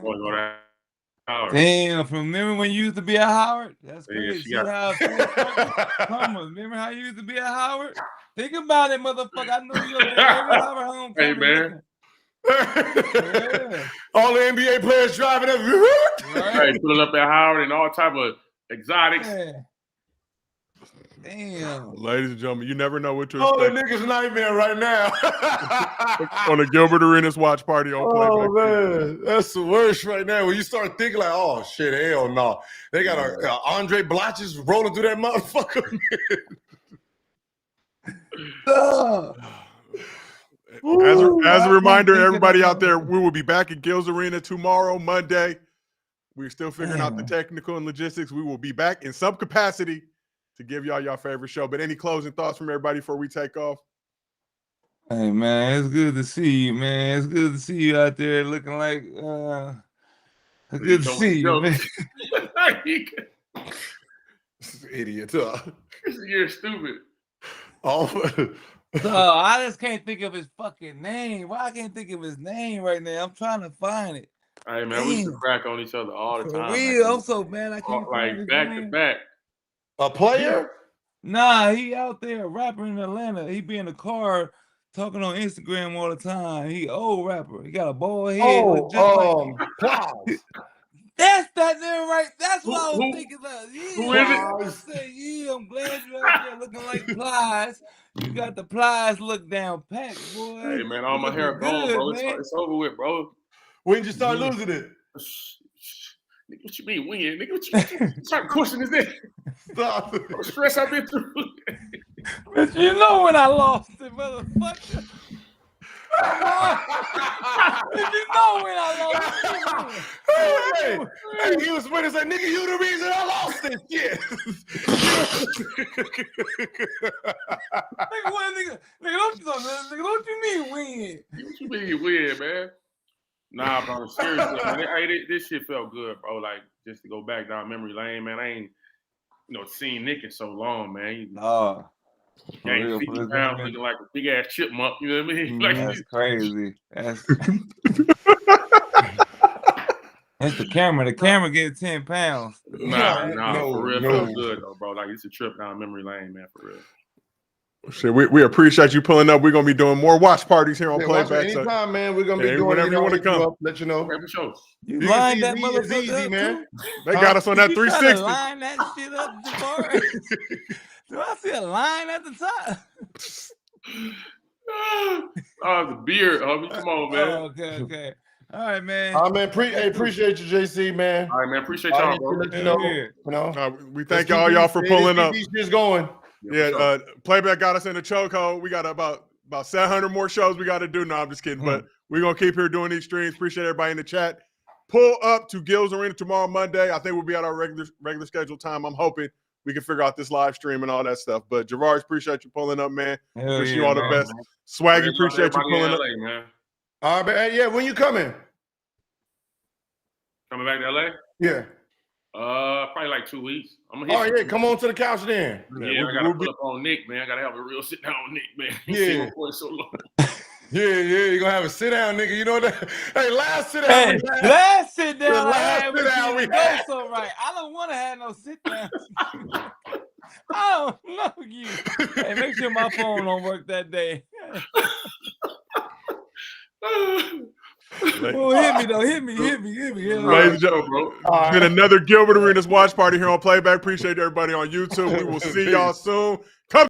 Howard. Damn, from remember when you used to be at Howard? That's crazy. Remember how you used to be at Howard? Think about it, motherfucker. I know you're at Howard home. Hey, man. All the NBA players driving up. Right, pulling up at Howard and all type of exotics. Yeah. Damn. Ladies and gentlemen, you never know what to All the expect. niggas nightmare right now. On the Gilbert Arenas watch party on Playback. Man, that's the worst right now. When you start thinking like, oh shit, hell no. They got Andre Blotches rolling through that motherfucker. As a reminder, everybody out there, we will be back at Gil's Arena tomorrow, Monday. We're still figuring out the technical and logistics. We will be back in some capacity to give y'all favorite show. But any closing thoughts from everybody before we take off? Hey, man, it's good to see you, man. It's good to see you out there looking like it's good to see you, man. Idiot. You're stupid. Oh, So I just can't think of his fucking name. Why I can't think of his name right now? I'm trying to find it. Hey, man, we used to crack on each other all the time. For real, I'm so mad I can't find his back name. to back. a player? Nah, he out there rapping in Atlanta. He be in the car talking on Instagram all the time. He old rapper. He got a bald head. Plies. That's that name right. That's what I was Who- thinking of. Yeah, who is it? I was saying, yeah, I'm glad you're out there looking like Plies. You got the Plies look down pat, boy. Hey, man, all my hair gone, bro. It's over with, bro. When did you start losing it? Nigga, what you mean when? Nigga, what type of question is that? Stop. What stress I've been through. But you know when I lost it, motherfucker. Did you know when I lost it? Hey, he was with us like, nigga, you the reason I lost this shit. Nigga, don't you mean win? What you mean win, man? Nah, bro, seriously, man. Hey, this shit felt good, bro. Like, just to go back down memory lane, man. I ain't, seen Nick in so long, man. Nah. He ain't 50 pounds looking like a big ass chipmunk, you know what I mean? Like, That's crazy. That's the camera. The camera gets 10 pounds. Nah, for real, no. felt good though, bro. Like, it's a trip down memory lane, man, for real. Shit, we appreciate you pulling up. We're gonna be doing more watch parties here on Playback. Anytime, man. We're gonna be doing whenever you want to come. Let you know. Every show. You lined that It's motherfucker easy, up, man. too? They got us on that You tryna 360. line that shit up, Jabari? Do I see a line at the top? Oh, the beard, homie. Come on, man. Oh, okay. All right, man. Man, appreciate you, JC, man. All right, man. Appreciate y'all, bro. Let you know. We thank y'all for pulling up. These shit's going. Yeah, Playback got us in the chokehold. We got about 700 more shows we got to do. No, I'm just kidding. But we're going to keep here doing these streams. Appreciate everybody in the chat. Pull up to Gil's Arena tomorrow, Monday. I think we'll be at our regular scheduled time. I'm hoping we can figure out this live stream and all that stuff. But Javarz, appreciate you pulling up, man. Wish you all the best. Swaggy, appreciate you pulling up. Man. All right, man. Yeah, when you coming? Coming back to LA? Yeah. Probably like 2 weeks. I'm gonna hit Oh, yeah. Come on to the couch then. Yeah, I gotta pull up on Nick, man. I gotta have a real sit down on Nick, man. Yeah. So long. Yeah. You're going to have a sit down, nigga. You know that? Hey, last sit down. Hey, last sit down. The last I had with sit down you we to go had. so right. I don't want to have no sit down. I don't know you. Hey, make sure my phone don't work that day. Oh, hit me though. Hit me. Ladies and gentlemen, it's been another Gilbert Arenas watch party here on Playback. Appreciate everybody on YouTube. We will see y'all soon.